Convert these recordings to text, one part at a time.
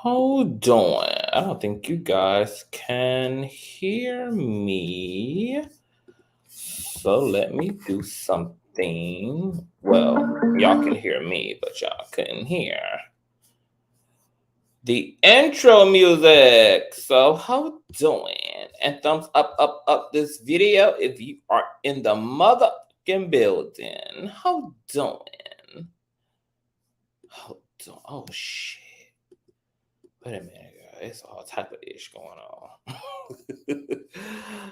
Hold on. I don't think you guys can hear me. So let me do something. Well, y'all can hear me, but y'all couldn't hear the intro music. So how doing? And thumbs up this video if you are in the motherfucking building. How doing? How doing? Oh shit. Wait a minute, girl. It's all type of ish going on.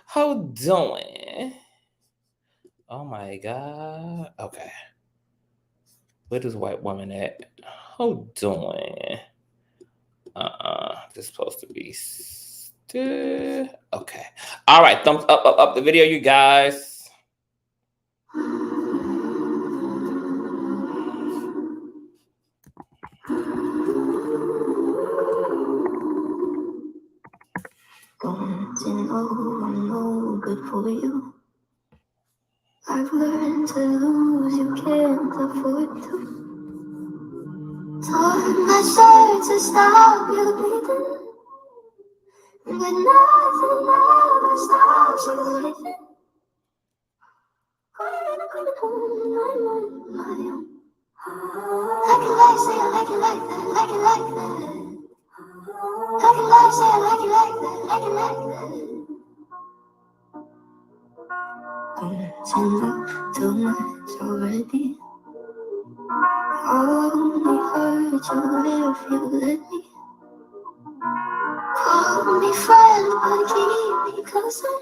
How doing? Oh my god. Okay. Where this white woman at? How doing? This is supposed to be okay. All right, thumbs up the video, you guys. Don't know I'm no good for you. I've learned to lose, you can't afford to. Taught myself to stop you bleeding, but nothing ever stops you living. I can like say I like it like that, like it like that. I can like say I like it like that, like it like that. Don't too much already. I'll only hurt you if you let me. Call me friend, but keep me closer.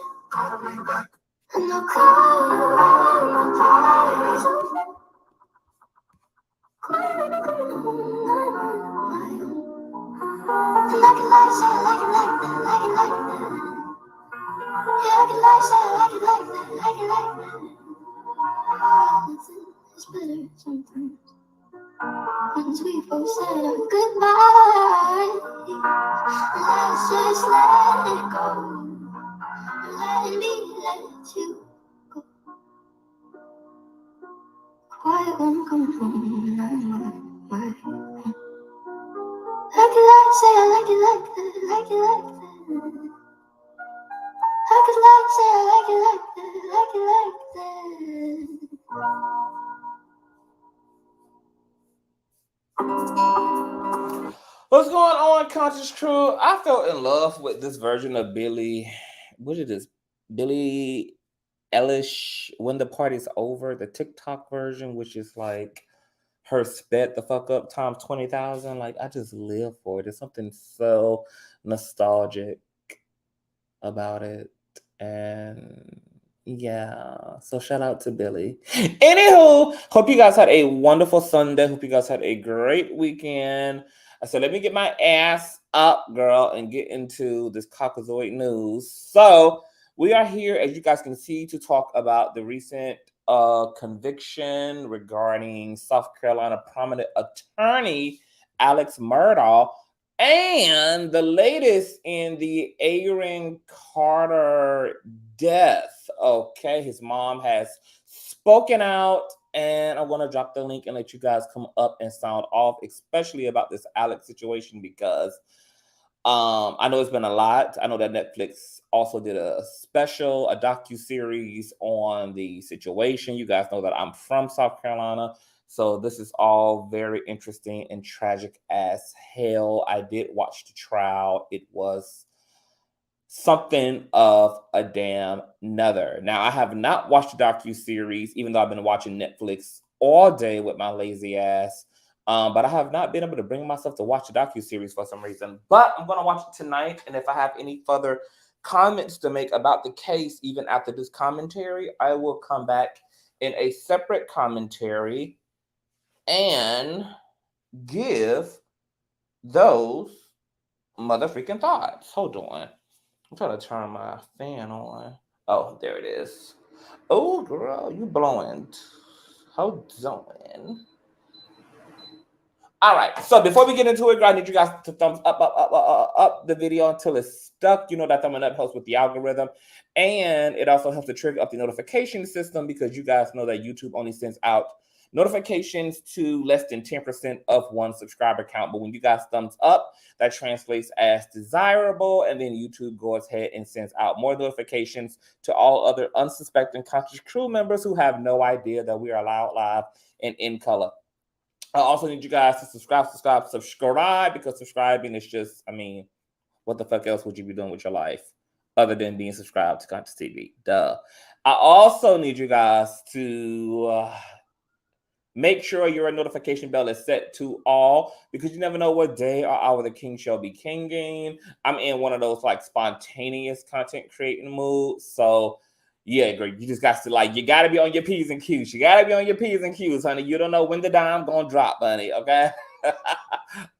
And I'll call you when my time is over. And I can like say I like it like that, like it like that. Yeah, I can like say I like it like that, like it like that. Nothing is better sometimes. Once we both said our goodbye, let's just let it go. Let me let you go. Quiet when I'm coming home and I'm on my own. I could like say I like it like that, like it like that. I could like say I like it like that, like it like that. What's going on, Conscious Crew? I fell in love with this version of Billie. What is this? Billie Eilish, When the Party's Over, the TikTok version, which is like her sped the fuck up times 20,000. Like, I just live for it. There's something so nostalgic about it. And yeah, so shout out to Billie. Anywho, hope you guys had a wonderful Sunday. Hope you guys had a great weekend. So let me get my ass up, girl, and get into this Caucasoid news. So we are here, as you guys can see, to talk about the recent conviction regarding South Carolina prominent attorney Alex Murdaugh, and the latest in the Aaron Carter death. Okay, his mom has spoken out, and I'm going to drop the link and let you guys come up and sound off, especially about this Alex situation, because I know it's been a lot. I know that Netflix also did a special, a docu-series on the situation. You guys know that I'm from South Carolina, so this is all very interesting and tragic as hell. I did watch the trial. It was something of a damn nother. Now, I have not watched the docu-series, even though I've been watching Netflix all day with my lazy ass. But I have not been able to bring myself to watch the docu-series for some reason. But I'm going to watch it tonight, and if I have any further comments to make about the case, even after this commentary, I will come back in a separate commentary and give those motherfucking thoughts. Hold on. I'm trying to turn my fan on. Oh, there it is. Oh, girl, you blowing. How doing? All right. So before we get into it, I need you guys to thumbs up the video until it's stuck. You know that thumbing up helps with the algorithm. And it also helps to trigger up the notification system because you guys know that YouTube only sends out notifications to less than 10% of one subscriber count. But when you guys thumbs up, that translates as desirable. And then YouTube goes ahead and sends out more notifications to all other unsuspecting conscious crew members who have no idea that we are live and in color. I also need you guys to subscribe, because subscribing is just, I mean, what the fuck else would you be doing with your life other than being subscribed to Consciouztv? Duh. I also need you guys to make sure your notification bell is set to all because you never know what day or hour the king shall be kinging. I'm in one of those like spontaneous content creating moods. So yeah, great. You just got to you got to be on your P's and Q's. You got to be on your P's and Q's, honey. You don't know when the dime going to drop, honey. Okay.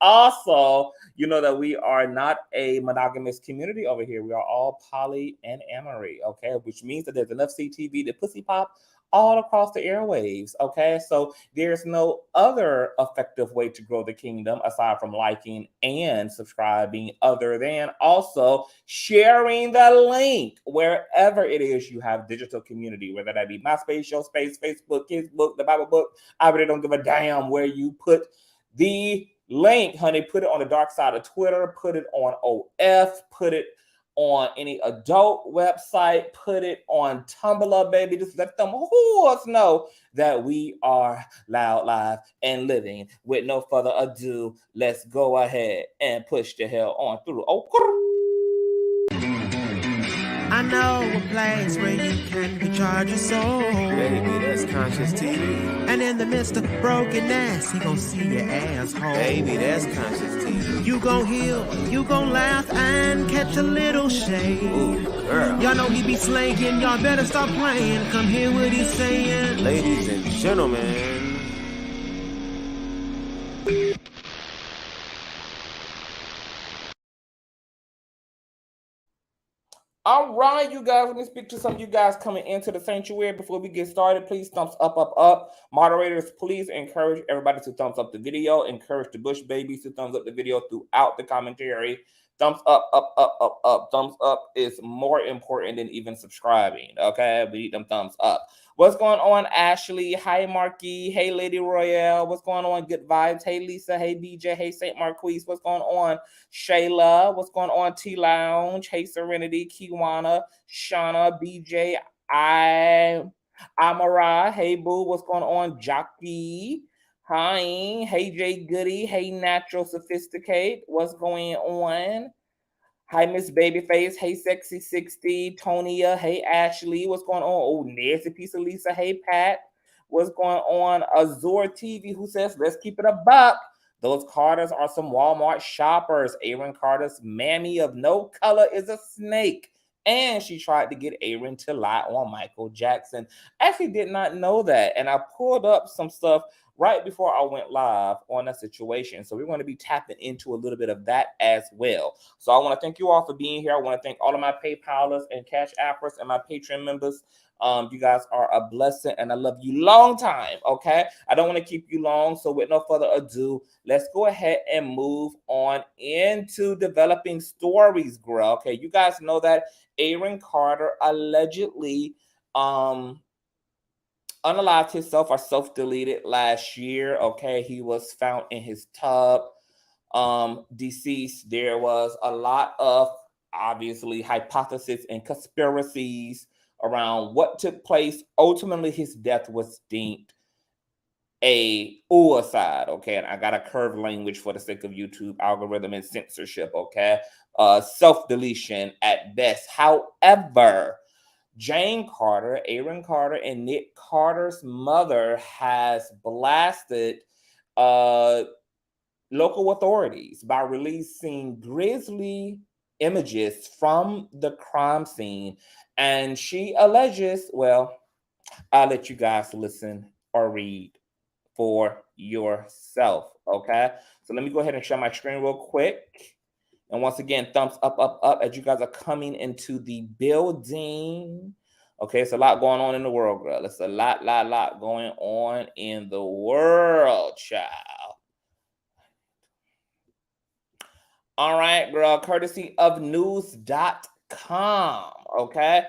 Also, you know that we are not a monogamous community over here. We are all poly and amory. Okay. Which means that there's enough CTV to pussy pop all across the airwaves. Okay. So there's no other effective way to grow the kingdom aside from liking and subscribing other than also sharing the link wherever it is you have digital community, whether that be MySpace, YoSpace, Facebook, Kids Book, the Bible Book. I really don't give a damn where you put the link, honey. Put it on the dark side of Twitter, put it on OF, put it on any adult website, put it on Tumblr, baby. Just let them whores know that we are loud, live, and living. With no further ado, let's go ahead and push the hell on through. I know a place where you can recharge your soul. Baby, that's Consciouztv. And in the midst of brokenness, he gon' see your asshole. Baby, that's Consciouztv. You gon' heal, you gon' laugh and catch a little shade. Ooh, girl. Y'all know he be slaying, y'all better stop playing. Come hear what he's saying. Ladies and gentlemen. All right, you guys, let me speak to some of you guys coming into the sanctuary. Before we get started, please thumbs up. Moderators, please encourage everybody to thumbs up the video. Encourage the Bush babies to thumbs up the video throughout the commentary. Thumbs up. Thumbs up is more important than even subscribing, okay? We need them thumbs up. What's going on, Ashley? Hi, Marky. Hey, Lady Royale. What's going on? Good vibes. Hey, Lisa. Hey, BJ. Hey, St. Marquise. What's going on? Shayla. What's going on? T Lounge. Hey, Serenity. Kiwana. Shauna. BJ. Amara. Hey, Boo. What's going on? Jockey. Hi. Hey, Jay Goody. Hey, Natural Sophisticate. What's going on? Hi, Miss Babyface. Hey, Sexy 60. Tonia. Hey, Ashley. What's going on? Oh, Nancy Piece of Lisa. Hey, Pat. What's going on? Azure TV, who says, let's keep it a buck. Those Carters are some Walmart shoppers. Aaron Carter's mammy of no color is a snake. And she tried to get Aaron to lie on Michael Jackson. I actually did not know that. And I pulled up some stuff right before I went live on that situation. So we're going to be tapping into a little bit of that as well. So I want to thank you all for being here. I want to thank all of my PayPalers and Cash Appers and my Patreon members. You guys are a blessing and I love you long time, okay? I don't want to keep you long, so with no further ado, let's go ahead and move on into developing stories, Gworl. Okay, you guys know that Aaron Carter allegedly unalived himself or self-deleted last year, okay? He was found in his tub, deceased. There was a lot of, obviously, hypotheses and conspiracies around what took place. Ultimately, his death was deemed a suicide, okay? And I got a curved language for the sake of YouTube algorithm and censorship, okay? Self-deletion at best. However, Jane Carter, Aaron Carter, and Nick Carter's mother has blasted local authorities by releasing grisly images from the crime scene. And she alleges, well, I'll let you guys listen or read for yourself, okay? So let me go ahead and share my screen real quick. And once again, thumbs up as you guys are coming into the building. Okay, it's a lot going on in the world, girl. It's a lot going on in the world, child. All right, girl, courtesy of news.com. Okay.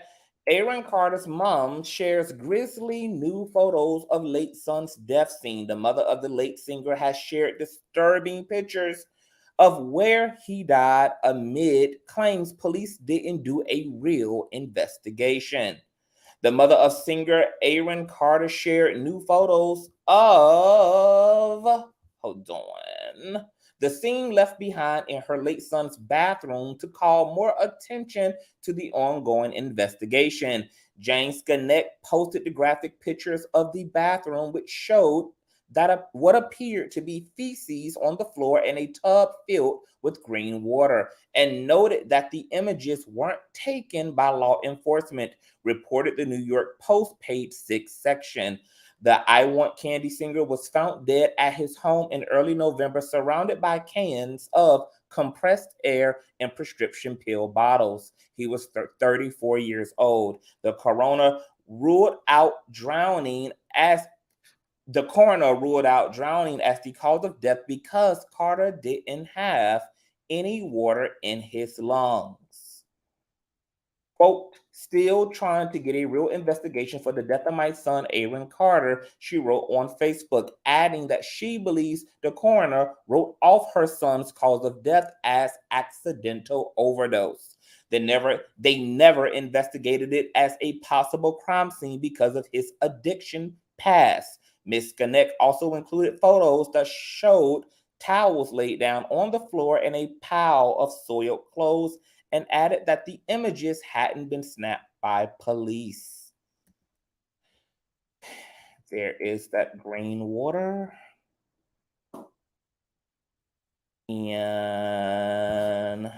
Aaron Carter's mom shares grisly new photos of late son's death scene. The mother of the late singer has shared disturbing pictures of where he died amid claims police didn't do a real investigation. The mother of singer Aaron Carter shared new photos of, hold on, the scene left behind in her late son's bathroom to call more attention to the ongoing investigation. James Gannett posted the graphic pictures of the bathroom, which showed that what appeared to be feces on the floor and a tub filled with green water, and noted that the images weren't taken by law enforcement, reported the New York Post page 6 section. The I Want Candy singer was found dead at his home in early November, surrounded by cans of compressed air and prescription pill bottles. He was 34 years old. The coroner ruled out drowning as the the cause of death because Carter didn't have any water in his lungs. Quote, still trying to get a real investigation for the death of my son, Aaron Carter, she wrote on Facebook, adding that she believes the coroner wrote off her son's cause of death as accidental overdose. They never investigated it as a possible crime scene because of his addiction past. Ms. Gannett also included photos that showed towels laid down on the floor and a pile of soiled clothes, and added that the images hadn't been snapped by police. There is that green water. And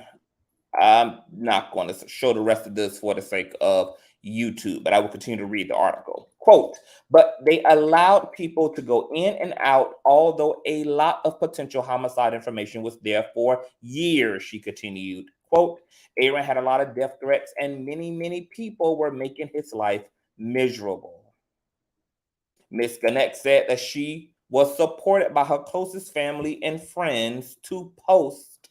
I'm not going to show the rest of this for the sake of YouTube, but I will continue to read the article. Quote, but they allowed people to go in and out, although a lot of potential homicide information was there for years, she continued. Quote, Aaron had a lot of death threats and many people were making his life miserable. Ms. Gannett said that she was supported by her closest family and friends to post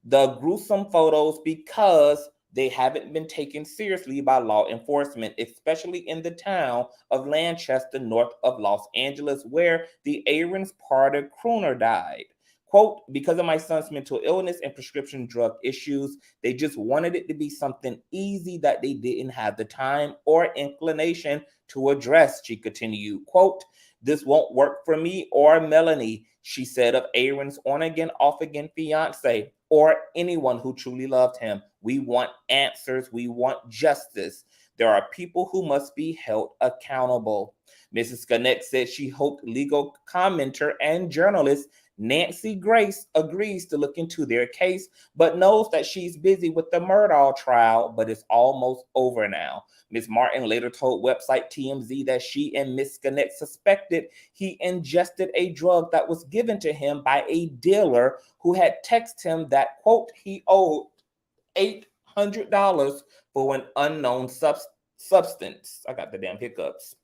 the gruesome photos because they haven't been taken seriously by law enforcement, especially in the town of Lancaster, north of Los Angeles, where the Aaron's party crooner died. Quote, because of my son's mental illness and prescription drug issues, they just wanted it to be something easy that they didn't have the time or inclination to address, she continued. Quote, this won't work for me or Melanie, she said of Aaron's on-again, off-again fiance, or anyone who truly loved him. We want answers. We want justice. There are people who must be held accountable. Mrs. Gannett said she hoped legal commentator and journalist Nancy Grace agrees to look into their case, but knows that she's busy with the Murdaugh trial, but it's almost over now. Ms. Martin later told website TMZ that she and Ms. Gannett suspected he ingested a drug that was given to him by a dealer who had texted him that, quote, he owed $800 for an unknown substance. I got the damn hiccups.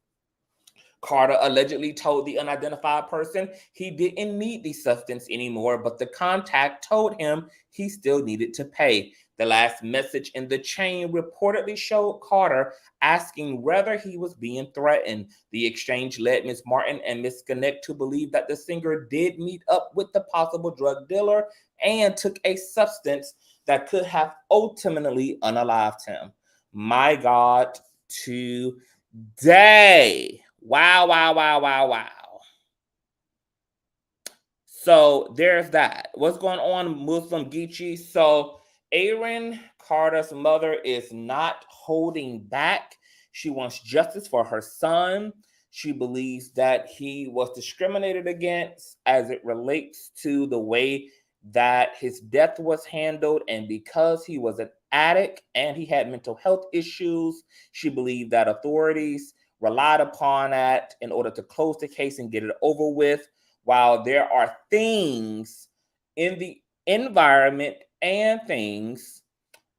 Carter allegedly told the unidentified person he didn't need the substance anymore, but the contact told him he still needed to pay. The last message in the chain reportedly showed Carter asking whether he was being threatened. The exchange led Ms. Martin and Ms. Gannett to believe that the singer did meet up with the possible drug dealer and took a substance that could have ultimately unalived him. My God, today. Wow. So there's that. What's going on, Muslim Geechee? So Aaron Carter's mother is not holding back. She wants justice for her son. She believes that he was discriminated against as it relates to the way that his death was handled. And because he was an addict and he had mental health issues, she believed that authorities relied upon that in order to close the case and get it over with, while there are things in the environment and things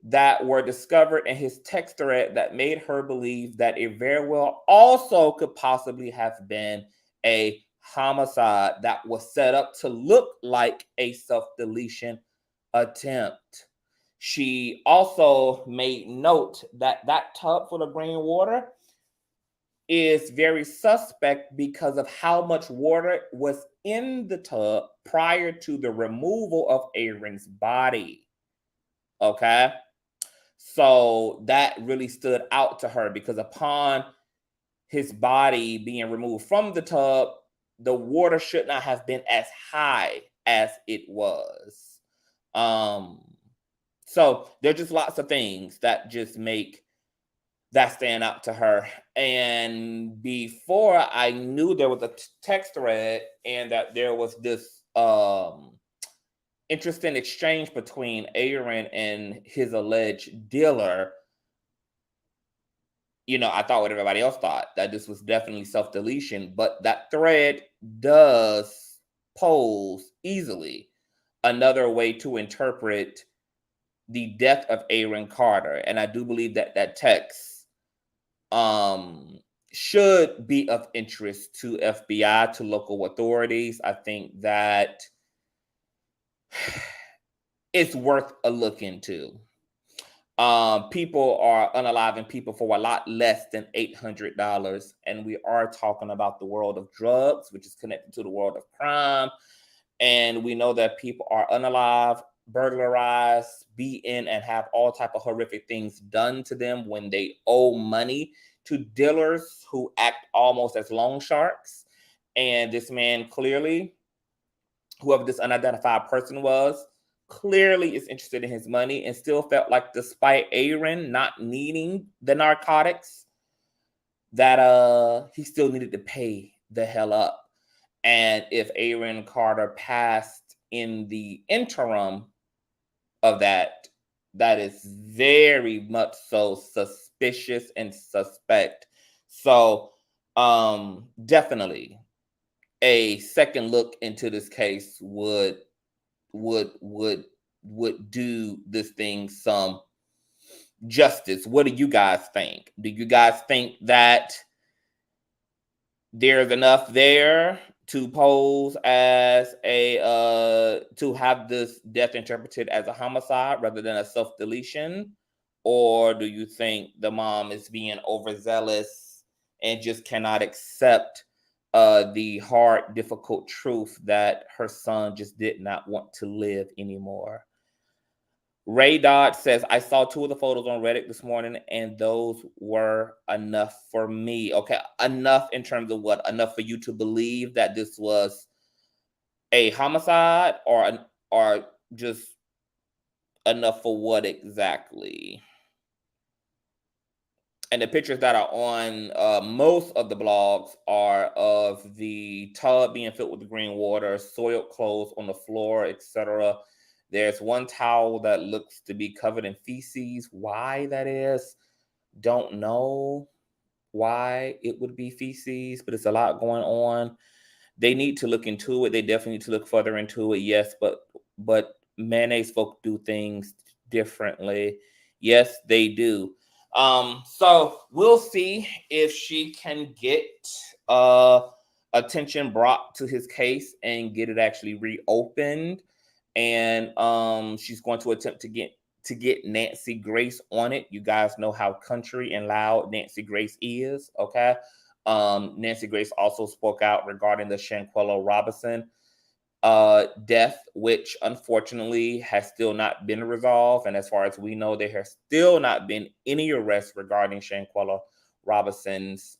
that were discovered in his text thread that made her believe that it very well also could possibly have been a homicide that was set up to look like a self-deletion attempt. She also made note that that tub full of green water is very suspect because of how much water was in the tub prior to the removal of Aaron's body. Okay. So that really stood out to her because upon his body being removed from the tub, the water should not have been as high as it was. So there's just lots of things that just make that stand out to her. And before I knew there was a text thread and that there was this interesting exchange between Aaron and his alleged dealer, you know, I thought what everybody else thought, that this was definitely self-deletion, but that thread does pose easily another way to interpret the death of Aaron Carter. And I do believe that that text should be of interest to FBI, to local authorities. I think that it's worth a look into. People are unaliving people for a lot less than $800, and we are talking about the world of drugs, which is connected to the world of crime. And we know that people are unalive, burglarized, beaten, and have all type of horrific things done to them when they owe money to dealers who act almost as loan sharks. And this man clearly, whoever this unidentified person was, clearly is interested in his money and still felt like despite Aaron not needing the narcotics, that he still needed to pay the hell up. And if Aaron Carter passed in the interim of that, that is very much so suspicious and suspect. So definitely a second look into this case would do this thing some justice. What do you guys think? Do you guys think that there's enough there to pose as a to have this death interpreted as a homicide rather than a self-deletion? Or do you think the mom is being overzealous and just cannot accept the hard, difficult truth that her son just did not want to live anymore? Ray Dodd says, I saw 2 of the photos on Reddit this morning, and those were enough for me. Okay, enough in terms of what? Enough for you to believe that this was a homicide, or just enough for what exactly? And the pictures that are on most of the blogs are of the tub being filled with the green water, soiled clothes on the floor, etc. There's one towel that looks to be covered in feces. Why that is, don't know why it would be feces, but it's a lot going on. They need to look into it. They definitely need to look further into it. Yes, but mayonnaise folk do things differently. Yes, they do. So we'll see if she can get attention brought to his case and get it actually reopened. And she's going to attempt to get Nancy Grace on it. You guys know how country and loud Nancy Grace is, okay? Nancy Grace also spoke out regarding the Shanquella Robinson death, which unfortunately has still not been resolved. And as far as we know, there has still not been any arrest regarding Shanquella Robinson's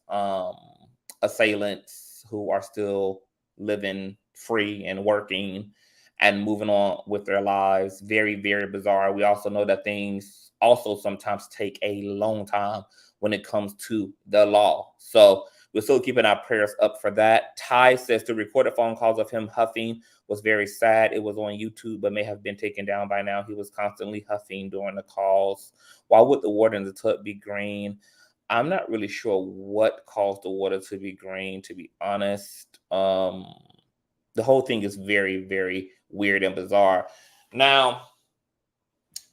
assailants, who are still living free and working and moving on with their lives. Very, very bizarre. We also know that things also sometimes take a long time when it comes to the law. So we're still keeping our prayers up for that. Ty says the recorded phone calls of him huffing was very sad. It was on YouTube, but may have been taken down by now. He was constantly huffing during the calls. Why would the water in the tub be green? I'm not really sure what caused the water to be green, to be honest. The whole thing is very, very weird and bizarre. Now,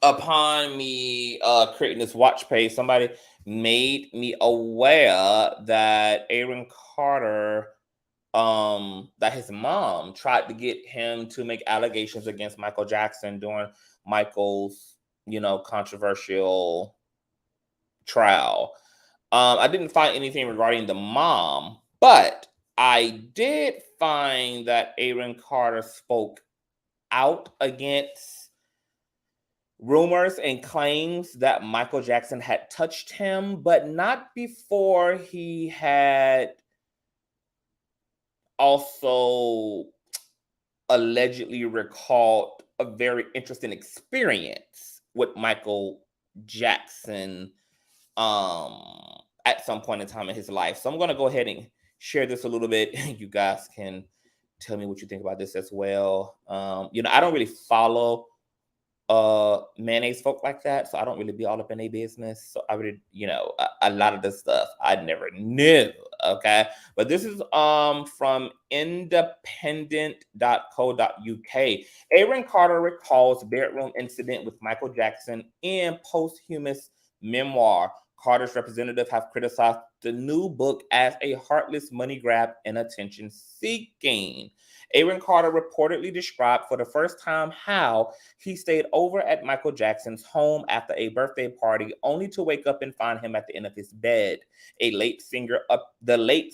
upon me creating this watch page, somebody made me aware that Aaron Carter that his mom tried to get him to make allegations against Michael Jackson during Michael's, controversial trial. I didn't find anything regarding the mom, but I did find that Aaron Carter spoke out against rumors and claims that Michael Jackson had touched him, but not before he had also allegedly recalled a very interesting experience with Michael Jackson at some point in time in his life. So I'm going to go ahead and share this a little bit. You guys can tell me what you think about this as well. I don't really follow Mayonnaise folk like that, so I don't really be all up in their business. So I really, a lot of this stuff I never knew. Okay, but this is from independent.co.uk. Aaron Carter recalls bedroom incident with Michael Jackson in posthumous memoir. Carter's representative have criticized the new book as a heartless money grab and attention seeking. Aaron Carter reportedly described for the first time how he stayed over at Michael Jackson's home after a birthday party, only to wake up and find him at the end of his bed. The late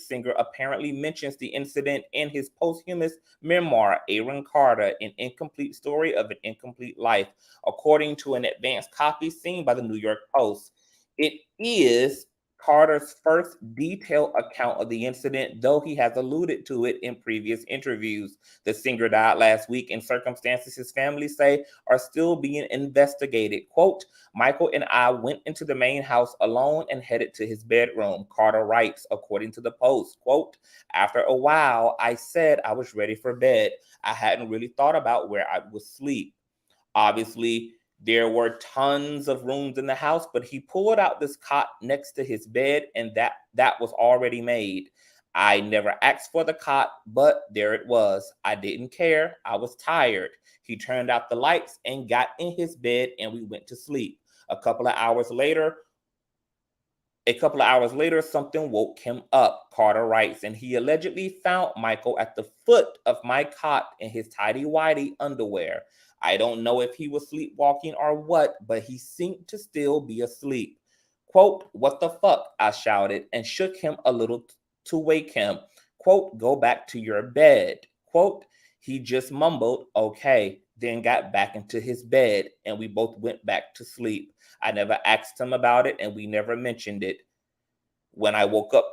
singer apparently mentions the incident in his posthumous memoir, Aaron Carter, An Incomplete Story of an Incomplete Life, according to an advanced copy seen by the New York Post. It is Carter's first detailed account of the incident, though he has alluded to it in previous interviews. The singer died last week in circumstances his family say are still being investigated. Quote, Michael and I went into the main house alone and headed to his bedroom, Carter writes, according to the Post. Quote, after a while, I said I was ready for bed. I hadn't really thought about where I would sleep. Obviously, there were tons of rooms in the house, but he pulled out this cot next to his bed, and that was already made. I never asked for the cot, but there it was. I didn't care. I was tired. He turned out the lights and got in his bed, and we went to sleep. A couple of hours later, something woke him up, Carter writes, and he allegedly found Michael at the foot of my cot in his tighty-whitey underwear. I don't know if he was sleepwalking or what, but he seemed to still be asleep. Quote, what the fuck, I shouted and shook him a little to wake him. Quote, go back to your bed. Quote, he just mumbled, okay, then got back into his bed, and we both went back to sleep. I never asked him about it, and we never mentioned it. When I woke up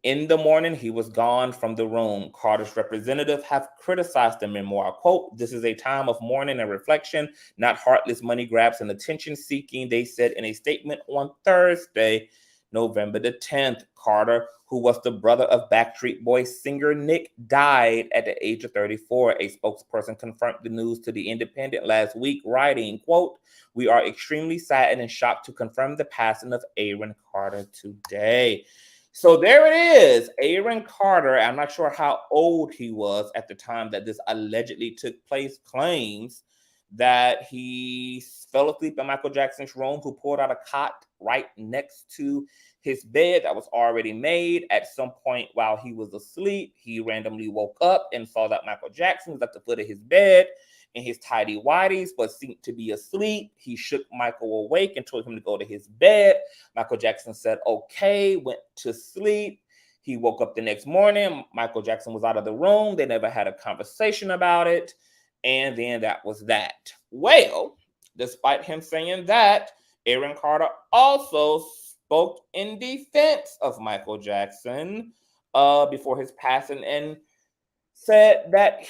in the morning, he was gone from the room. Carter's representative have criticized the memoir. Quote, this is a time of mourning and reflection, not heartless money grabs and attention seeking, they said in a statement on Thursday, November the 10th. Carter, who was the brother of Backstreet Boys singer Nick, died at the age of 34. A spokesperson confirmed the news to The Independent last week, writing, quote, we are extremely saddened and shocked to confirm the passing of Aaron Carter today. So there it is, Aaron Carter. I'm not sure how old he was at the time that this allegedly took place, claims that he fell asleep in Michael Jackson's room, who pulled out a cot right next to his bed that was already made. At some point while he was asleep, he randomly woke up and saw that Michael Jackson was at the foot of his bed in his tighty-whities, but seemed to be asleep. He shook Michael awake and told him to go to his bed. Michael Jackson said, okay, went to sleep. He woke up the next morning. Michael Jackson was out of the room. They never had a conversation about it. And then that was that. Well, despite him saying that, Aaron Carter also spoke in defense of Michael Jackson before his passing and said that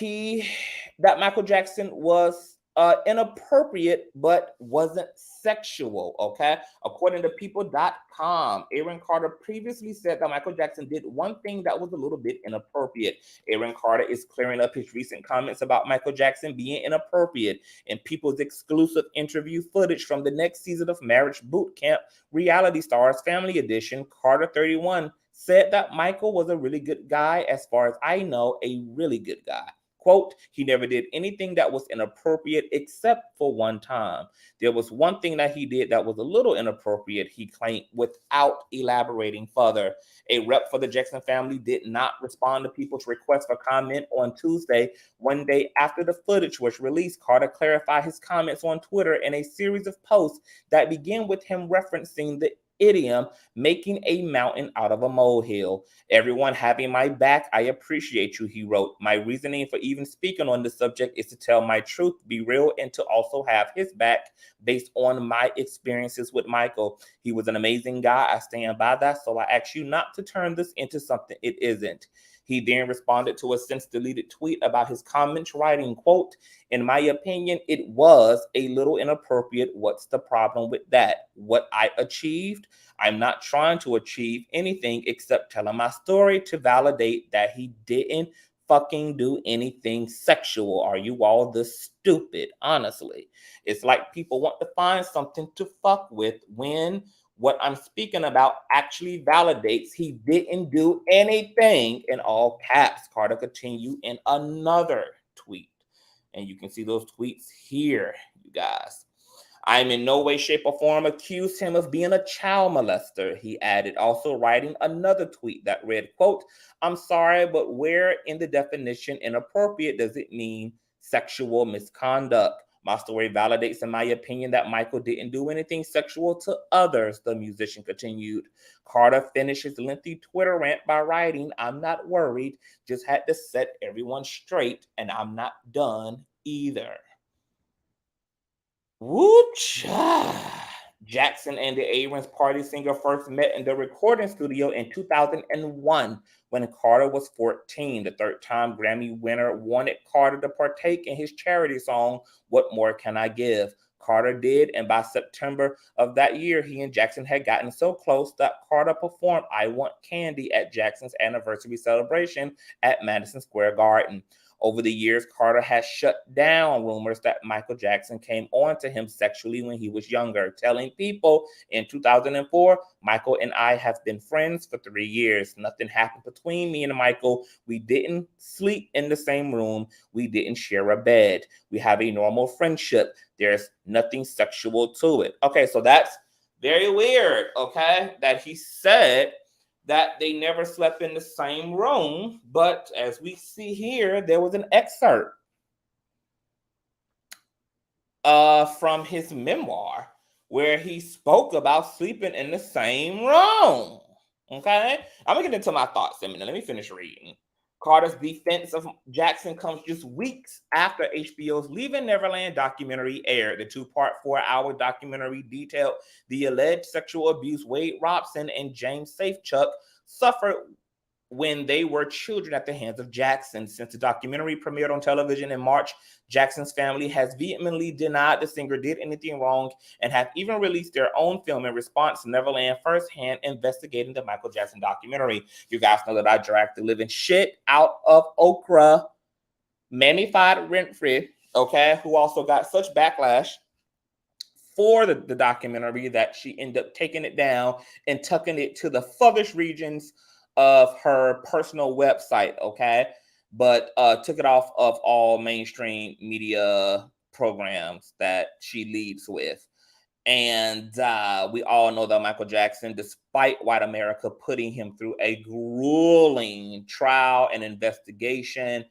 Michael Jackson was inappropriate but wasn't sexual, okay? According to people.com, Aaron Carter previously said that Michael Jackson did one thing that was a little bit inappropriate. Aaron Carter is clearing up his recent comments about Michael Jackson being inappropriate. In People's exclusive interview footage from the next season of Marriage Boot Camp Reality Stars Family Edition, Carter 31 said that Michael was a really good guy. As far as I know, a really good guy. Quote, he never did anything that was inappropriate except for one time. There was one thing that he did that was a little inappropriate, he claimed, without elaborating further. A rep for the Jackson family did not respond to people's requests for comment on Tuesday, one day after the footage was released. Carter clarified his comments on Twitter in a series of posts that began with him referencing the idiom, making a mountain out of a molehill. Everyone having my back, I appreciate you, he wrote. My reasoning for even speaking on the subject is to tell my truth, be real, and to also have his back based on my experiences with Michael. He was an amazing guy. I stand by that, so I ask you not to turn this into something it isn't. He then responded to a since deleted tweet about his comments, writing, quote, in my opinion, it was a little inappropriate. What's the problem with that? What I achieved? I'm not trying to achieve anything except telling my story to validate that he didn't fucking do anything sexual. Are you all this stupid? Honestly, it's like people want to find something to fuck with when what I'm speaking about actually validates he didn't do anything, in all caps. Carter continued in another tweet. And you can see those tweets here, you guys. I'm in no way, shape, or form accused him of being a child molester, he added, also writing another tweet that read, quote, I'm sorry, but where in the definition inappropriate does it mean sexual misconduct? My story validates, in my opinion, that Michael didn't do anything sexual to others, the musician continued. Carter finished his lengthy Twitter rant by writing, I'm not worried, just had to set everyone straight, and I'm not done either. Woo-cha! Jackson and the Abrams party singer first met in the recording studio in 2001 when Carter was 14. The third-time Grammy winner wanted Carter to partake in his charity song, What More Can I Give? Carter did, and by September of that year, he and Jackson had gotten so close that Carter performed I Want Candy at Jackson's anniversary celebration at Madison Square Garden. Over the years, Carter has shut down rumors that Michael Jackson came on to him sexually when he was younger, telling people in 2004, Michael and I have been friends for 3 years. Nothing happened between me and Michael. We didn't sleep in the same room. We didn't share a bed. We have a normal friendship. There's nothing sexual to it. Okay, so that's very weird, okay, that he said that they never slept in the same room. But as we see here, there was an excerpt from his memoir where he spoke about sleeping in the same room. Okay? I'm going to get into my thoughts in a minute. Let me finish reading. Carter's defense of Jackson comes just weeks after HBO's Leaving Neverland documentary aired. The two-part, 4-hour documentary detailed the alleged sexual abuse Wade Robson and James Safechuck suffered when they were children at the hands of Jackson. Since the documentary premiered on television in March, Jackson's family has vehemently denied the singer did anything wrong and have even released their own film in response to Neverland firsthand investigating the Michael Jackson documentary. You guys know that I dragged the living shit out of Oprah, Manny-fied rent-free, okay, who also got such backlash for the documentary that she ended up taking it down and tucking it to the furthest regions of her personal website, okay? But took it off of all mainstream media programs that she leads with. And we all know that Michael Jackson, despite white America putting him through a grueling trial and investigation,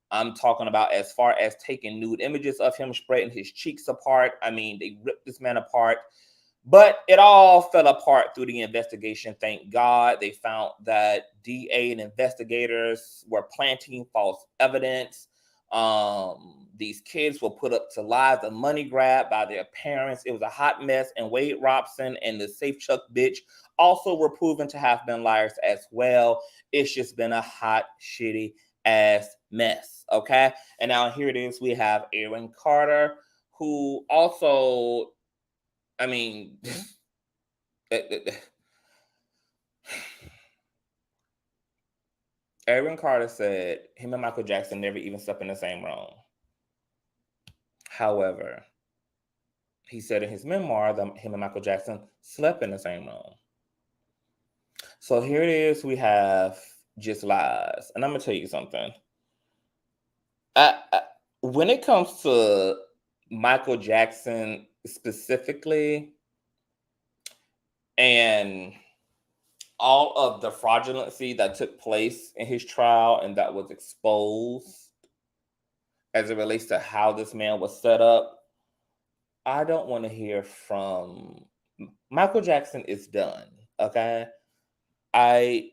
I'm talking about as far as taking nude images of him spreading his cheeks apart. I mean, they ripped this man apart. But it all fell apart through the investigation. Thank God. They found that DA and investigators were planting false evidence. These kids were put up to lies, a money grab by their parents. It was a hot mess. And Wade Robson and the Safechuck bitch also were proven to have been liars as well. It's just been a hot, shitty ass mess. Okay. And now here it is. We have Aaron Carter, who also, I mean, Aaron Carter said him and Michael Jackson never even slept in the same room. However, he said in his memoir that him and Michael Jackson slept in the same room. So here it is. We have just lies. And I'm going to tell you something. When it comes to Michael Jackson specifically, and all of the fraudulency that took place in his trial and that was exposed as it relates to how this man was set up, I don't want to hear from Michael Jackson. Is done. Okay. I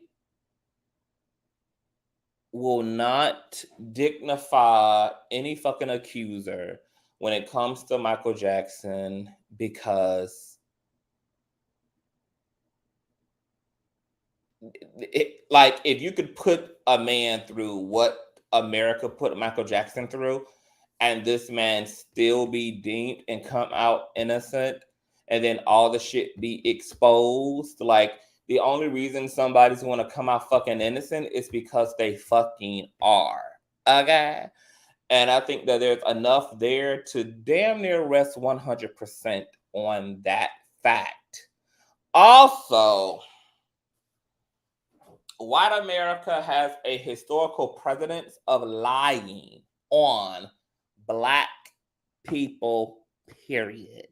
will not dignify any fucking accuser when it comes to Michael Jackson, because like, if you could put a man through what America put Michael Jackson through, and this man still be deemed and come out innocent, and then all the shit be exposed, like, the only reason somebody's want to come out fucking innocent is because they fucking are. Okay? And I think that there's enough there to damn near rest 100% on that fact. Also, white America has a historical precedence of lying on Black people, period.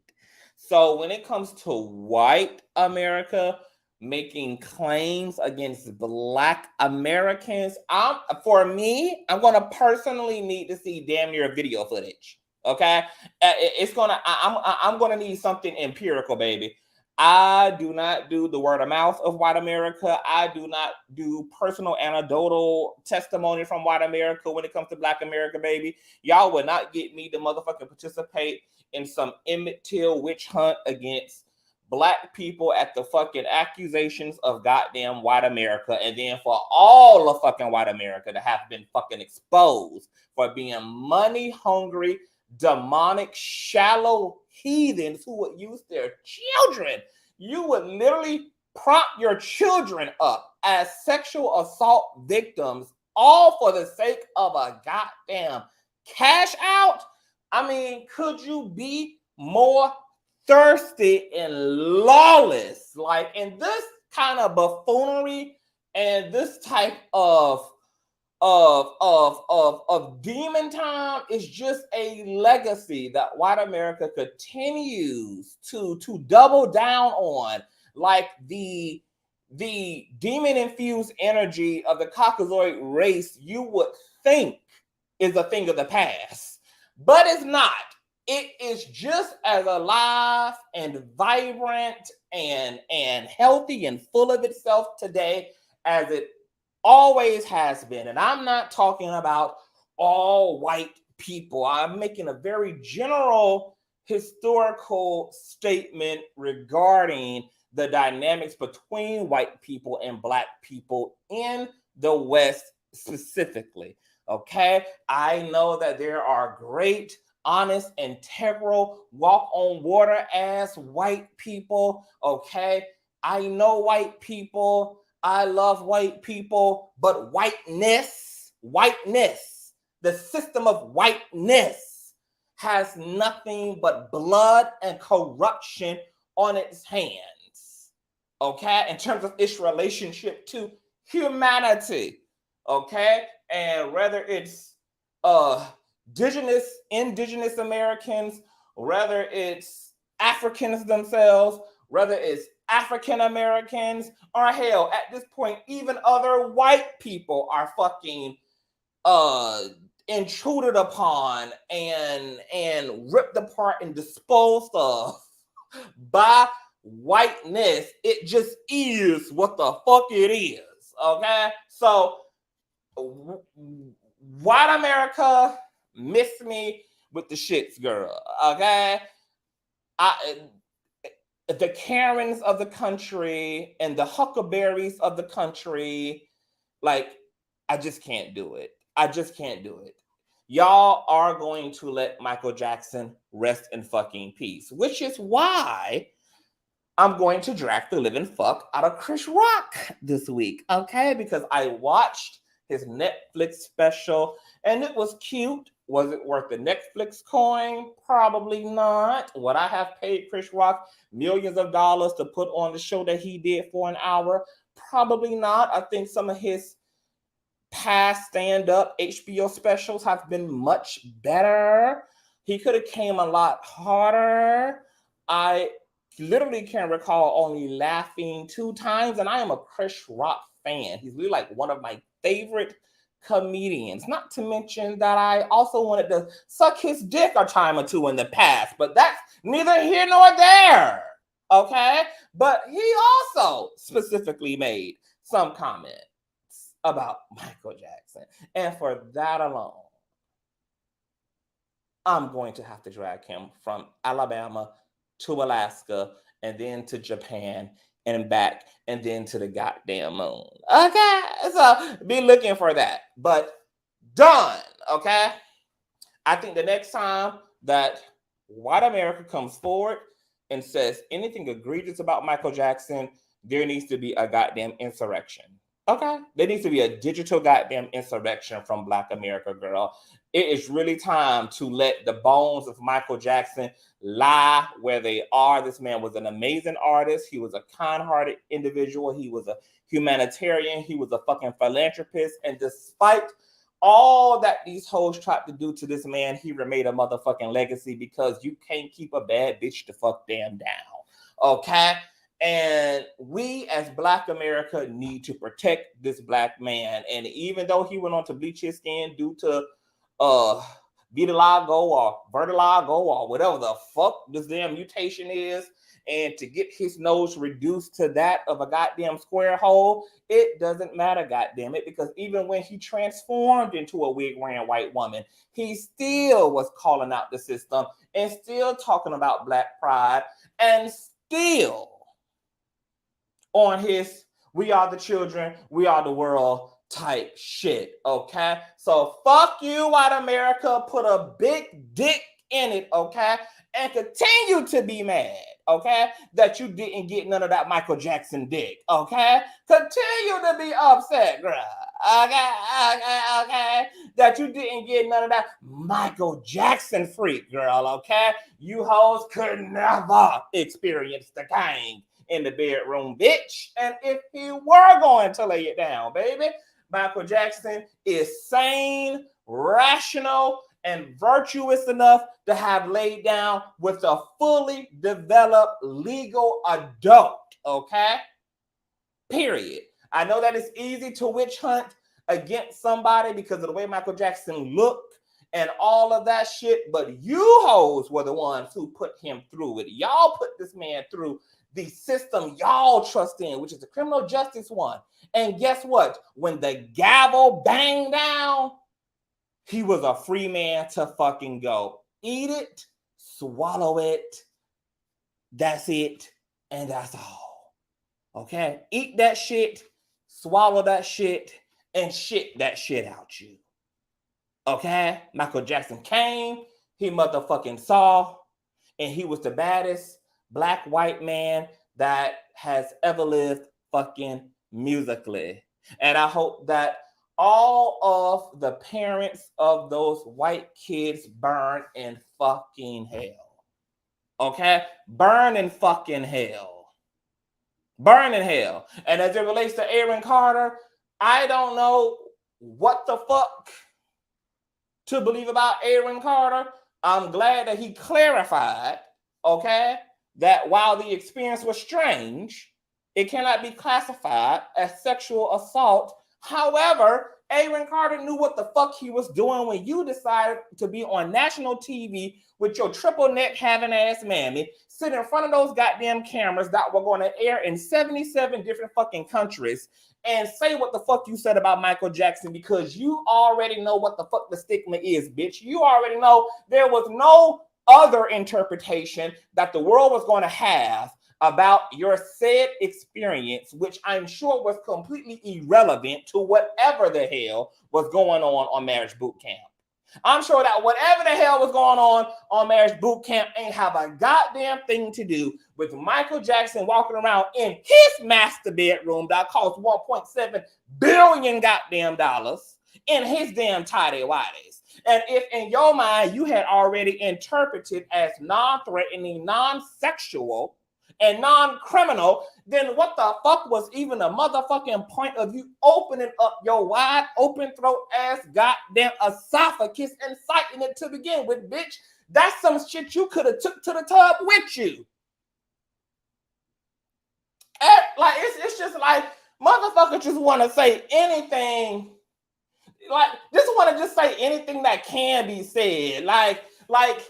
So when it comes to white America making claims against Black Americans, I'm going to personally need to see damn near video footage. Okay, I'm gonna need something empirical, baby. I do not do the word of mouth of white America. I do not do personal anecdotal testimony from white America when it comes to Black America, baby. Y'all will not get me to motherfucking participate in some Emmett Till witch hunt against Black people at the fucking accusations of goddamn white America, and then for all of fucking white America to have been fucking exposed for being money hungry, demonic, shallow heathens who would use their children. You would literally prop your children up as sexual assault victims, all for the sake of a goddamn cash out. I mean, could you be more thirsty and lawless? Like, in this kind of buffoonery and this type of demon time is just a legacy that white America continues to double down on, like the demon infused energy of the Caucasoid race. You would think is a thing of the past, but it's not. It is just as alive and vibrant and healthy and full of itself today as it always has been. And I'm not talking about all white people. I'm making a very general historical statement regarding the dynamics between white people and Black people in the West specifically. Okay, I know that there are great, honest, integral, walk on water ass white people. Okay, I know white people. I love white people, but whiteness, the system of whiteness has nothing but blood and corruption on its hands. Okay, in terms of its relationship to humanity. Okay, and whether it's indigenous Americans, whether it's Africans themselves, whether it's African Americans, or hell, at this point, even other white people are fucking intruded upon and ripped apart and disposed of by whiteness. It just is what the fuck it is. Okay, so white America miss me with the shits, girl. Okay, the Karens of the country and the Huckleberries of the country, like, I just can't do it. I just can't do it. Y'all are going to let Michael Jackson rest in fucking peace, which is why I'm going to drag the living fuck out of Chris Rock this week, okay? Because I watched his Netflix special and it was cute. Was it worth the Netflix coin? Probably not. Would I have paid Chris Rock millions of dollars to put on the show that he did for an hour? Probably not. I think some of his past stand-up HBO specials have been much better. He could have came a lot harder. I literally can recall only laughing 2 times, and I am a Chris Rock fan. He's really like one of my favorite comedians. Not to mention that I also wanted to suck his dick a time or two in the past, but that's neither here nor there. Okay? But he also specifically made some comments about Michael Jackson. And for that alone, I'm going to have to drag him from Alabama to Alaska and then to Japan and back and then to the goddamn moon. Okay, so be looking for that. But done, okay? I think the next time that white America comes forward and says anything egregious about Michael Jackson, there needs to be a goddamn insurrection. Okay? There needs to be a digital goddamn insurrection from Black America, girl. It is really time to let the bones of Michael Jackson lie where they are. This man was an amazing artist. He was a kind-hearted individual. He was a humanitarian. He was a fucking philanthropist. And despite all that these hoes tried to do to this man, he remained a motherfucking legacy, because you can't keep a bad bitch the fuck damn down. Okay? And we as Black America need to protect this Black man. And even though he went on to bleach his skin due to vitiligo or vertigo or whatever the fuck this damn mutation is, and to get his nose reduced to that of a goddamn square hole, it doesn't matter, goddamn it, because even when he transformed into a wig-wearing white woman, he still was calling out the system and still talking about Black pride and still on his "we are the children, we are the world" type shit, okay? So fuck you, white America. Put a big dick in it, okay? And continue to be mad, okay, that you didn't get none of that Michael Jackson dick, okay? Continue to be upset, girl, okay, that you didn't get none of that Michael Jackson freak, girl, okay? You hoes could never experience the king in the bedroom, bitch. And if he were going to lay it down, baby, Michael Jackson is sane, rational, and virtuous enough to have laid down with a fully developed legal adult, okay? Period. I know that it's easy to witch hunt against somebody because of the way Michael Jackson looked and all of that shit, but you hoes were the ones who put him through it. Y'all put this man through the system y'all trust in, which is the criminal justice one. And guess what? When the gavel banged down, he was a free man to fucking go. Eat it, swallow it, that's it, and that's all. Okay? Eat that shit, swallow that shit, and shit that shit out you. Okay? Michael Jackson came, he motherfucking saw, and he was the baddest Black white man that has ever lived fucking musically. And I hope that all of the parents of those white kids burn in fucking hell. Okay? Burn in fucking hell. Burn in hell. And as it relates to Aaron Carter, I don't know what the fuck to believe about Aaron Carter. I'm glad that he clarified, okay, that while the experience was strange, it cannot be classified as sexual assault. However, Aaron Carter knew what the fuck he was doing when you decided to be on national TV with your triple neck having ass mammy, sit in front of those goddamn cameras that were going to air in 77 different fucking countries and say what the fuck you said about Michael Jackson, because you already know what the fuck the stigma is, bitch. You already know there was no other interpretation that the world was going to have about your said experience, which I'm sure was completely irrelevant to whatever the hell was going on Marriage Boot Camp. I'm sure that whatever the hell was going on Marriage Boot Camp ain't have a goddamn thing to do with Michael Jackson walking around in his master bedroom that cost $1.7 billion goddamn dollars in his damn tidy whities. And if in your mind you had already interpreted as non-threatening, non-sexual, and non-criminal, then what the fuck was even a motherfucking point of you opening up your wide open throat ass goddamn esophagus and citing it to begin with, bitch? That's some shit you could have took to the tub with you. And, like, it's just like motherfuckers just want to say anything. Like, just want to just say anything that can be said. Like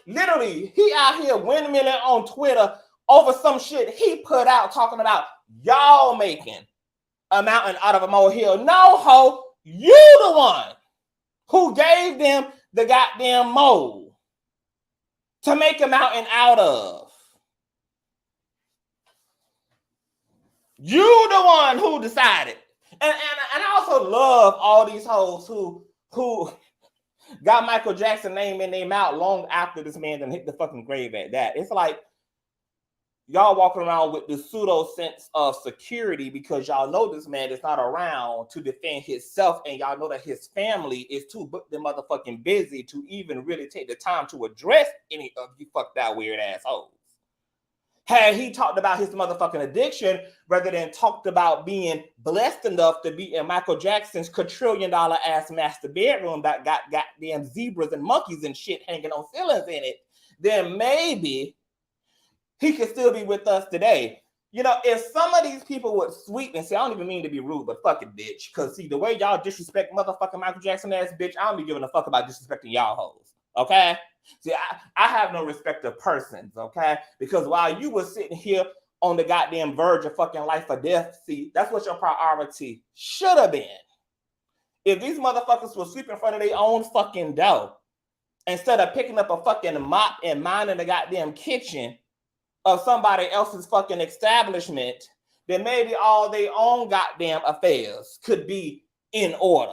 literally, he out here windmilling on Twitter over some shit he put out talking about y'all making a mountain out of a molehill. No, ho, you the one who gave them the goddamn mold to make a mountain out of. You the one who decided. And I also love all these hoes who got Michael Jackson name in their mouth long after this man done hit the fucking grave at that. It's like y'all walking around with this pseudo sense of security because y'all know this man is not around to defend himself, and y'all know that his family is too motherfucking busy to even really take the time to address any of you fucked out weird assholes. Had he talked about his motherfucking addiction rather than talked about being blessed enough to be in Michael Jackson's quadrillion-dollar ass master bedroom that got goddamn zebras and monkeys and shit hanging on ceilings in it, then maybe he could still be with us today. You know, if some of these people would sweep and say, I don't even mean to be rude, but fuck it, bitch. Because see, the way y'all disrespect motherfucking Michael Jackson ass bitch, I don't be giving a fuck about disrespecting y'all hoes. Okay? See, I have no respect of persons, okay? Because while you were sitting here on the goddamn verge of fucking life or death, see, that's what your priority should have been. If these motherfuckers would sweep in front of their own fucking door, instead of picking up a fucking mop and minding the goddamn kitchen of somebody else's fucking establishment, then maybe all their own goddamn affairs could be in order.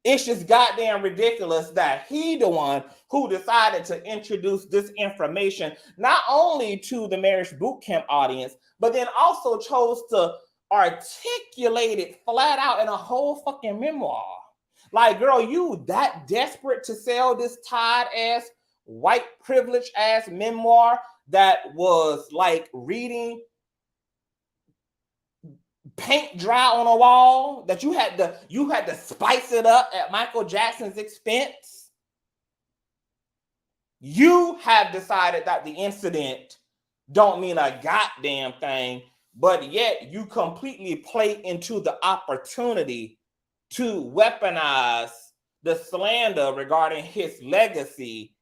It's just goddamn ridiculous that he the one who decided to introduce this information not only to the marriage boot camp audience, but then also chose to articulate it flat out in a whole fucking memoir. Like, girl, you that desperate to sell this tired ass, white privilege ass memoir that was like reading paint dry on a wall, that you had to spice it up at Michael Jackson's expense? You have decided that the incident don't mean a goddamn thing, but yet you completely play into the opportunity to weaponize the slander regarding his legacy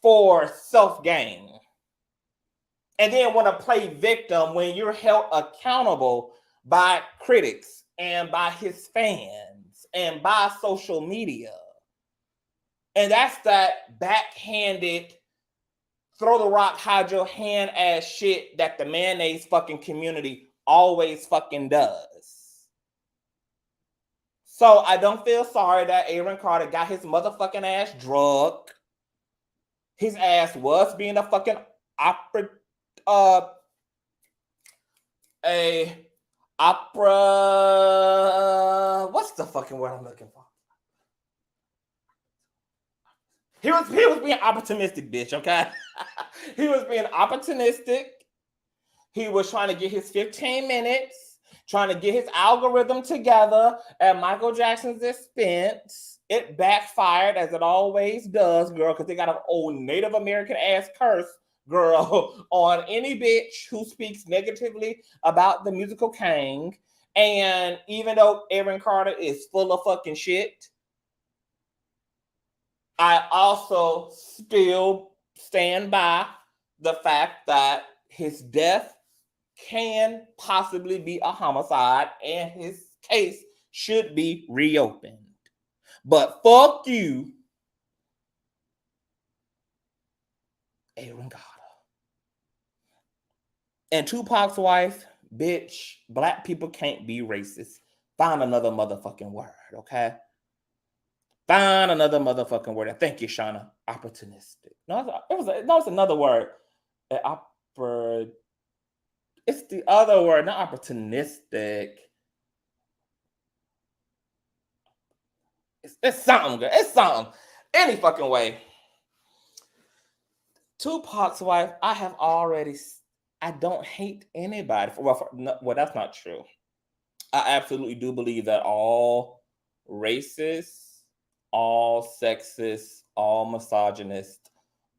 for self-gain. And then want to play victim when you're held accountable by critics and by his fans and by social media. And that's that backhanded, throw the rock, hide your hand ass shit that the mayonnaise fucking community always fucking does. So I don't feel sorry that Aaron Carter got his motherfucking ass drugged. His ass was being a fucking what's the fucking word I'm looking for? He was being opportunistic, bitch, okay? He was being opportunistic. He was trying to get his 15 minutes, trying to get his algorithm together at Michael Jackson's expense. It backfired, as it always does, girl, because they got an old Native American ass curse, girl, on any bitch who speaks negatively about the musical king. And even though Aaron Carter is full of fucking shit, I also still stand by the fact that his death can possibly be a homicide and his case should be reopened. But fuck you, Aaron Carter. And Tupac's wife, bitch, black people can't be racist. Find another motherfucking word, okay? Find another motherfucking word. Thank you, Shauna. Opportunistic. No, it's another word. It's the other word, not opportunistic. It's something, girl. It's something. Any fucking way. Tupac's wife, I have already I don't hate anybody. Well, that's not true. I absolutely do believe that all racists, all sexists, all misogynists,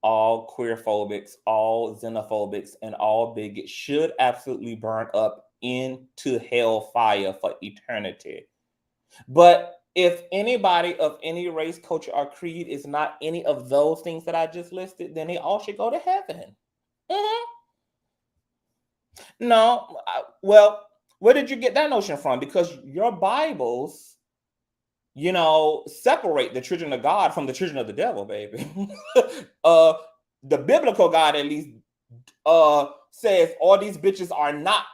all queerphobics, all xenophobics, and all bigots should absolutely burn up into hellfire for eternity. But if anybody of any race, culture, or creed is not any of those things that I just listed, then they all should go to heaven. Mhm. No, well, where did you get that notion from? Because your Bibles, separate the children of God from the children of the devil, baby. uh, the biblical God, at least, says all these bitches are not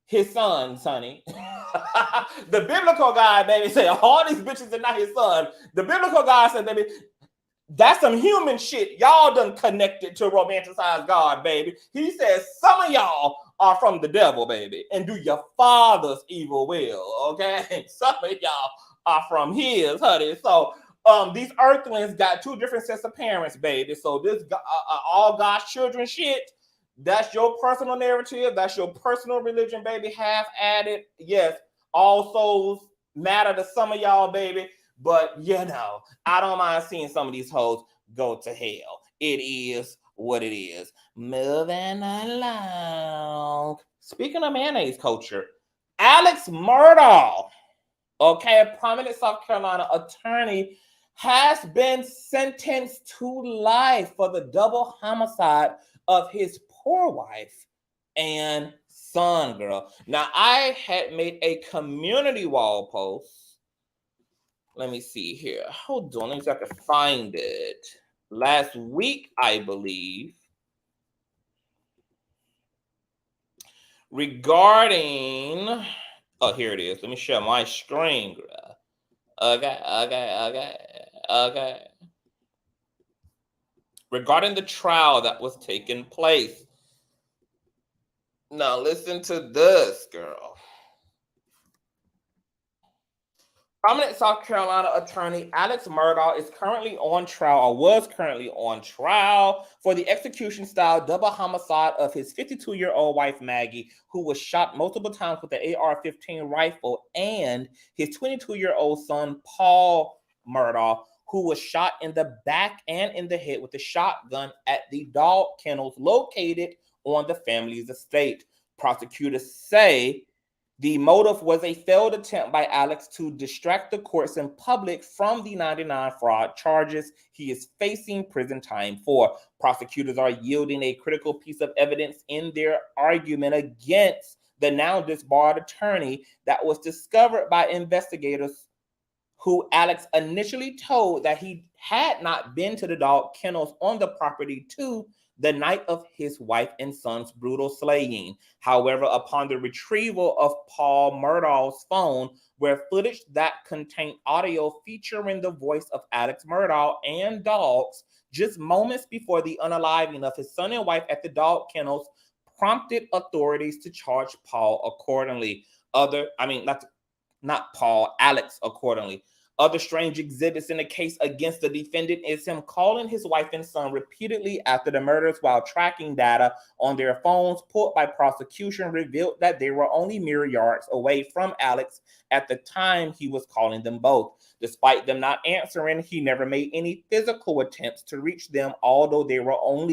his sons, honey. The biblical God, baby, say all these bitches are not his son. The biblical God said, baby, that's some human shit. Y'all done connected to romanticize God, baby. He says some of y'all are from the devil, baby, and do your father's evil will, okay? Some of y'all are from his, honey. So these earthlings got two different sets of parents, baby. So this all God's children shit, that's your personal narrative. That's your personal religion, baby. Half added. Yes, all souls matter to some of y'all, baby. But, I don't mind seeing some of these hoes go to hell. It is what it is. Moving along. Speaking of mayonnaise culture, Alex Murdaugh, okay, a prominent South Carolina attorney, has been sentenced to life for the double homicide of his poor wife and son, girl. Now, I had made a community wall post. Let me see here. Hold on, let me see if I can find it. Last week, I believe, regarding. Oh, here it is. Let me share my screen, girl. Okay. Regarding the trial that was taking place. Now, listen to this, girl. Prominent South Carolina attorney Alex Murdaugh is currently on trial, or was currently on trial, for the execution-style double homicide of his 52-year-old wife, Maggie, who was shot multiple times with the AR-15 rifle, and his 22-year-old son, Paul Murdaugh, who was shot in the back and in the head with a shotgun at the dog kennels located on the family's estate. Prosecutors say the motive was a failed attempt by Alex to distract the courts and public from the 99 fraud charges he is facing prison time for. Prosecutors are yielding a critical piece of evidence in their argument against the now disbarred attorney that was discovered by investigators who Alex initially told that he had not been to the dog kennels on the property the night of his wife and son's brutal slaying. However, upon the retrieval of Paul Murdaugh's phone, where footage that contained audio featuring the voice of Alex Murdaugh and dogs just moments before the unaliving of his son and wife at the dog kennels, prompted authorities to charge Paul accordingly. Alex accordingly. Other strange exhibits in the case against the defendant is him calling his wife and son repeatedly after the murders, while tracking data on their phones pulled by prosecution revealed that they were only mere yards away from Alex at the time he was calling them both. Despite them not answering, he never made any physical attempts to reach them, although they were on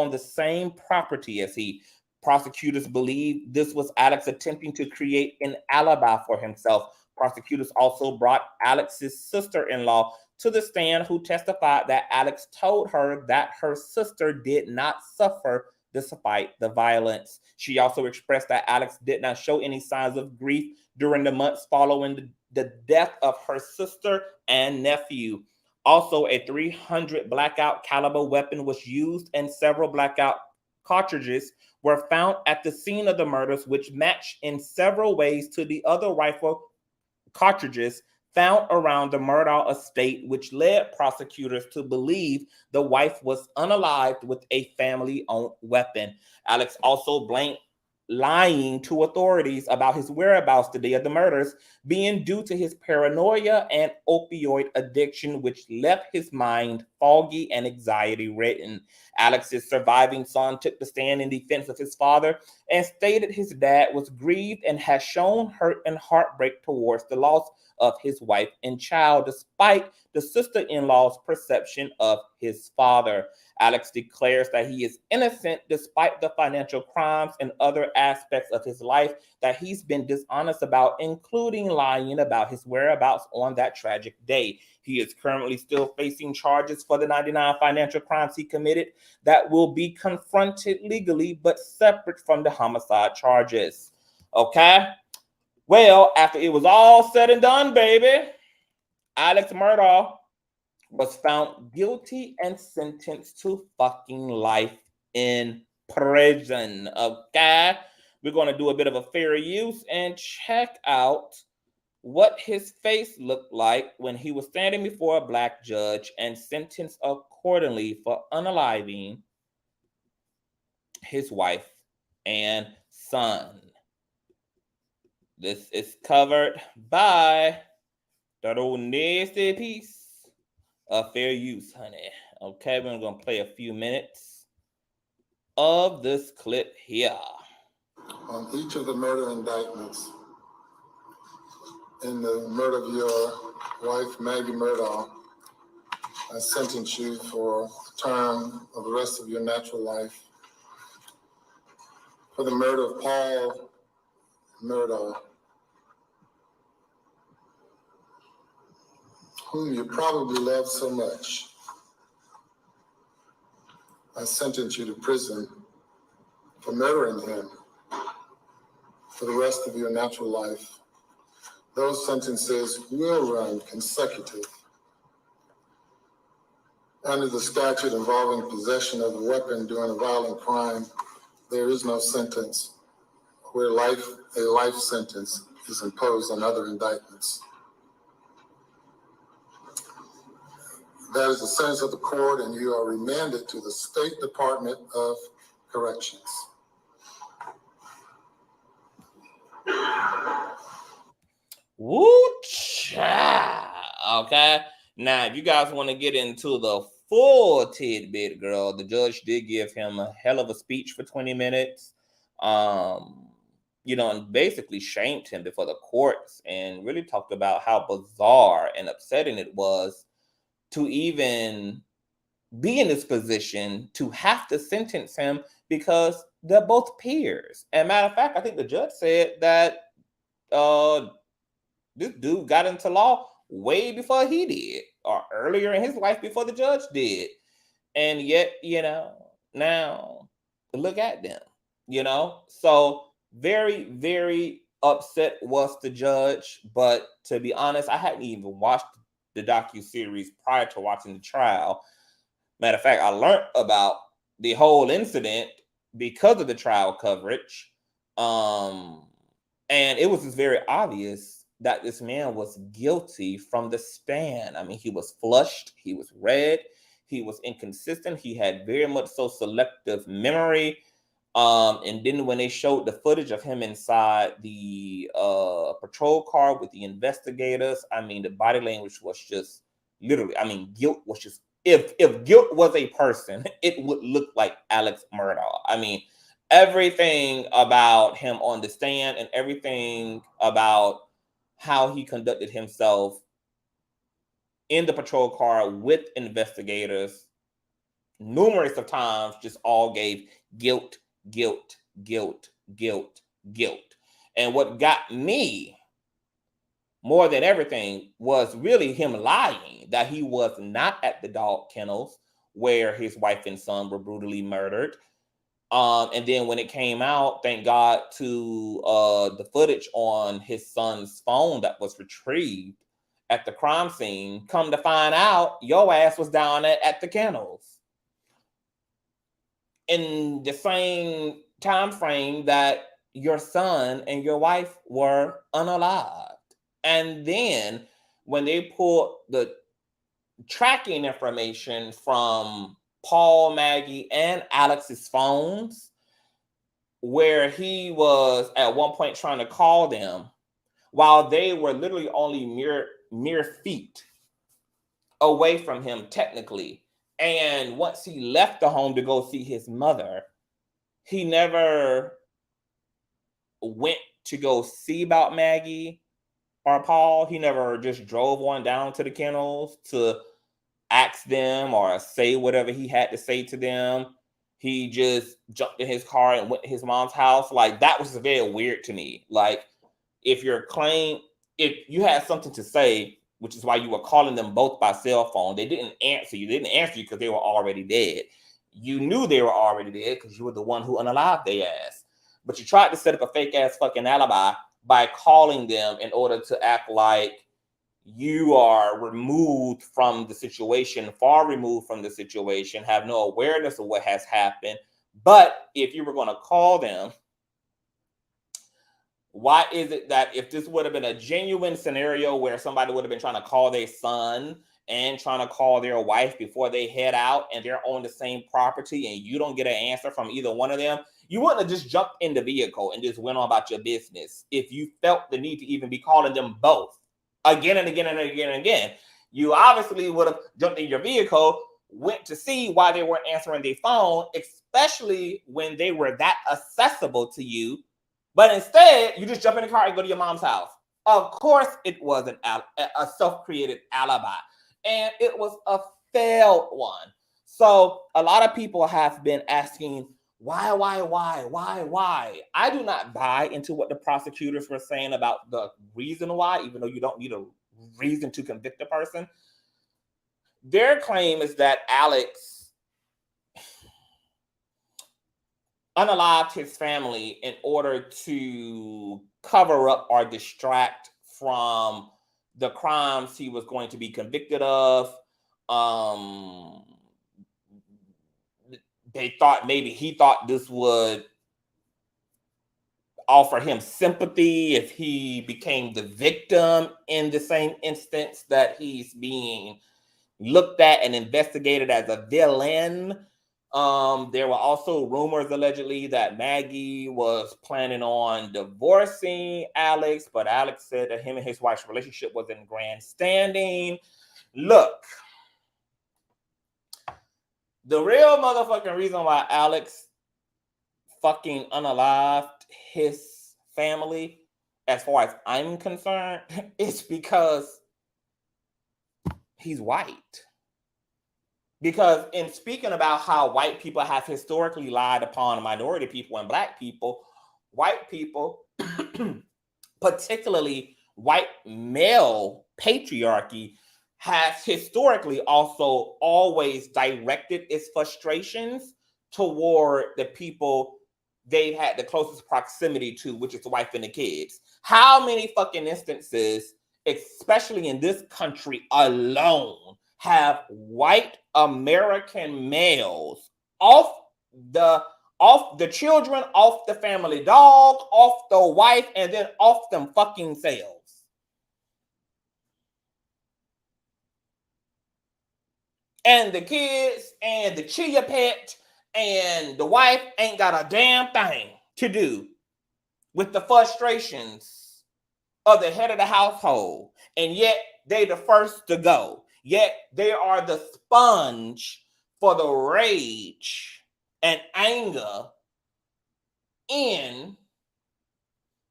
the same property as he. Prosecutors believe this was Alex attempting to create an alibi for himself. Prosecutors also brought Alex's sister-in-law to the stand, who testified that Alex told her that her sister did not suffer despite the violence. She also expressed that Alex did not show any signs of grief during the months following the death of her sister and nephew. Also, a .300 blackout caliber weapon was used, and several blackout cartridges were found at the scene of the murders, which matched in several ways to the other rifle cartridges found around the Murdaugh estate, which led prosecutors to believe the wife was unalived with a family-owned weapon. Alex also blamed lying to authorities about his whereabouts the day of the murders being due to his paranoia and opioid addiction, which left his mind foggy and anxiety-ridden. Alex's surviving son took the stand in defense of his father and stated his dad was grieved and has shown hurt and heartbreak towards the loss of his wife and child, despite the sister-in-law's perception of his father. Alex declares that he is innocent despite the financial crimes and other aspects of his life that he's been dishonest about, including lying about his whereabouts on that tragic day. He is currently still facing charges for the 99 financial crimes he committed that will be confronted legally, but separate from the homicide charges. Okay? Well, after it was all said and done, baby, Alex Murdaugh was found guilty and sentenced to fucking life in prison. Okay? We're going to do a bit of a fair use and check out what his face looked like when he was standing before a black judge and sentenced accordingly for unaliving his wife and son. This is covered by that old nasty piece of fair use, honey. Okay, we're going to play a few minutes of this clip here. On each of the murder indictments, in the murder of your wife, Maggie Murdaugh, I sentence you for the term of the rest of your natural life. For the murder of Paul Murdaugh, whom you probably love so much, I sentence you to prison for murdering him for the rest of your natural life. Those sentences will run consecutive. Under the statute involving possession of a weapon during a violent crime, there is no sentence where a life sentence is imposed on other indictments. That is the sentence of the court, and you are remanded to the State Department of Corrections. Woo child. Okay. Now, if you guys want to get into the full tidbit, girl, the judge did give him a hell of a speech for 20 minutes. And basically shamed him before the courts and really talked about how bizarre and upsetting it was to even be in this position to have to sentence him because they're both peers. And matter of fact, I think the judge said that this dude got into law way before he did, or earlier in his life before the judge did. And yet, now look at them, So very, very upset was the judge. But to be honest, I hadn't even watched the docuseries prior to watching the trial. Matter of fact, I learned about the whole incident because of the trial coverage. And it was just very obvious that this man was guilty from the stand. I mean, he was flushed, he was red, he was inconsistent, he had very much so selective memory. And then when they showed the footage of him inside the patrol car with the investigators, I mean, the body language was just literally, guilt was just, if guilt was a person, it would look like Alex Murdaugh. I mean, everything about him on the stand and everything about how he conducted himself in the patrol car with investigators numerous of times just all gave guilt, guilt, guilt, guilt, guilt. And what got me more than everything was really him lying that he was not at the dog kennels where his wife and son were brutally murdered. And then when it came out, thank God to the footage on his son's phone that was retrieved at the crime scene, come to find out your ass was down at the kennels in the same time frame that your son and your wife were unalived. And then when they pulled the tracking information from Paul, Maggie, and Alex's phones, where he was at one point trying to call them while they were literally only mere feet away from him technically. And once he left the home to go see his mother, he never went to go see about Maggie or Paul. He never just drove on down to the kennels to ask them or say whatever he had to say to them. He just jumped in his car and went to his mom's house. Like, that was very weird to me. Like, if you had something to say, which is why you were calling them both by cell phone, they didn't answer you. They didn't answer you because they were already dead. You knew they were already dead because you were the one who unalived their ass. But you tried to set up a fake ass fucking alibi by calling them in order to act like you are removed from the situation, far removed from the situation, have no awareness of what has happened. But if you were going to call them, why is it that if this would have been a genuine scenario where somebody would have been trying to call their son and trying to call their wife before they head out and they're on the same property and you don't get an answer from either one of them, you wouldn't have just jumped in the vehicle and just went on about your business if you felt the need to even be calling them both again and again and again and again. You obviously would have jumped in your vehicle, went to see why they weren't answering their phone, especially when they were that accessible to you. But instead, you just jump in the car and go to your mom's house. Of course, it was a self-created alibi. And it was a failed one. So a lot of people have been asking, why? I do not buy into what the prosecutors were saying about the reason why, even though you don't need a reason to convict a person. Their claim is that Alex unalived his family in order to cover up or distract from the crimes he was going to be convicted of. He thought this would offer him sympathy if he became the victim in the same instance that he's being looked at and investigated as a villain. There were also rumors allegedly that Maggie was planning on divorcing Alex, but Alex said that him and his wife's relationship was in grand standing. Look, the real motherfucking reason why Alex fucking unalived his family, as far as I'm concerned, is because he's white. Because in speaking about how white people have historically lied upon minority people and black people, white people, particularly white male patriarchy, has historically also always directed its frustrations toward the people they've had the closest proximity to, which is the wife and the kids. How many fucking instances, especially in this country alone, have white American males off the children, off the family dog, off the wife, and then off them fucking selves? And the kids and the chia pet and the wife ain't got a damn thing to do with the frustrations of the head of the household. And yet they the first to go. Yet they are the sponge for the rage and anger in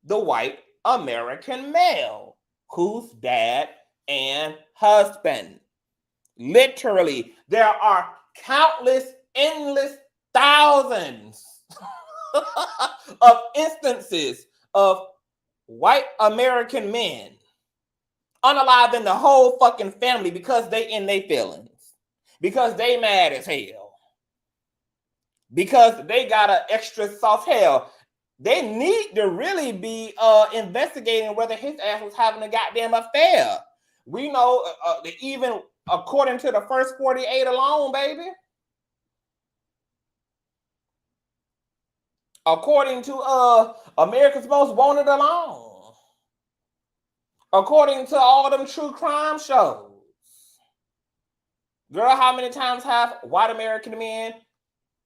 the white American male, who's dad and husband. Literally, there are countless, endless thousands of instances of white American men unaliving the whole fucking family because they in their feelings, because they mad as hell, because they got an extra soft hell. They need to really be investigating whether his ass was having a goddamn affair. We know even according to the first 48 alone, baby. According to America's Most Wanted alone. According to all them true crime shows. Girl, how many times have white American men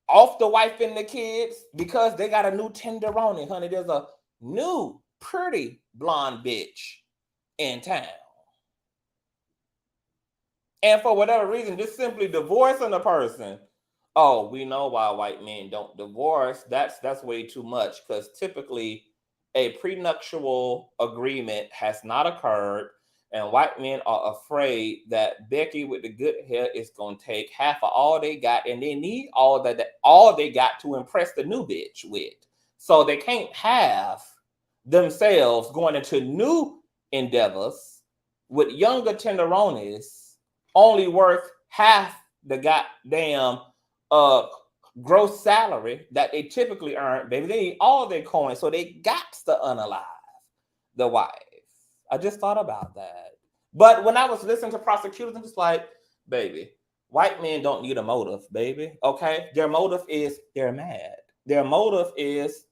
off the wife and the kids because they got a new tenderoni, honey? There's a new pretty blonde bitch in town. And for whatever reason, just simply divorcing a person. Oh, we know why white men don't divorce. That's way too much, because typically a prenuptial agreement has not occurred, and white men are afraid that Becky with the good hair is gonna take half of all they got, and they need all they got to impress the new bitch with. So they can't have themselves going into new endeavors with younger tenderonis only worth half the goddamn gross salary that they typically earn. Baby, they need all their coins, so they got to unalive the wife. I just thought about that. But when I was listening to prosecutors, I'm just like, baby, white men don't need a motive, baby. Okay? Their motive is they're mad. Their motive is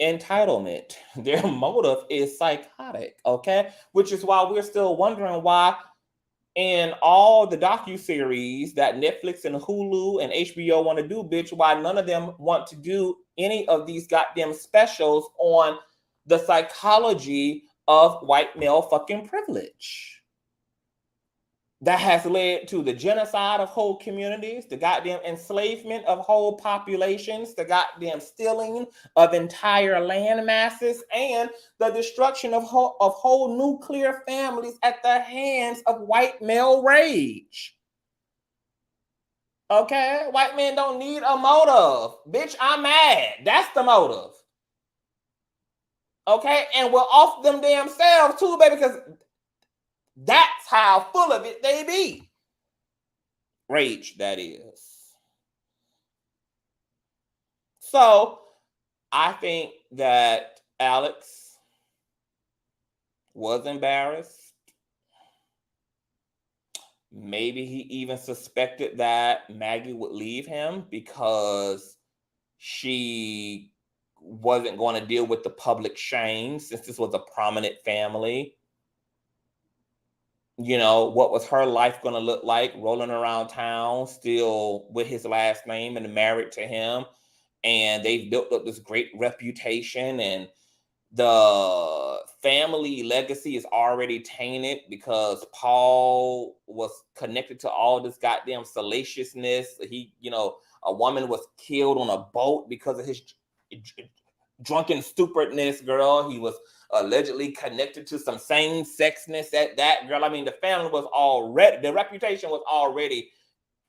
entitlement. Their motive is psychotic. Okay? Which is why we're still wondering why in all the docuseries that Netflix and Hulu and HBO want to do, bitch, why none of them want to do any of these goddamn specials on the psychology of white male fucking privilege that has led to the genocide of whole communities, the goddamn enslavement of whole populations, the goddamn stealing of entire land masses, and the destruction of whole nuclear families at the hands of white male rage. Okay? White men don't need a motive. Bitch, I'm mad. That's the motive. Okay? And we're off them damn selves too, baby, because that's how full of it they be. Rage, that is. So I think that Alex was embarrassed. Maybe he even suspected that Maggie would leave him because she wasn't going to deal with the public shame, since this was a prominent family. You know, what was her life going to look like rolling around town still with his last name and married to him? And they've built up this great reputation, and the family legacy is already tainted because Paul was connected to all this goddamn salaciousness. A woman was killed on a boat because of his drunken stupidness, girl. He was allegedly connected to some same-sexness at that, girl. I mean, the family was already, the reputation was already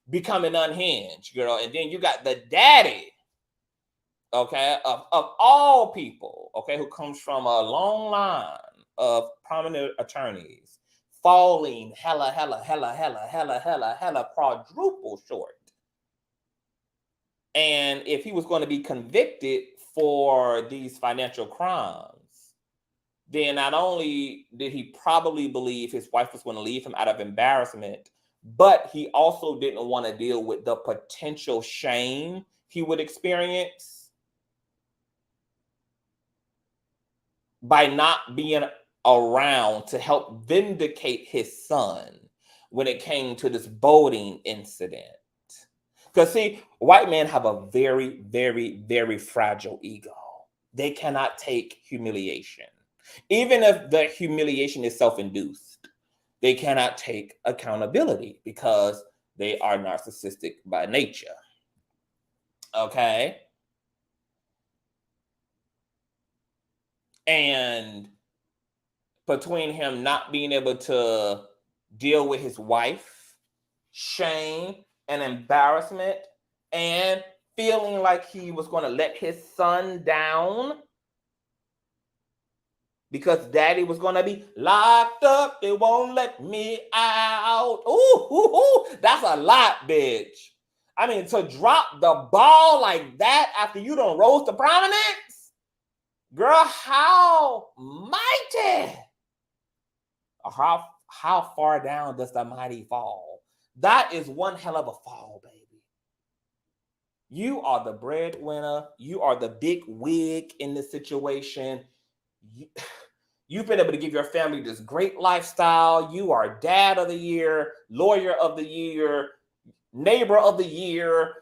becoming unhinged, girl. And then you got the daddy, okay, of all people, okay, who comes from a long line of prominent attorneys, falling hella quadruple short. And if he was going to be convicted for these financial crimes, then not only did he probably believe his wife was going to leave him out of embarrassment, but he also didn't want to deal with the potential shame he would experience by not being around to help vindicate his son when it came to this boating incident. Because, see, white men have a very, very, very fragile ego. They cannot take humiliation. Even if the humiliation is self-induced, they cannot take accountability because they are narcissistic by nature. Okay? And between him not being able to deal with his wife, shame and embarrassment, and feeling like he was going to let his son down because daddy was going to be locked up, they won't let me out. Ooh, that's a lot, bitch. I mean, to drop the ball like that after you done rose to prominence, girl, how mighty. How far down does the mighty fall? That is one hell of a fall, baby. You are the breadwinner. You are the big wig in this situation. You've been able to give your family this great lifestyle. You are dad of the year, lawyer of the year, neighbor of the year.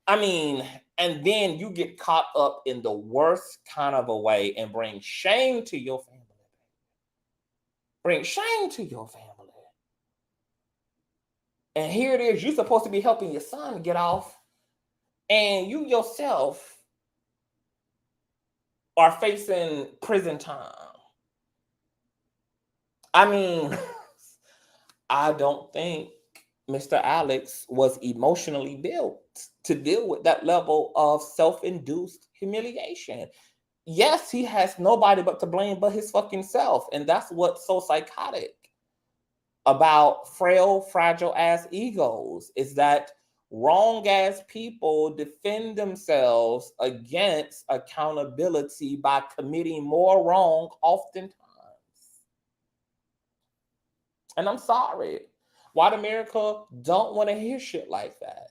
I mean, and then you get caught up in the worst kind of a way and bring shame to your family. Bring shame to your family. And here it is, you're supposed to be helping your son get off, and you yourself are facing prison time. I mean, I don't think Mr. Alex was emotionally built to deal with that level of self-induced humiliation. Yes, he has nobody but to blame but his fucking self. And that's what's so psychotic about frail, fragile ass egos, is that wrong ass people defend themselves against accountability by committing more wrong oftentimes. And I'm sorry, white America don't want to hear shit like that.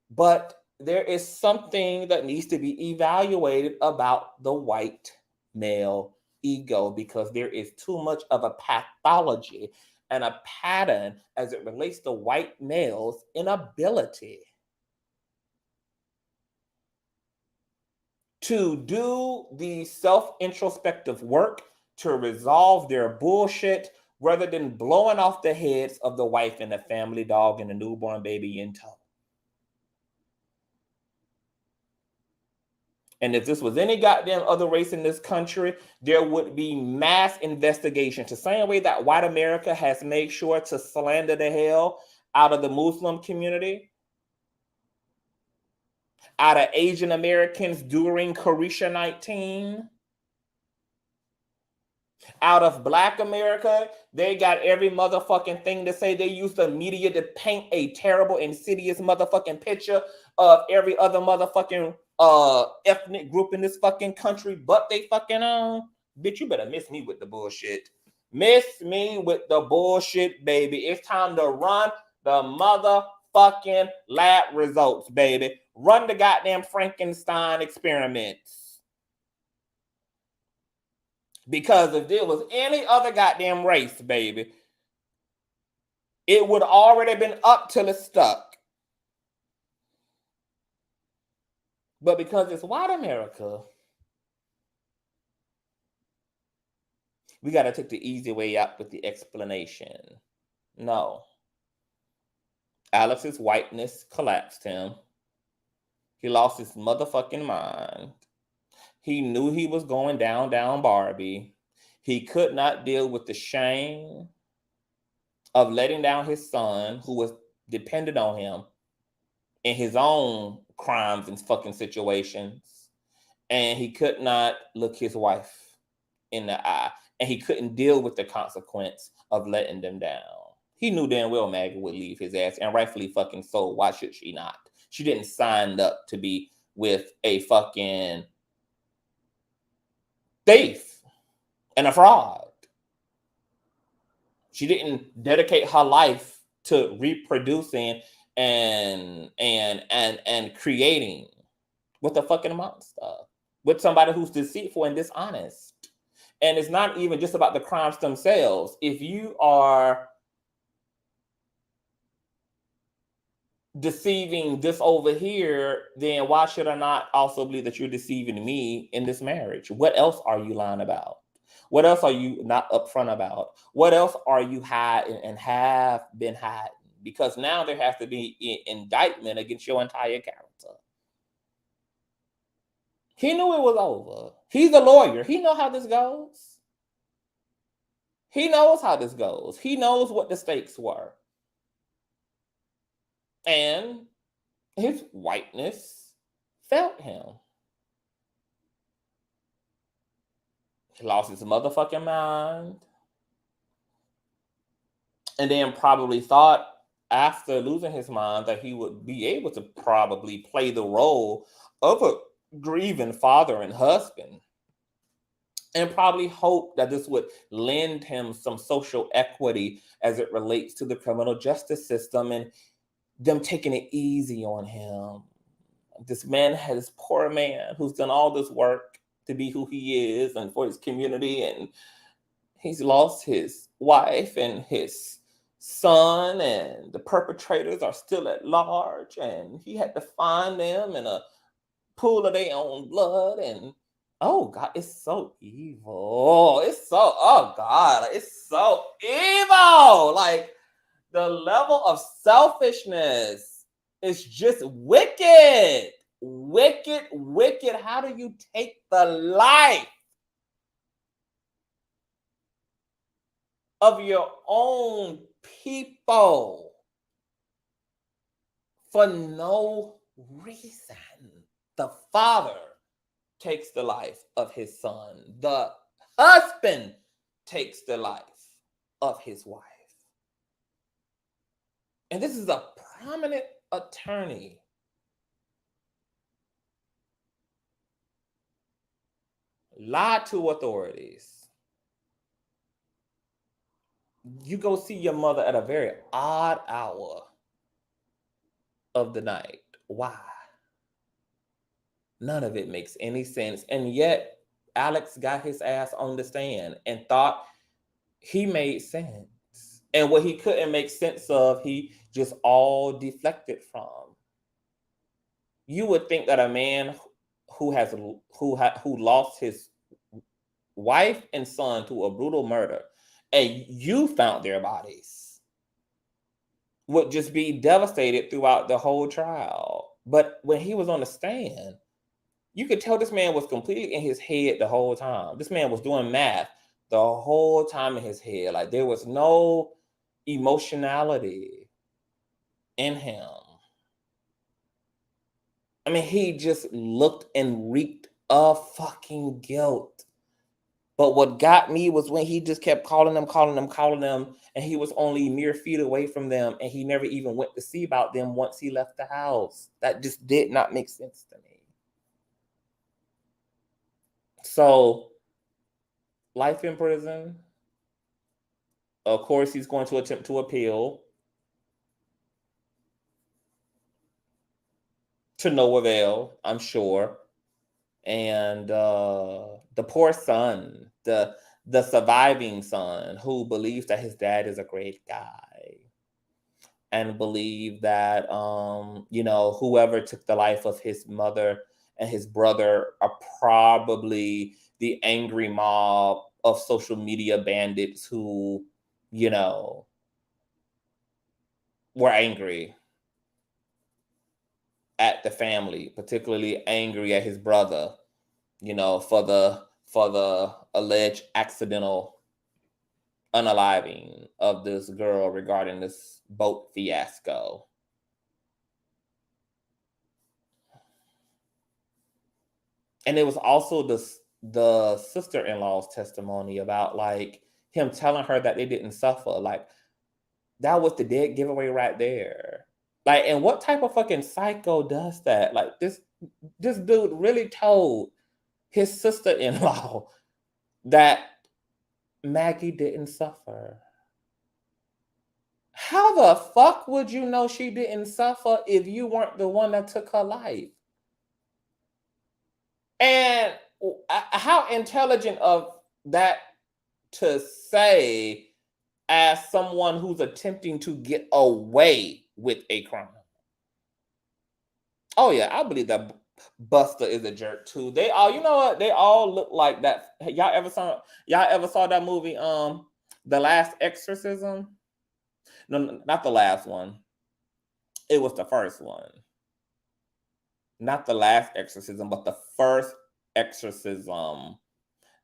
But there is something that needs to be evaluated about the white male ego, because there is too much of a pathology and a pattern as it relates to white males' inability to do the self-introspective work to resolve their bullshit, rather than blowing off the heads of the wife and the family dog and the newborn baby in tow. And if this was any goddamn other race in this country, there would be mass investigations. The same way that white America has made sure to slander the hell out of the Muslim community, out of Asian Americans during Carisha 19, out of Black America, they got every motherfucking thing to say. They use the media to paint a terrible, insidious motherfucking picture of every other motherfucking ethnic group in this fucking country, but they fucking own. Bitch, you better miss me with the bullshit. Miss me with the bullshit, baby. It's time to run the motherfucking lab results, baby. Run the goddamn Frankenstein experiments. Because if there was any other goddamn race, baby, it would already been up till it's stuck. But because it's white America, we got to take the easy way out with the explanation. No. Alex's whiteness collapsed him. He lost his motherfucking mind. He knew he was going down Barbie. He could not deal with the shame of letting down his son, who was dependent on him in his own crimes and fucking situations. And he could not look his wife in the eye. And he couldn't deal with the consequence of letting them down. He knew damn well Maggie would leave his ass, and rightfully fucking so. Why should she not? She didn't sign up to be with a fucking thief and a fraud. She didn't dedicate her life to reproducing and creating with a fucking monster, with somebody who's deceitful and dishonest. And it's not even just about the crimes themselves. If you are deceiving this over here, then why should I not also believe that you're deceiving me in this marriage? What else are you lying about? What else are you not upfront about? What else are you hiding and have been hiding? Because now there has to be an indictment against your entire character. He knew it was over. He's a lawyer. He knows how this goes. He knows how this goes. He knows what the stakes were. And his whiteness felt him. He lost his motherfucking mind. And then probably thought after losing his mind that he would be able to probably play the role of a grieving father and husband. And probably hoped that this would lend him some social equity as it relates to the criminal justice system and them taking it easy on him. This man has poor man who's done all this work to be who he is and for his community, and he's lost his wife and his son, and the perpetrators are still at large, and he had to find them in a pool of their own blood. And oh God, it's so evil. It's so, oh God, it's so evil. Like, The level of selfishness is just wicked. Wicked, wicked. How do you take the life of your own people for no reason? The father takes the life of his son. The husband takes the life of his wife. And this is a prominent attorney. Lied to authorities. You go see your mother at a very odd hour of the night. Why? None of it makes any sense. And yet, Alex got his ass on the stand and thought he made sense. And what he couldn't make sense of, he just all deflected from. You would think that a man who lost his wife and son to a brutal murder, and you found their bodies, would just be devastated throughout the whole trial. But when he was on the stand, you could tell this man was completely in his head the whole time. This man was doing math the whole time in his head. Like, there was no emotionality in him. I mean, he just looked and reeked of fucking guilt. But what got me was when he just kept calling them, and he was only mere feet away from them, and he never even went to see about them once he left the house. That just did not make sense to me. So, life in prison. Of course, he's going to attempt to appeal. To no avail, I'm sure. And the poor son, the surviving son, who believes that his dad is a great guy, and believe that whoever took the life of his mother and his brother are probably the angry mob of social media bandits who, were angry at the family, particularly angry at his brother, for the alleged accidental unaliving of this girl regarding this boat fiasco. And it was also the sister-in-law's testimony about, like, him telling her that they didn't suffer. Like, that was the dead giveaway right there. Like, and what type of fucking psycho does that? Like, this dude really told his sister-in-law that Maggie didn't suffer. How the fuck would you know she didn't suffer if you weren't the one that took her life? And how intelligent of that to say as someone who's attempting to get away with a crime. Oh yeah, I believe that Buster is a jerk too. They all, you know what? They all look like that. Y'all ever saw that movie, The Last Exorcism? No, not the last one. It was the first one. Not the last exorcism, but the first exorcism.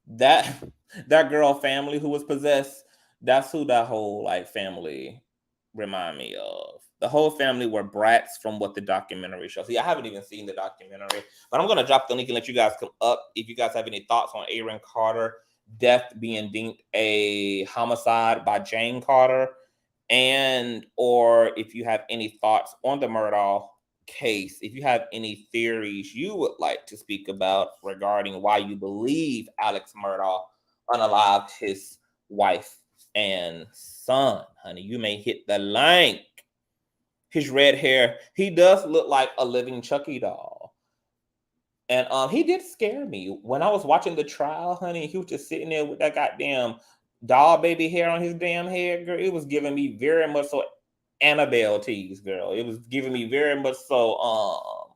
That girl family who was possessed, that's who that whole family remind me of. The whole family were brats from what the documentary shows. See, I haven't even seen the documentary, but I'm going to drop the link and let you guys come up if you guys have any thoughts on Aaron Carter death being deemed a homicide by Jane Carter, and or if you have any thoughts on the Murdaugh case, if you have any theories you would like to speak about regarding why you believe Alex Murdaugh unalived his wife and son, honey, you may hit the link. His red hair, he does look like a living Chucky doll. And he did scare me. When I was watching the trial, honey, he was just sitting there with that goddamn doll baby hair on his damn head, girl. It was giving me very much so Annabelle tease, girl. It was giving me very much so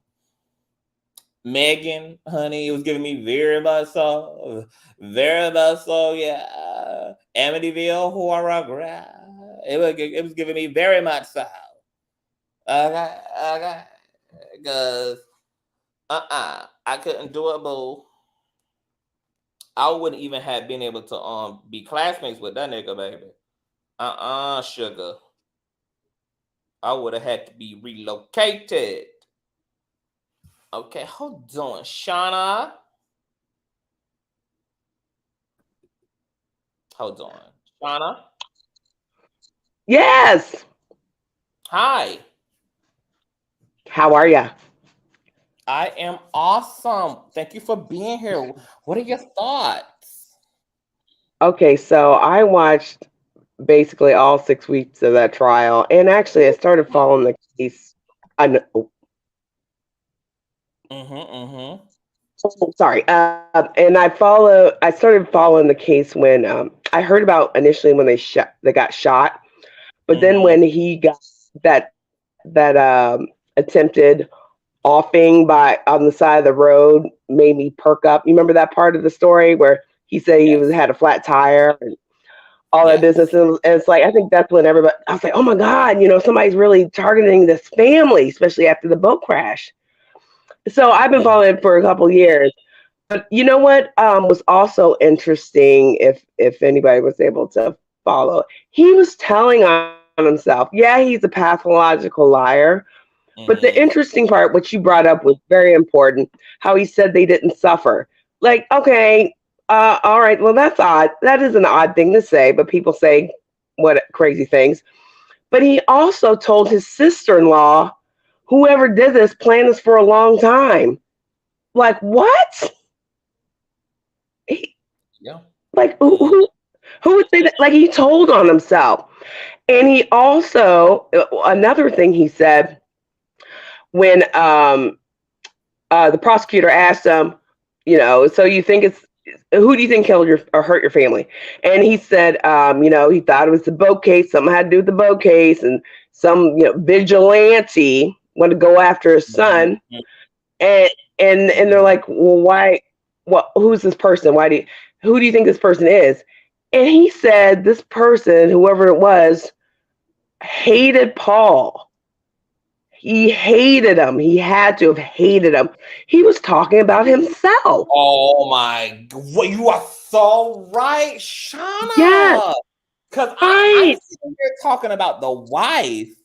Megan, honey. It was giving me very much so, yeah, Amityville horror, girl. It was giving me very much so. Okay, because I couldn't do it, boo. I wouldn't even have been able to be classmates with that nigga, baby. Sugar. I would have had to be relocated. Okay, hold on, Shauna. Hold on, Shauna. Yes. Hi. How are ya? I am awesome. Thank you for being here. What are your thoughts? Okay, so I watched basically all 6 weeks of that trial, and actually, I started following the case. Sorry, and I started following the case when I heard about initially when they got shot, but then when he got that attempted offing by on the side of the road made me perk up. You remember that part of the story where he said he had a flat tire and all that business, and it's like I think that's when everybody. I was like, oh my god, somebody's really targeting this family, especially after the boat crash. So I've been following it for a couple years. But you know what was also interesting, if anybody was able to follow, he was telling on himself. Yeah, he's a pathological liar. But the interesting part, what you brought up, was very important. How he said they didn't suffer. Like, okay, all right, well, that's odd. That is an odd thing to say, but people say what crazy things. But he also told his sister-in-law, whoever did this planned this for a long time. Like, what? Like, who would say that? Like, he told on himself. And he also, another thing he said, when the prosecutor asked him, so you think who do you think killed or hurt your family? And he said, he thought it was the boat case. Something had to do with the boat case, and some vigilante wanted to go after his son. And they're like, well, why? What? Who's this person? Who do you think this person is? And he said this person, whoever it was, hated Paul. He hated him. He had to have hated him. He was talking about himself. Oh my! Well, you are so right, Shauna. Yes. Because I'm sitting here talking about the wife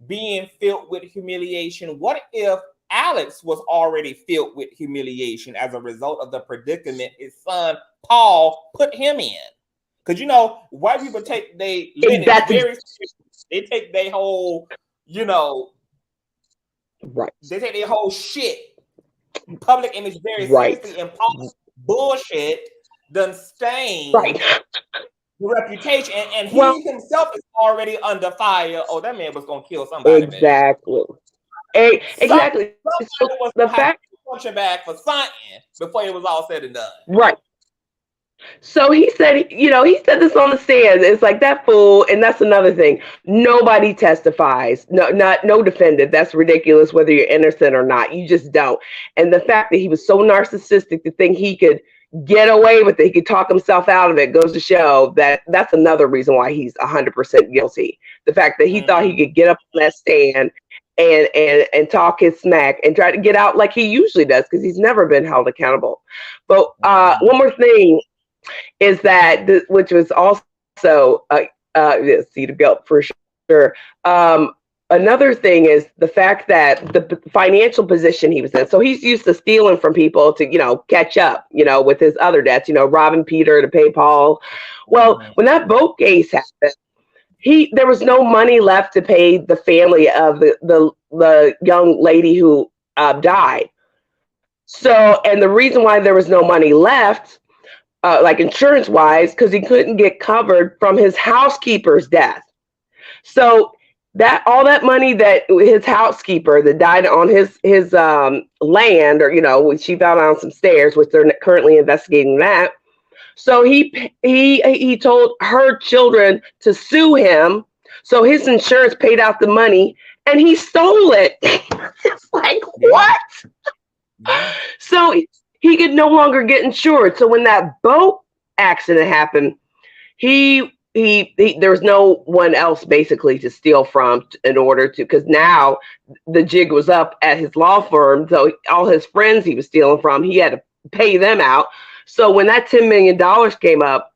being filled with humiliation. What if Alex was already filled with humiliation as a result of the predicament his son Paul put him in? Because white people take they take their whole right. They take their whole shit public image very seriously, and Paul's bullshit done stain the reputation, and he himself is already under fire. Oh, that man was gonna kill somebody. Exactly. Exactly. So the fact punching bag for something before it was all said and done. Right. So he said, he said this on the stand. It's like that fool, and that's another thing. Nobody testifies. No defendant. That's ridiculous, whether you're innocent or not. You just don't. And the fact that he was so narcissistic to think he could get away with it, he could talk himself out of it, goes to show that that's another reason why he's 100% guilty. The fact that he thought he could get up on that stand and talk his smack and try to get out like he usually does, because he's never been held accountable. But one more thing is that which was also seed of guilt for sure. Another thing is the fact that the financial position he was in. So he's used to stealing from people to catch up with his other debts. Robbing Peter to pay Paul. Well, when that boat case happened, there was no money left to pay the family of the young lady who died. So, and the reason why there was no money left, like insurance wise, because he couldn't get covered from his housekeeper's death. So that all that money that his housekeeper that died on his land, or she fell down some stairs, which they're currently investigating that. So he told her children to sue him. So his insurance paid out the money, and he stole it. It's like, what? So he could no longer get insured. So when that boat accident happened, he there was no one else basically to steal from in order to, because now the jig was up at his law firm. So all his friends he was stealing from, he had to pay them out. So when that $10 million came up,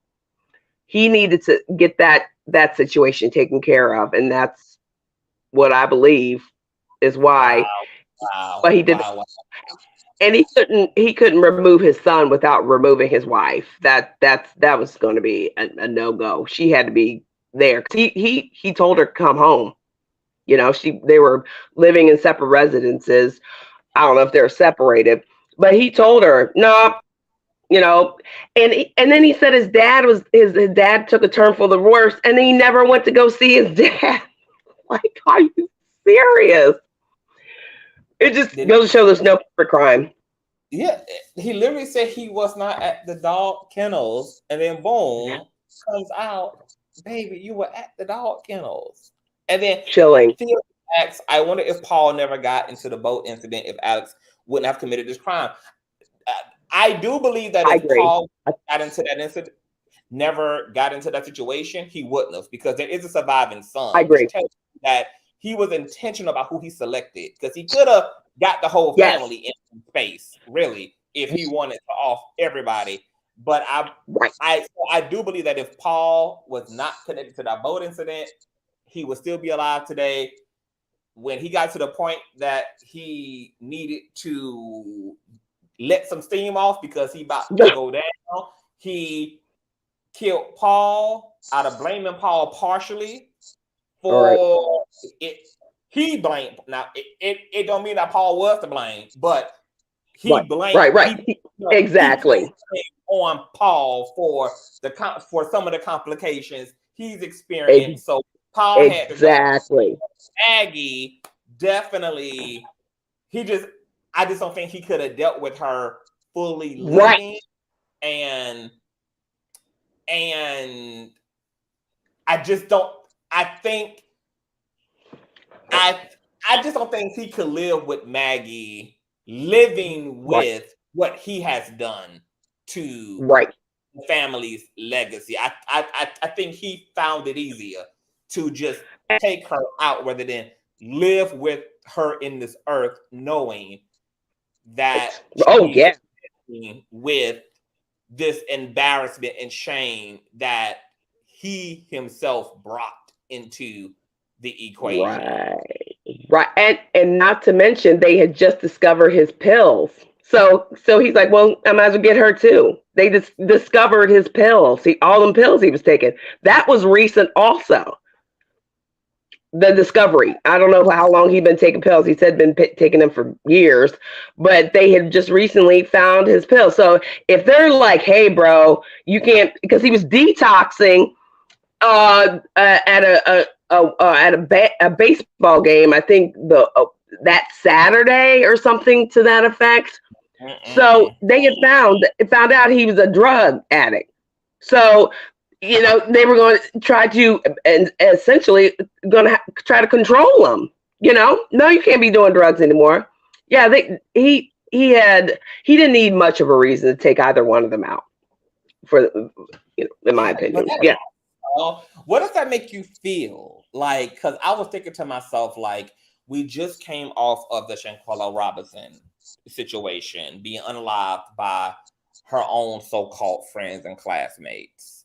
he needed to get that situation taken care of, and that's what I believe is why. Wow. But he did. Wow. And he couldn't remove his son without removing his wife. That was going to be a no-go. She had to be there. He told her to come home. You know, they were living in separate residences. I don't know if they're separated, but he told her, no, you know, and then he said his dad took a turn for the worse, and he never went to go see his dad. Like, are you serious? It just goes to show there's no perfect crime. Yeah, he literally said he was not at the dog kennels, and then boom, comes out, baby, you were at the dog kennels. And then Chilling. Alex, I wonder if Paul never got into the boat incident, if Alex wouldn't have committed this crime. I do believe that if Paul got into that incident, never got into that situation, he wouldn't have, because there is a surviving son. I agree. Which tells you that he was intentional about who he selected, because he could have got the whole family in space, really, if he wanted to off everybody. But I do believe that if Paul was not connected to that boat incident, he would still be alive today. When he got to the point that he needed to let some steam off because he about to go down, he killed Paul out of blaming Paul partially for it. He blamed. Now it don't mean that Paul was to blame, but he blamed. Right. Exactly. He on Paul for some of the complications he's experienced. So Paul had to go. Maggie definitely. I just don't think he could have dealt with her fully living, and I just don't. I just don't think he could live with Maggie living with what he has done to the family's legacy. I think he found it easier to just take her out rather than live with her in this earth, knowing that with this embarrassment and shame that he himself brought into the equation. Right. And not to mention they had just discovered his pills. So he's like, well, I might as well get her too. They just discovered his pills. All them pills he was taking. That was recent also. The discovery. I don't know how long he'd been taking pills. He said been taking them for years, but they had just recently found his pills. So if they're like, hey, bro, you can't, because he was detoxing at a baseball game, I think that Saturday or something to that effect. So they had found out he was a drug addict. So, you know, they were going to try to, and essentially going to try to control him. You know, no, you can't be doing drugs anymore. Yeah, he didn't need much of a reason to take either one of them out. In my opinion, what does that make you feel like? Because I was thinking to myself, like, we just came off of the Shanquella Robinson situation, being unalived by her own so-called friends and classmates.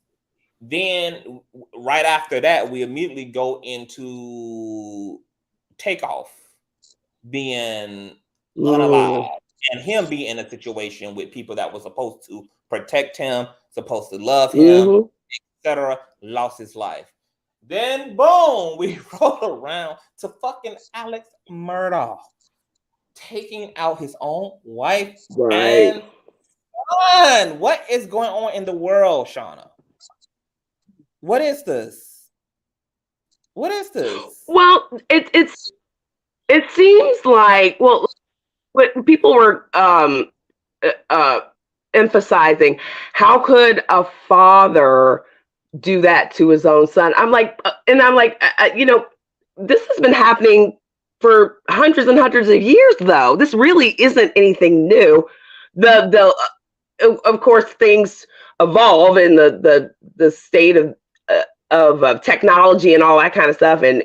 Then right after that, we immediately go into Takeoff being unalived, and him being in a situation with people that were supposed to protect him, supposed to love him, etc., lost his life. Then boom, we roll around to fucking Alex Murdaugh taking out his own wife and son. What is going on in the world, Shauna? What is this? What is this? Well, it seems like, well, what people were emphasizing, how could a father do that to his own son? I'm like, you know, this has been happening for hundreds and hundreds of years, though. This really isn't anything new. Of course, things evolve in the state of technology and all that kind of stuff, and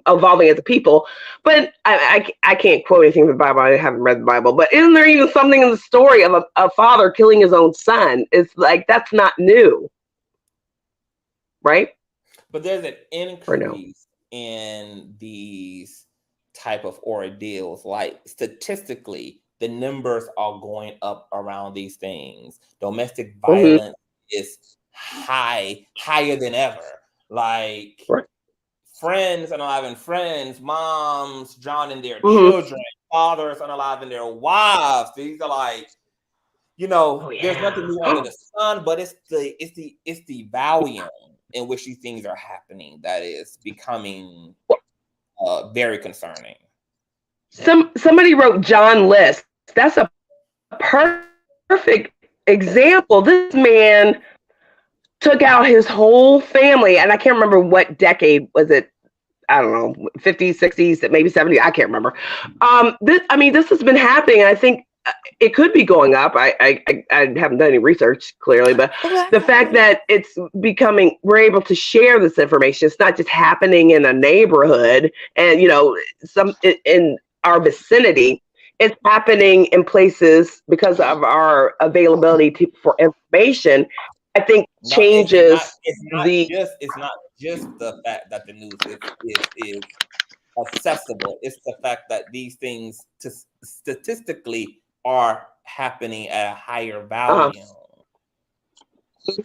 evolving as a people. But I can't quote anything from the Bible. I haven't read the Bible. But isn't there even something in the story of a father killing his own son? It's like that's not new, right? But there's an Or no? increase in these type of ordeals. Like statistically, the numbers are going up around these things. Domestic violence is higher than ever. Like Right. friends unaliving friends, moms drowning their children, fathers unaliving their wives. These are like, there's nothing new under the sun, but it's the volume in which these things are happening that is becoming very concerning. Somebody wrote John List. That's a perfect example. This man took out his whole family, and I can't remember what decade was it. I don't know, 50s, 60s, maybe 70s. I can't remember. This has been happening. And I think it could be going up. I haven't done any research clearly, but the fact that it's becoming, we're able to share this information. It's not just happening in a neighborhood and in our vicinity. It's happening in places because of our availability for information. I think changes it's not just the fact that the news is accessible. It's the fact that these things statistically are happening at a higher volume.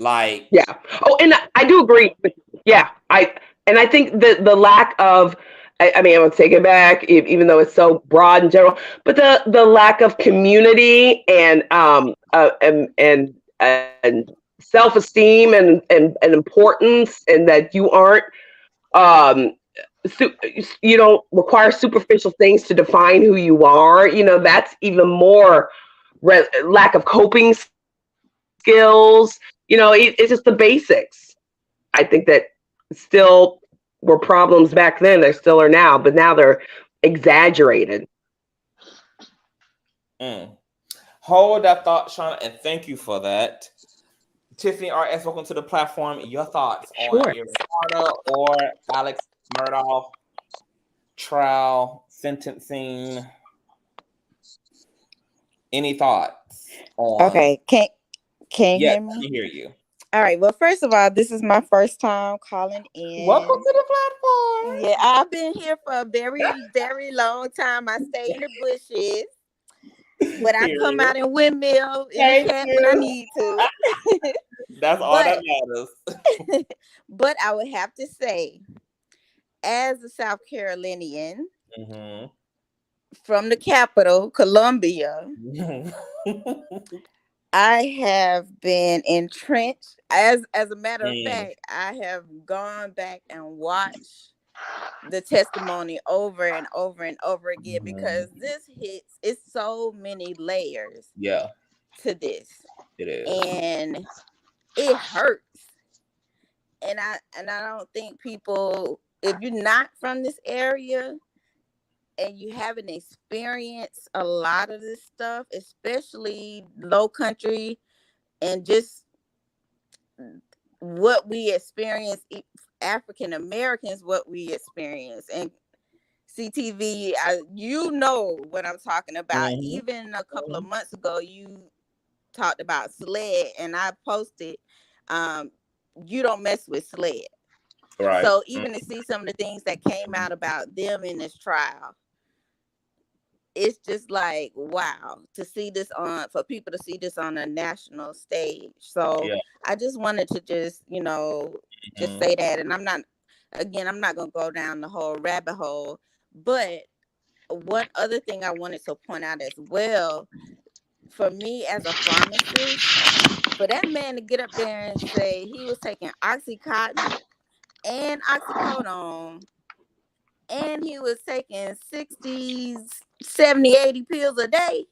Like, yeah. Oh, and I do agree. Yeah, I think the lack of, I mean, I would take it back, even though it's so broad in general. But the lack of community and self-esteem and importance, and that you aren't you don't require superficial things to define who you are. That's even more lack of coping skills. It's just the basics. I think that still were problems back then. There still are now, but now they're exaggerated. Hold that thought, Shauna, and thank you for that. Tiffany R.S., welcome to the platform. Your thoughts on Murdaugh or Alex Murdaugh trial, sentencing? Any thoughts? Okay, can you yes, hear me? I can hear you. All right. Well, first of all, this is my first time calling in. Welcome to the platform. Yeah, I've been here for a very, very long time. I stay in the bushes, but I come out and windmill in the cat when I need to. That's all that matters. But I would have to say, as a South Carolinian from the capital, Columbia, I have been entrenched. As a matter of fact, I have gone back and watched the testimony over and over and over again, because this hits, it's so many layers to this. It is. And it hurts. And I don't think people, if you're not from this area and you haven't experienced a lot of this stuff, especially low country and just what we experience, African Americans, what we experience, and CTV, you know what I'm talking about. Even a couple of months ago, you talked about SLED, and I posted, you don't mess with SLED. Right. So even to see some of the things that came out about them in this trial, it's just like, wow, to see this for people to see this on a national stage. So I just wanted to just say that. And I'm not going to go down the whole rabbit hole. But one other thing I wanted to point out as well, for me as a pharmacist, for that man to get up there and say he was taking Oxycontin and oxycodone, and he was taking 60, 70, 80 pills a day,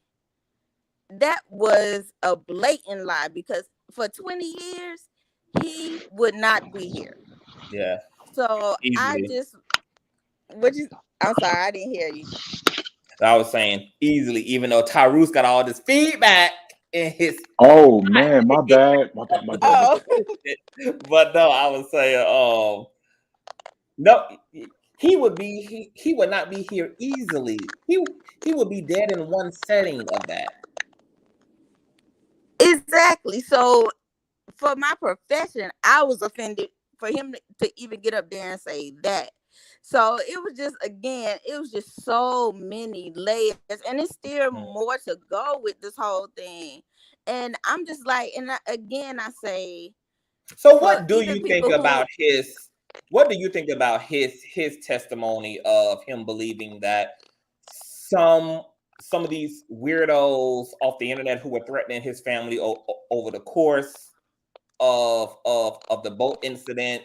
that was a blatant lie, because for 20 years, he would not be here. Yeah. So easily. I'm sorry, I didn't hear you. I was saying easily, even though Tyrus got all this feedback. in his. Oh man, my bad. My bad. My bad. My Oh, bad. But no, I was saying, no, he would be he would not be here easily. He would be dead in one setting of that. exactly. So for my profession, I was offended for him to even get up there and say that. So it was just, again, it was just so many layers, and it's still Mm. more to go with this whole thing. And I'm just like, and again, I say, So for what do even you think people who, about his what do you think about his testimony of him believing that some some of these weirdos off the internet who were threatening his family over the course of the boat incident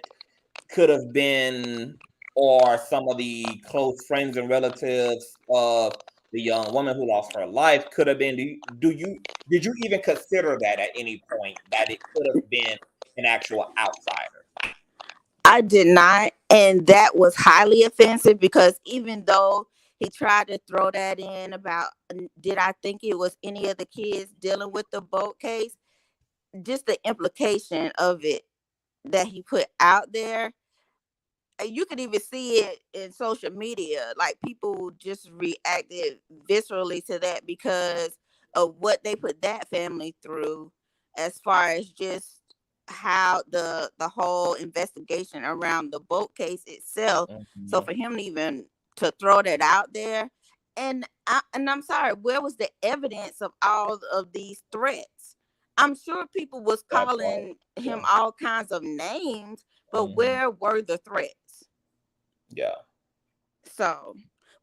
could have been, or some of the close friends and relatives of the young woman who lost her life could have been? Did you even consider that at any point, that it could have been an actual outsider? I did not, and that was highly offensive, because even though he tried to throw that in about, did I think it was any of the kids dealing with the boat case, just the implication of it that he put out there, you could even see it in social media. Like, people just reacted viscerally to that because of what they put that family through, as far as just how the whole investigation around the boat case itself. So Mhm. for him to even to throw that out there, and I'm sorry, where was the evidence of all of these threats? I'm sure people was That part, calling him yeah. all kinds of names, but Mhm. where were the threats? Yeah. So,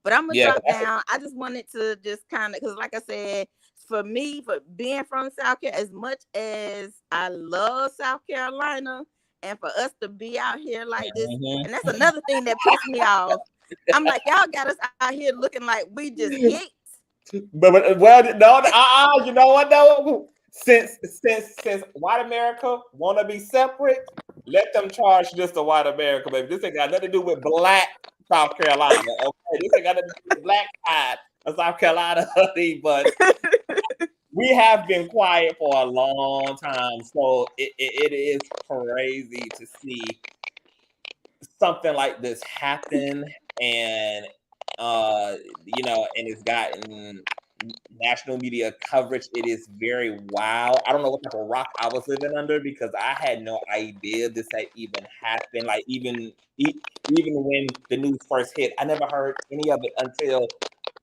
but I'm gonna Yeah, 'cause drop down. I just wanted to just kind of, because like I said, for me, for being from South Carolina, as much as I love South Carolina, and for us to be out here like this, mhm. and that's another thing that pissed me off. I'm like, y'all got us out here looking like we just geeks. But well, no, you know what though? Since white America want to be separate, let them charge this to white America, baby. This ain't got nothing to do with black South Carolina. Okay, this ain't got nothing to do with the black side of South Carolina, honey. But we have been quiet for a long time, so it is crazy to see something like this happen, and and it's gotten national media coverage. It is very wild. I don't know what type of rock I was living under, because I had no idea this had even happened. Like, even when the news first hit, I never heard any of it until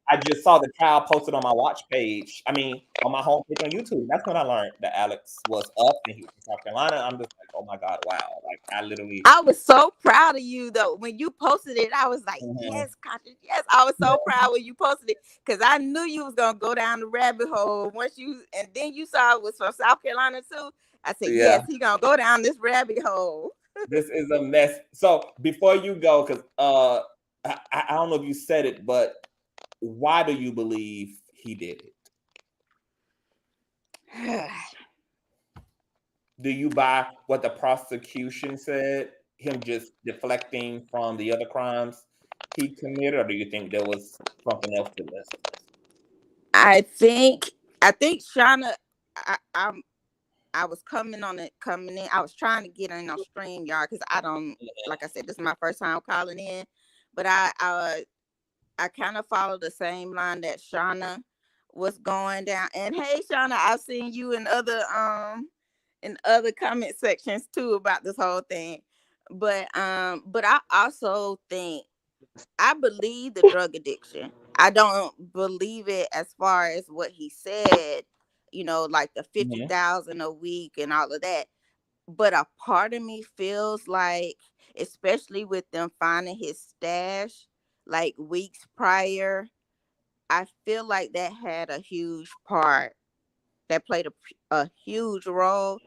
I just saw the child posted on my watch page. I mean, on my homepage on YouTube. That's when I learned that Alex was up and he was from South Carolina. I'm just like, oh my God, wow. Like, I literally. I was so proud of you though. When you posted it, I was like, Mhm. yes, Conscious, yes. I was so proud when you posted it, because I knew you was gonna go down the rabbit hole once you, and then you saw it was from South Carolina too. I said, Yeah, yes, he gonna go down this rabbit hole. this is a mess. So before you go, because I don't know if you said it, but why do you believe he did it? Do you buy what the prosecution said, him just deflecting from the other crimes he committed, or do you think there was something else to this? I think I think Shauna, I, I'm I was coming in. I was trying to get in on StreamYard, because I don't, like I said, this is my first time calling in, but I kind of follow the same line that Shauna was going down. And hey, Shauna, I've seen you in other comment sections too about this whole thing. But I also think, I believe the drug addiction. I don't believe it as far as what he said, like the Mhm. 50,000 a week and all of that. But a part of me feels like, especially with them finding his stash like weeks prior, I feel like that had a huge part, that played a huge role.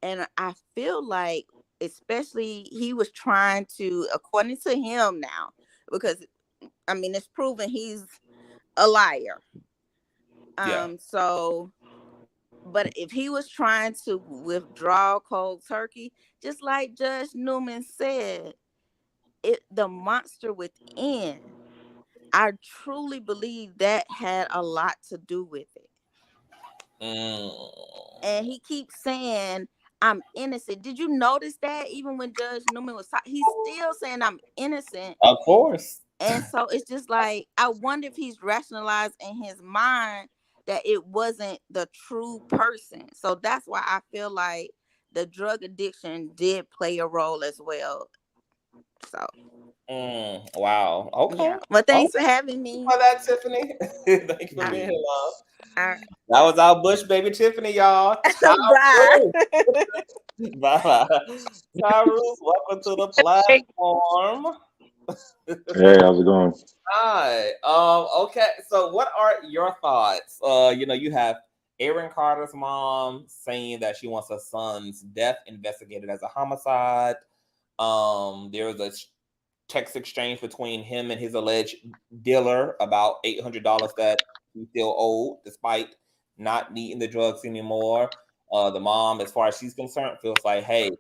And I feel like, especially, he was trying to, according to him now, because I mean, it's proven he's a liar. Yeah. So, but if he was trying to withdraw cold turkey, just like Judge Newman said, the monster within, I truly believe that had a lot to do with it. And he keeps saying, I'm innocent. Did you notice that even when Judge Newman was talking, he's still saying I'm innocent? Of course. And so it's just like, I wonder if he's rationalized in his mind that it wasn't the true person. So that's why I feel like the drug addiction did play a role as well. So wow. Okay. yeah. Well, thanks for having me. For that, Tiffany. Thank you for being here, love. Right. That was our Bush baby Tiffany, y'all. Bye. Bye. Tyrus, welcome to the platform. Hey, how's it going? Hi. Okay. So, what are your thoughts? You have Aaron Carter's mom saying that she wants her son's death investigated as a homicide. There was a text exchange between him and his alleged dealer about $800 that he still owed, despite not needing the drugs anymore. The mom, as far as she's concerned, feels like, hey,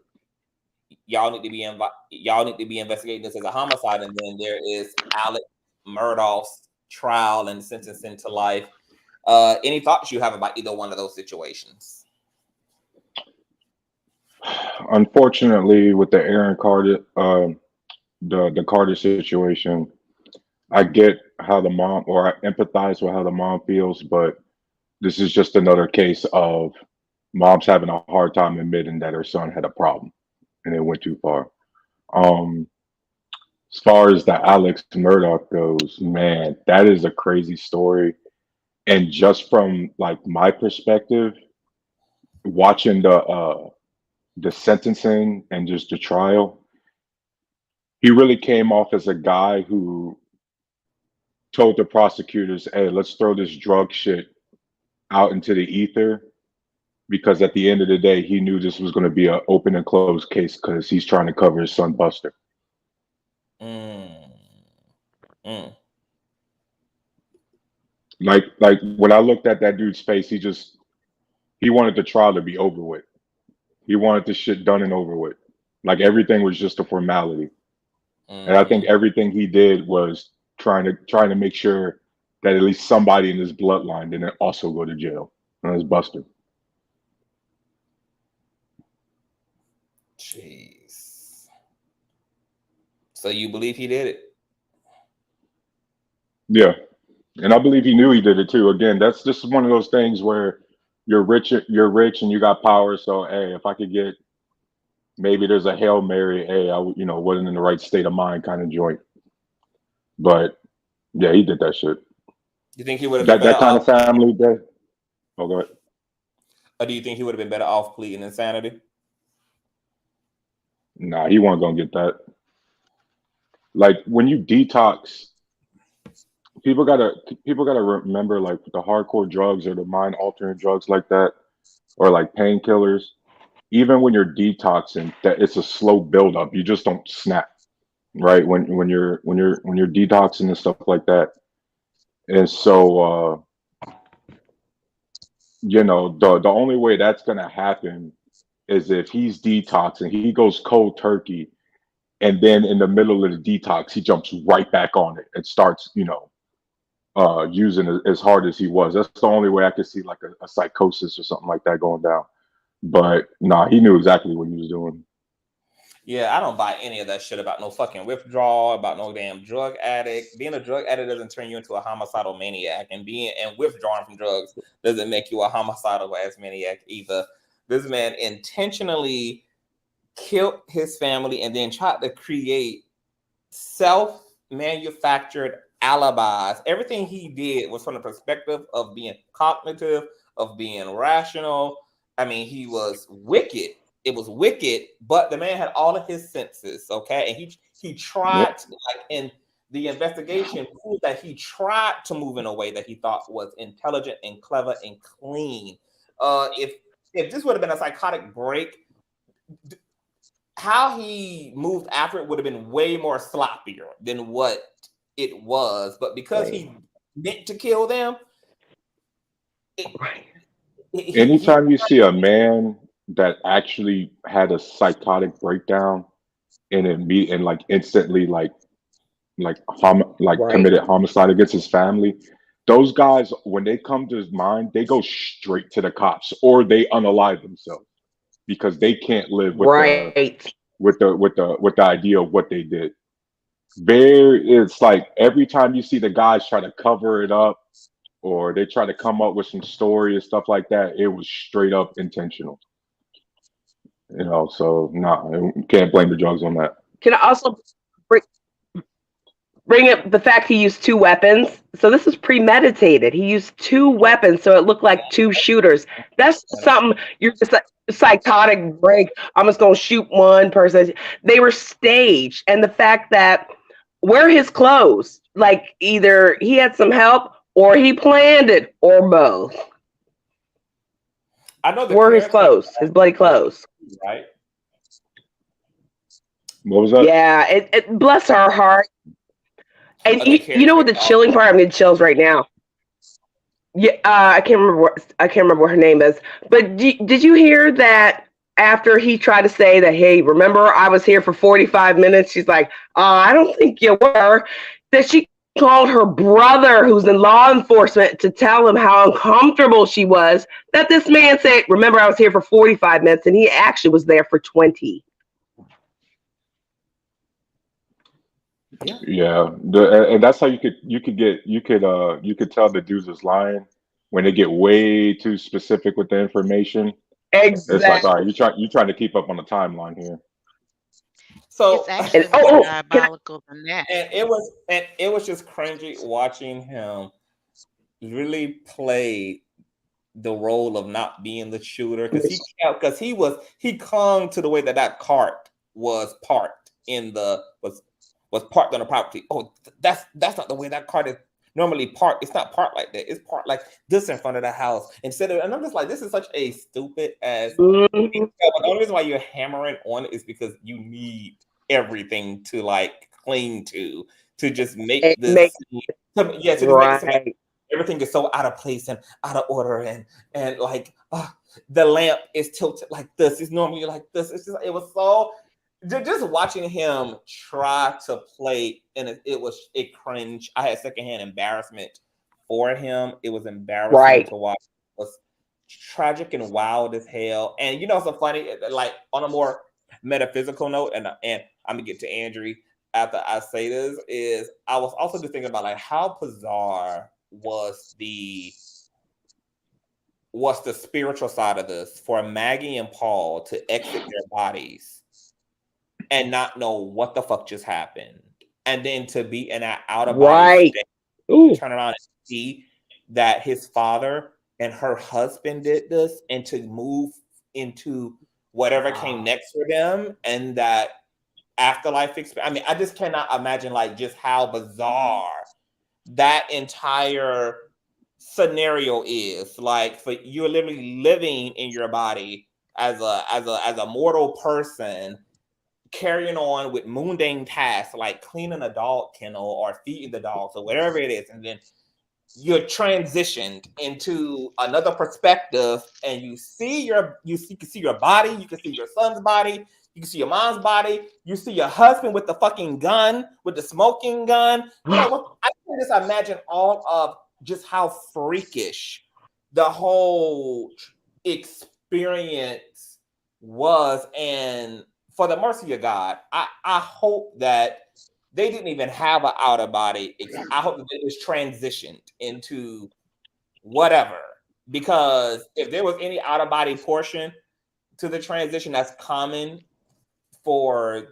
y'all need to be investigating this as a homicide. And then there is Alex Murdaugh's trial and sentencing to life. Any thoughts you have about either one of those situations? Unfortunately, with the Aaron Carter, the Carter situation, I get how the mom, or I empathize with how the mom feels, but this is just another case of mom's having a hard time admitting that her son had a problem, and it went too far. Um, as far as the Alex Murdaugh goes, man, that is a crazy story. And just from like my perspective, watching the sentencing and just the trial, he really came off as a guy who told the prosecutors, "Hey, let's throw this drug shit out into the ether," because at the end of the day, he knew this was going to be an open and closed case because he's trying to cover his son Buster. Mm. Mm. Like when I looked at that dude's face, he wanted the trial to be over with. He wanted this shit done and over with. Like everything was just a formality. And I think everything he did was trying to make sure that at least somebody in his bloodline didn't also go to jail. And it's Buster. Jeez. So you believe he did it? Yeah. And I believe he knew he did it too. Again, that's just one of those things where you're rich and you got power. So hey, if I could get, maybe there's a Hail Mary, hey, I wasn't in the right state of mind kind of joint. But yeah, he did that shit. You think he would have been That better kind off? of family that. Oh, go ahead. Or do you think he would have been better off pleading insanity? Nah, he wasn't gonna get that. Like when you detox, people gotta remember, like the hardcore drugs or the mind altering drugs like that, or like painkillers. Even when you're detoxing, that it's a slow build up. You just don't snap, right? When you're detoxing and stuff like that. And so the only way that's gonna happen is if he's detoxing, he goes cold turkey, and then in the middle of the detox, he jumps right back on it and starts, using it as hard as he was. That's the only way I could see like a psychosis or something like that going down. But nah, he knew exactly what he was doing. Yeah, I don't buy any of that shit about no fucking withdrawal, about no damn drug addict. Being a drug addict doesn't turn you into a homicidal maniac, and withdrawing from drugs doesn't make you a homicidal ass maniac either. This man intentionally killed his family and then tried to create self-manufactured alibis. Everything he did was from the perspective of being cognitive, of being rational. I mean, he was wicked. It was wicked, but the man had all of his senses, okay? And he tried to, like, in the investigation, proved that he tried to move in a way that he thought was intelligent and clever and clean. If this would have been a psychotic break, how he moved after it would have been way more sloppier than what it was. But because he meant to kill them, anytime you see a man that actually had a psychotic breakdown and like instantly committed homicide against his family, those guys, when they come to his mind, they go straight to the cops or they unalive themselves because they can't live with the Right. idea of what they did. It's like every time you see the guys try to cover it up or they try to come up with some story and stuff like that, it was straight up intentional. You know, so can't blame the drugs on that. Can I also bring up the fact he used 2 weapons? So this is premeditated. He used 2 weapons, so it looked like 2 shooters. That's something you're just like psychotic break. I'm just gonna shoot one person. They were staged, and the fact that where are his clothes? Like either he had some help or he planned it, or both. I know where are his clothes, his bloody clothes. Right. What was that? Yeah, it bless her heart. And you know what the chilling part? I'm getting chills right now. Yeah, I can't remember what her name is. But did you hear that after he tried to say that, hey, remember I was here for 45 minutes? She's like, I don't think you were. That she called her brother, who's in law enforcement, to tell him how uncomfortable she was. That this man said, remember I was here for 45 minutes, and he actually was there for 20. Yeah, and that's how you could tell the dudes is lying when they get way too specific with the information. Exactly. It's like, all right, you trying to keep up on the timeline here. So it's actually more diabolical than that. And it was just cringy watching him really play the role of not being the shooter because he clung to the way that cart was parked was parked on the property. Oh, that's not the way that cart is normally parked. It's not parked like that. It's parked like this in front of the house. And I'm just like, this is such a stupid ass thing. The only reason why you're hammering on it is because you need everything to like cling to just make this just make everything is so out of place and out of order and like the lamp is tilted like this. It's normally like this. It's just it was so just watching him try to play, and it cringe. I had secondhand embarrassment for him. It was embarrassing to watch. It was tragic and wild as hell. And you know, so funny, like on a more metaphysical note, and I'm gonna get to Andrew after I say this, is I was also just thinking about like how bizarre was the spiritual side of this for Maggie and Paul to exit their bodies and not know what the fuck just happened, and then to be in that out of body state, turn around and see that his father and her husband did this, and to move into whatever came next for them, and that afterlife experience. I mean, I just cannot imagine like just how bizarre that entire scenario is. Like, for you're literally living in your body as a mortal person, carrying on with mundane tasks like cleaning a dog kennel or feeding the dogs or whatever it is, and then you're transitioned into another perspective, and you can see your body, you can see your son's body, you can see your mom's body, you see your husband with the fucking gun, with the smoking gun. You know, I can just imagine all of just how freakish the whole experience was. And for the mercy of God, I hope that they didn't even have an out of body. I hope that it was transitioned into whatever, because if there was any out of body portion to the transition that's common for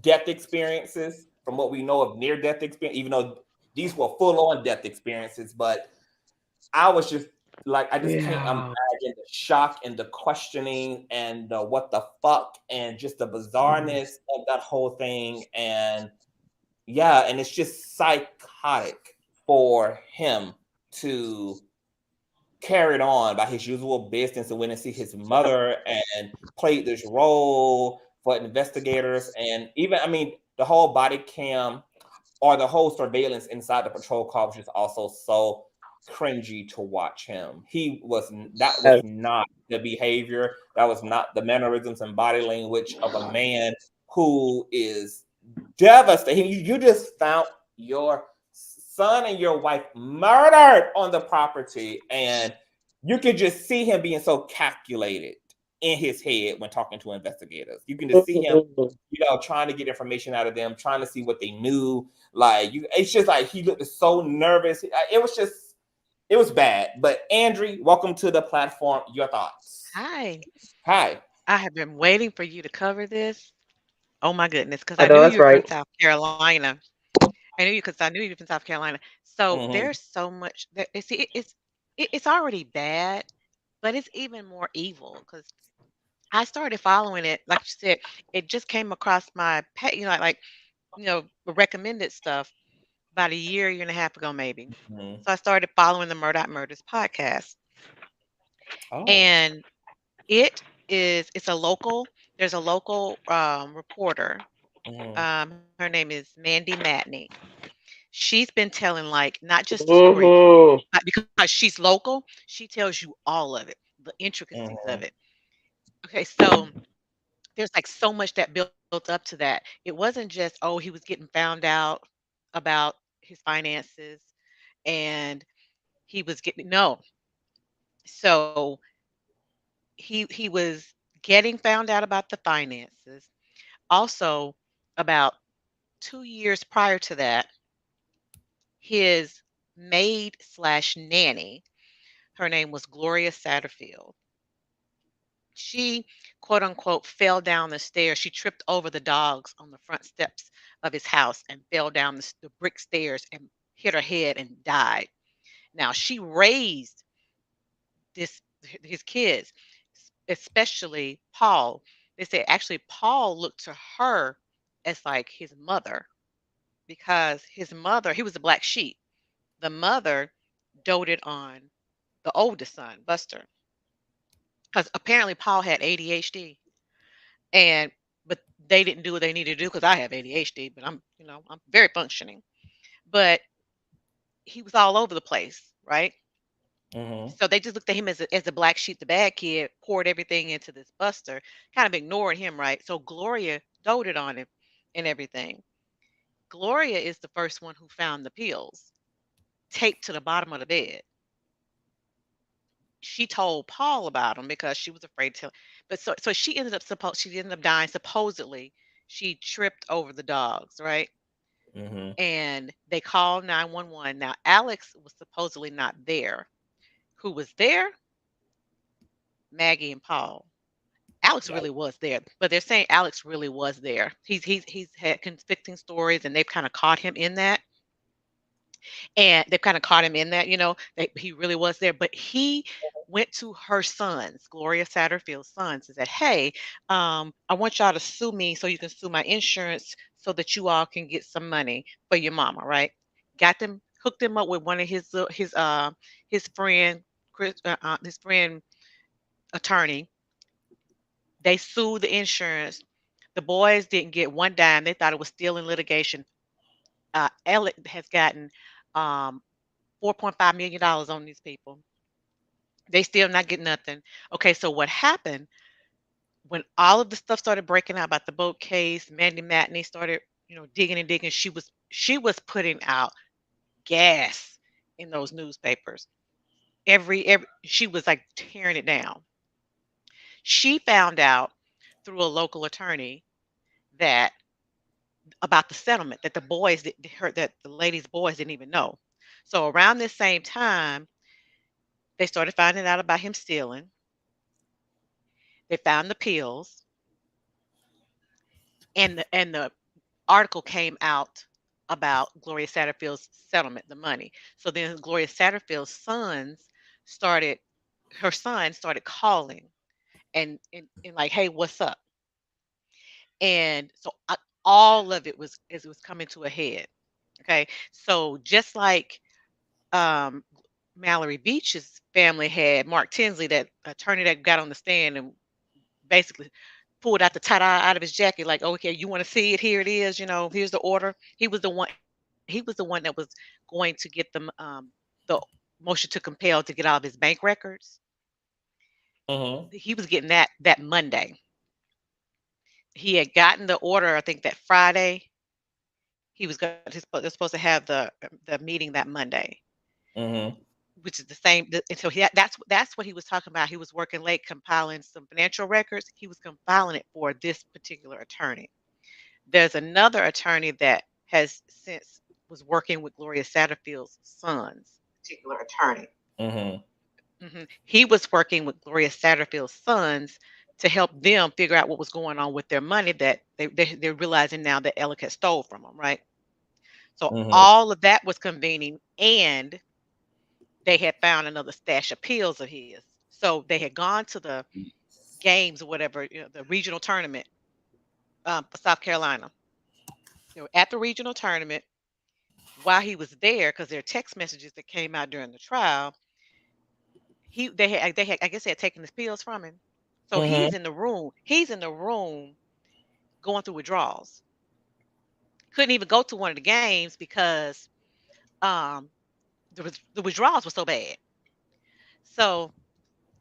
death experiences, from what we know of near death experience, even though these were full on death experiences, but I was just like, I just can't imagine the shock and the questioning and the what the fuck and just the bizarreness of that whole thing. And yeah, and it's just psychotic for him to carry it on by his usual business and went and see his mother and played this role for investigators. And even, I mean, the whole body cam or the whole surveillance inside the patrol car was just also so cringy to watch him. That was not the behavior, that was not the mannerisms and body language of a man who is devastated. You just found your son and your wife murdered on the property, and you could just see him being so calculated in his head when talking to investigators. You can just see him, trying to get information out of them, trying to see what they knew. Like it's just like he looked so nervous. It was bad. But Andrew, welcome to the platform. Your thoughts? Hi. Hi. I have been waiting for you to cover this. Oh my goodness, because I I know knew that's you were from right. South Carolina. I knew you because I knew you were from South Carolina. So there's so much that it's already bad, but it's even more evil because I started following it. Like you said, it just came across my page, recommended stuff about a year and a half ago, maybe. So I started following the Murdaugh Murders podcast, Oh. and it's a local. There's a local reporter. Her name is Mandy Matney. She's been telling like not just the story, but because she's local, she tells you all of it, the intricacies of it. Okay, so there's like so much that built up to that. It wasn't just, oh, he was getting found out about his finances and he was getting no. So he was getting found out about the finances. Also, about 2 years prior to that, his maid slash nanny, her name was Gloria Satterfield. She, quote unquote, fell down the stairs. She tripped over the dogs on the front steps of his house and fell down the brick stairs and hit her head and died. Now, she raised this his kids, especially Paul. They say actually Paul looked to her as like his mother because his mother, he was a black sheep. The mother doted on the oldest son, Buster, because apparently Paul had ADHD, and but they didn't do what they needed to do because I have ADHD, but I'm very functioning. But he was all over the place, right? So they just looked at him as a black sheep, the bad kid, poured everything into this Buster, kind of ignored him, right? So Gloria doted on him and everything. Gloria is the first one who found the pills taped to the bottom of the bed. She told Paul about them because she was afraid to. But so she ended up dying. Supposedly, she tripped over the dogs, right? And they called 911. Now Alex was supposedly not there. Who was there? Maggie and Paul. Alex Yeah. really was there, but they're saying Alex really was there. He's had conflicting stories, and they've kind of caught him in that. And they've kind of caught him in that, that he really was there. But he went to her sons, Gloria Satterfield's sons, and said, "Hey, I want y'all to sue me so you can sue my insurance so that you all can get some money for your mama." Right? Got them, hooked him up with one of his friend, his friend attorney. They sued the insurance. The boys didn't get one dime. They thought it was still in litigation. Alec has gotten $4.5 million on these people. They still not getting nothing. Okay, so what happened when all of the stuff started breaking out about the boat case? Mandy Matney started, digging and digging. She was putting out gas in those newspapers. Every she was like tearing it down. She found out through a local attorney that about the settlement that the boys heard that the ladies' boys didn't even know. So around this same time, they started finding out about him stealing. They found the pills, and the article came out about Gloria Satterfield's settlement, the money. So then Gloria Satterfield's her son started calling and like, hey, what's up? And so all of it was coming to a head. Okay, so just like um, Mallory Beach's family had Mark Tinsley, that attorney that got on the stand and basically pulled out the tie-dye out of his jacket, like, okay, you want to see it? Here it is. Here's the order. He was the one. He was the one that was going to get them the motion to compel to get all of his bank records. He was getting that Monday. He had gotten the order, I think, that Friday. they're supposed to have the meeting that Monday, Mm-hmm. which is the same. And so that's what he was talking about. He was working late compiling some financial records. He was compiling it for this particular attorney. There's another attorney that has since was working with Gloria Satterfield's sons. Particular attorney. Mm-hmm. He was working with Gloria Satterfield's sons to help them figure out what was going on with their money that they're realizing now that Elliot stole from them, right? So Mm-hmm. all of that was convening, and they had found another stash of pills of his. So they had gone to the games or whatever, the regional tournament for South Carolina. They were at the regional tournament while he was there because there are text messages that came out during the trial. They had I guess they had taken his pills from him. So Mm-hmm. he's in the room. He's in the room going through withdrawals. Couldn't even go to one of the games because um the withdrawals were so bad. So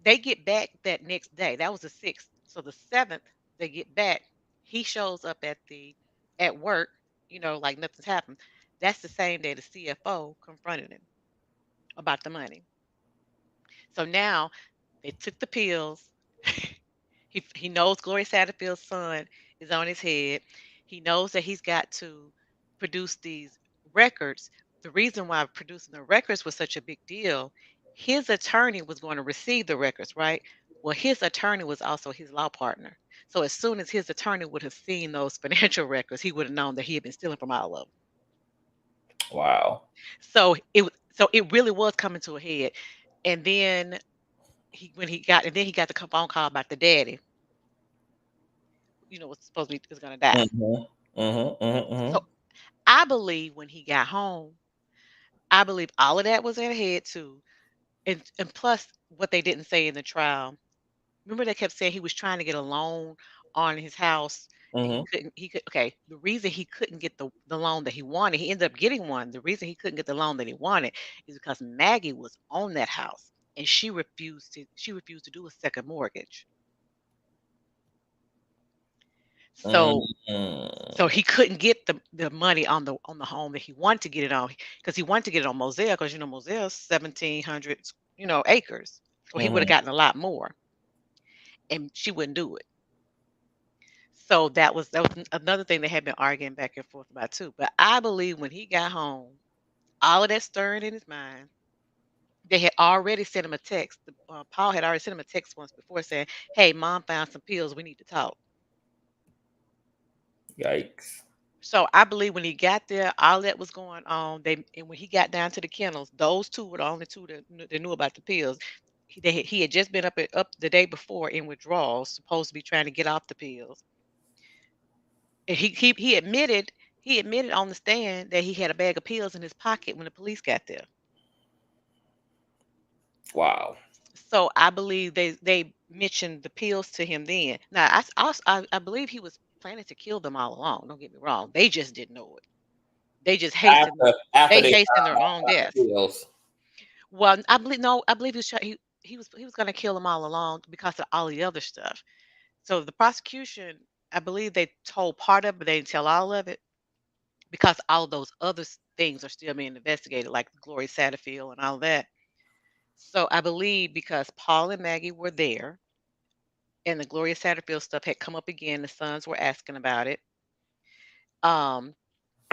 they get back that next day. That was the 6th. So the 7th, they get back. He shows up at work, like nothing's happened. That's the same day the CFO confronted him about the money. So now they took the pills. He knows Gloria Satterfield's son is on his head. He knows that he's got to produce these records. The reason why producing the records was such a big deal, his attorney was going to receive the records, right? Well, his attorney was also his law partner. So as soon as his attorney would have seen those financial records, he would have known that he had been stealing from all of them. Wow. So it really was coming to a head. And then he got the phone call about the daddy, was supposed to be was gonna die. Mm-hmm. Mm-hmm. So Mm-hmm. I believe when he got home, I believe all of that was in head too. And plus what they didn't say in the trial. Remember they kept saying he was trying to get a loan on his house and Mm-hmm. the reason he couldn't get the loan that he wanted, he ended up getting one. The reason he couldn't get the loan that he wanted is because Maggie was on that house and she refused to do a second mortgage. So Mm-hmm. So he couldn't get the money on the home that he wanted to get it on because he wanted to get it on Moselle because Moselle's 1,700 acres, so he would have Mm-hmm. gotten a lot more, and she wouldn't do it. So that was another thing they had been arguing back and forth about too. But I believe when he got home, all of that stirring in his mind, they had already sent him a text. Paul had already sent him a text once before saying, "Hey, mom found some pills. We need to talk." Yikes. So I believe when he got there, all that was going on. And when he got down to the kennels, those two were the only two that knew about the pills. He had just been up the day before in withdrawals, supposed to be trying to get off the pills. And he admitted on the stand that he had a bag of pills in his pocket when the police got there. Wow. So I believe they mentioned the pills to him then. Now I believe he was planning to kill them all along. Don't get me wrong. They just didn't know it. They just hastened. After They they hastened their found out own about deaths. the pills. Well, I believe no, I believe he was going to kill them all along because of all the other stuff. So the prosecution, I believe they told part of it, but they didn't tell all of it because all those other things are still being investigated, like Gloria Satterfield and all that. So I believe because Paul and Maggie were there, and the Gloria Satterfield stuff had come up again, the sons were asking about it. Um,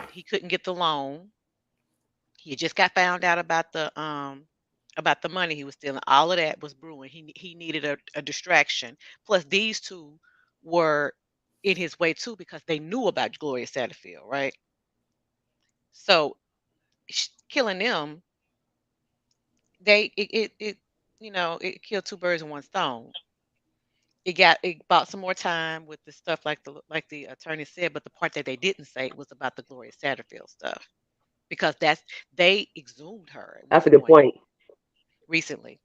he couldn't get the loan. He had just got found out about the money he was stealing. All of that was brewing. He needed a distraction. Plus, these two were in his way too because they knew about Gloria Satterfield, right? So killing them, it killed two birds in one stone. It bought some more time with the stuff like the attorney said, but the part that they didn't say was about the Gloria Satterfield stuff because they exhumed her at one That's a good point point. recently.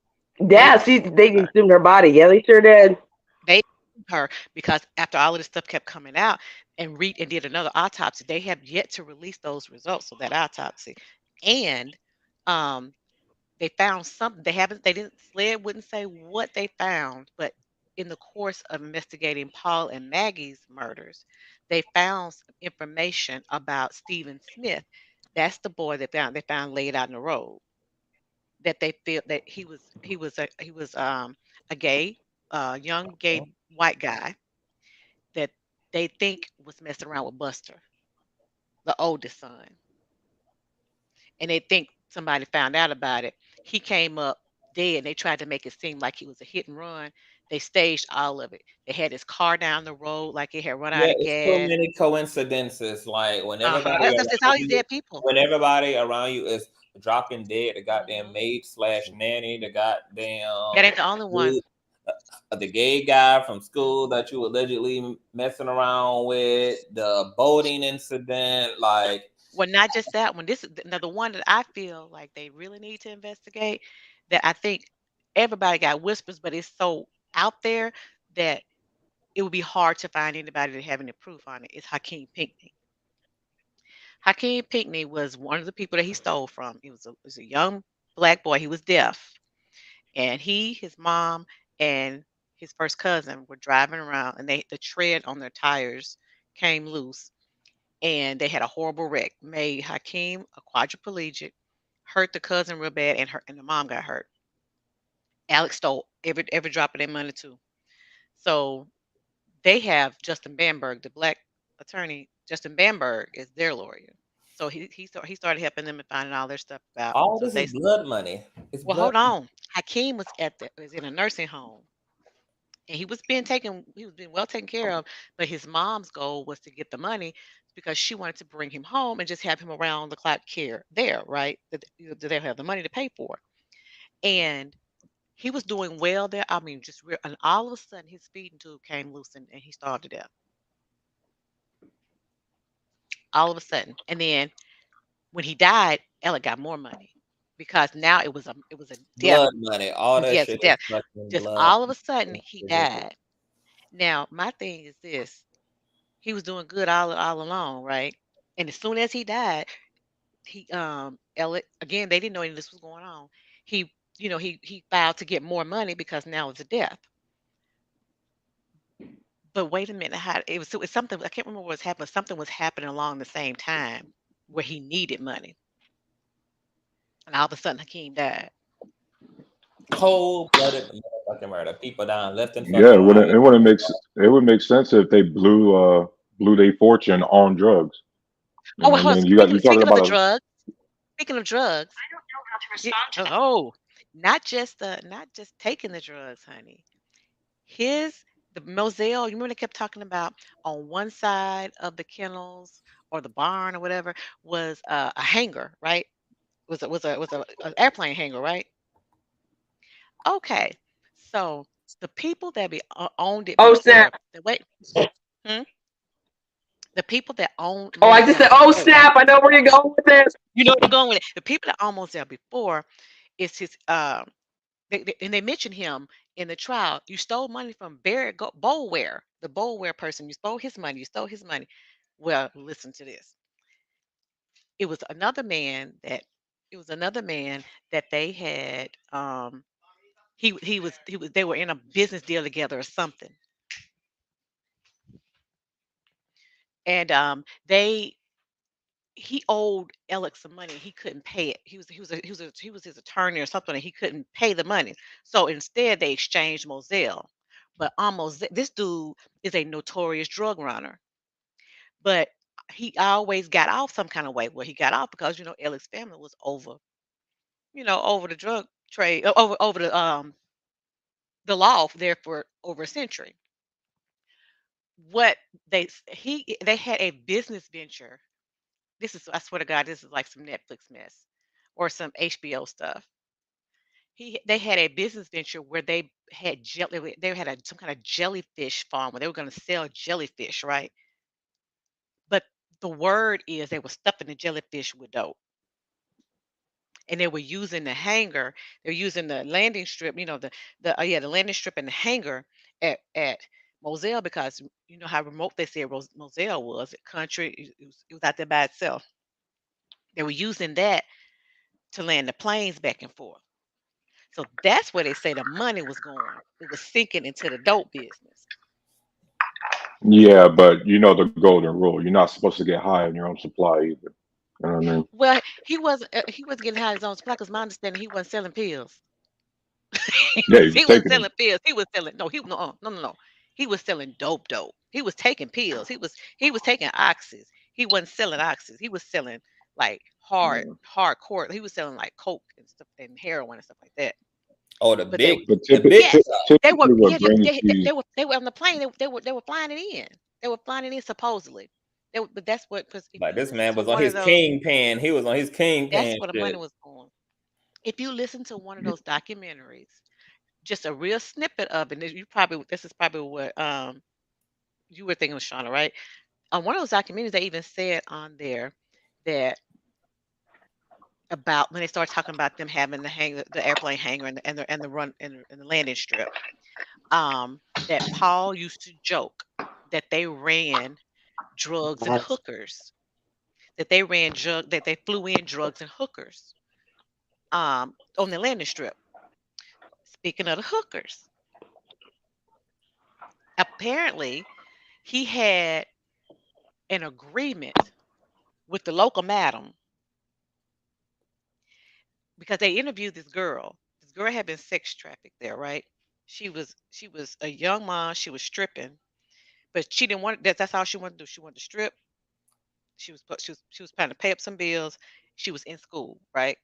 They Yeah, they exhumed her. consumed her body. Yeah, they sure did. They exhumed her because after all of this stuff kept coming out and did another autopsy, they have yet to release those results of that autopsy. And um they found something. They didn't SLED wouldn't say what they found, but in the course of investigating Paul and Maggie's murders, they found some information about Stephen Smith. That's the boy they found laid out in the road. That they feel that he was a gay, young gay white guy that they think was messing around with Buster, the oldest son, and they think somebody found out about it. He came up dead. They tried to make it seem like he was a hit and run. They staged all of it. They had his car down the road like it had run Yeah, out of it's too gas. many coincidences. Like It's all these dead people. when everybody around you is dropping dead, the goddamn Mhm. maid slash nanny, the That goddamn ain't the only one. dude, the gay guy from school that you allegedly messing around with, the boating incident, like Well, not just that one. This is another one that I feel like they really need to investigate. That I think everybody got whispers, but it's so out there that it would be hard to find anybody that have any proof on it. It's Hakeem Pinckney. Hakeem Pinckney was one of the people that he stole from. He was a young black boy. He was deaf, and his mom, and his first cousin were driving around, and the tread on their tires came loose, and they had a horrible wreck. Made Hakeem a quadriplegic, hurt the cousin real bad, and the mom got hurt. Alex stole every drop of their money too. So they have Justin Bamberg, the black attorney. Justin Bamberg is their lawyer. So he started helping them and finding all their stuff about. all So this is they blood money. It's well, blood. hold on. Hakeem was in a nursing home, and he was being well taken care of, but his mom's goal was to get the money because she wanted to bring him home and just have him around the clock care there, right? That they have the money to pay for. And he was doing well there. I mean, just real, and all of a sudden his feeding tube came loose, and he starved to death. All of a sudden. And then when he died, Ella got more money because now it was a death. Blood money. All that Yes, shit is death. fucking Just blood. all of a sudden It's he ridiculous. died. Now, my thing is this. He was doing good all along, right? And as soon as he died, Elliot, again, they didn't know any of this was going on. He filed to get more money because now it's a death. But wait a minute, it's something I can't remember what was happening. Something was happening along the same time where he needed money, and all of a sudden Hakeem died. Cold blooded motherfucking murder. People down left and Yeah, fucking right. it would make sense if they blew their fortune on drugs. You Oh, know what I well, mean? speaking You talking speaking of the about a drugs, speaking of drugs, oh, not just taking the drugs, honey. His the Moselle, you remember they kept talking about on one side of the kennels or the barn or whatever was a hangar, right? Was a airplane hangar, right? Okay, so the people that owned it Oh snap! before, hmm? The people that owned Oh, I just said, Moselle oh before, snap! I know where you're going with this. you know where I'm going with it. The people that owned Moselle before is his and they mentioned him in the trial. You stole money from Barry Bolware, the Bolware person. You stole his money. You stole his money. Well, listen to this. It was another man that it was another man that they had. He was they were in a business deal together or something, and they he owed Alex some money. He couldn't pay it. He was his attorney or something, and he couldn't pay the money. So instead, they exchanged Moselle. But almost this dude is a notorious drug runner, but he always got off some kind of way. Well, he got off because Alex's family was over the drug trade, over the law there for over a century. What they had a business venture. This is, I swear to God, this is like some Netflix mess or some HBO stuff. They had a business venture where they had some kind of jellyfish farm where they were going to sell jellyfish, right? But the word is they were stuffing the jellyfish with dope, and they were using the hangar. They're using the landing strip, the landing strip and the hangar at Moselle because you know how remote they said Moselle was. Country, it was out there by itself. They were using that to land the planes back and forth. So that's where they say the money was going. It was sinking into the dope business. Yeah, but you know the golden rule. You're not supposed to get high on your own supply either. You know what I mean? Well, he wasn't getting high his own supply because my understanding he wasn't selling pills. he Yeah, was he was he wasn't taking them. selling pills. He was selling no. He was selling dope. He was taking pills. He was taking oxys. He wasn't selling oxys. He was selling like Yeah. hardcore. He was selling like coke and stuff and heroin and stuff like that. Oh, the But they big, But the big yes, they were typically, what yeah brings these, they were on the plane. They were flying it in. They were flying it in supposedly. But that's what because if like you this listen man to was on one of his those, kingpin. He was on his that's kingpin where the money shit. was going. If you listen to one of those documentaries, just a real snippet of it. And this is probably what you were thinking of, Shauna, right? On one of those documentaries, they even said on there that about when they start talking about them having the airplane hangar and the run and the landing strip. That Paul used to joke that they ran drugs and hookers. That they flew in drugs and hookers on the landing strip. Speaking of the hookers, apparently he had an agreement with the local madam because they interviewed this girl. This girl had been sex trafficked there, right? She was a young mom. She was stripping, but she didn't want that's all she wanted to do. She wanted to strip. She was trying to pay up some bills. She was in school, right?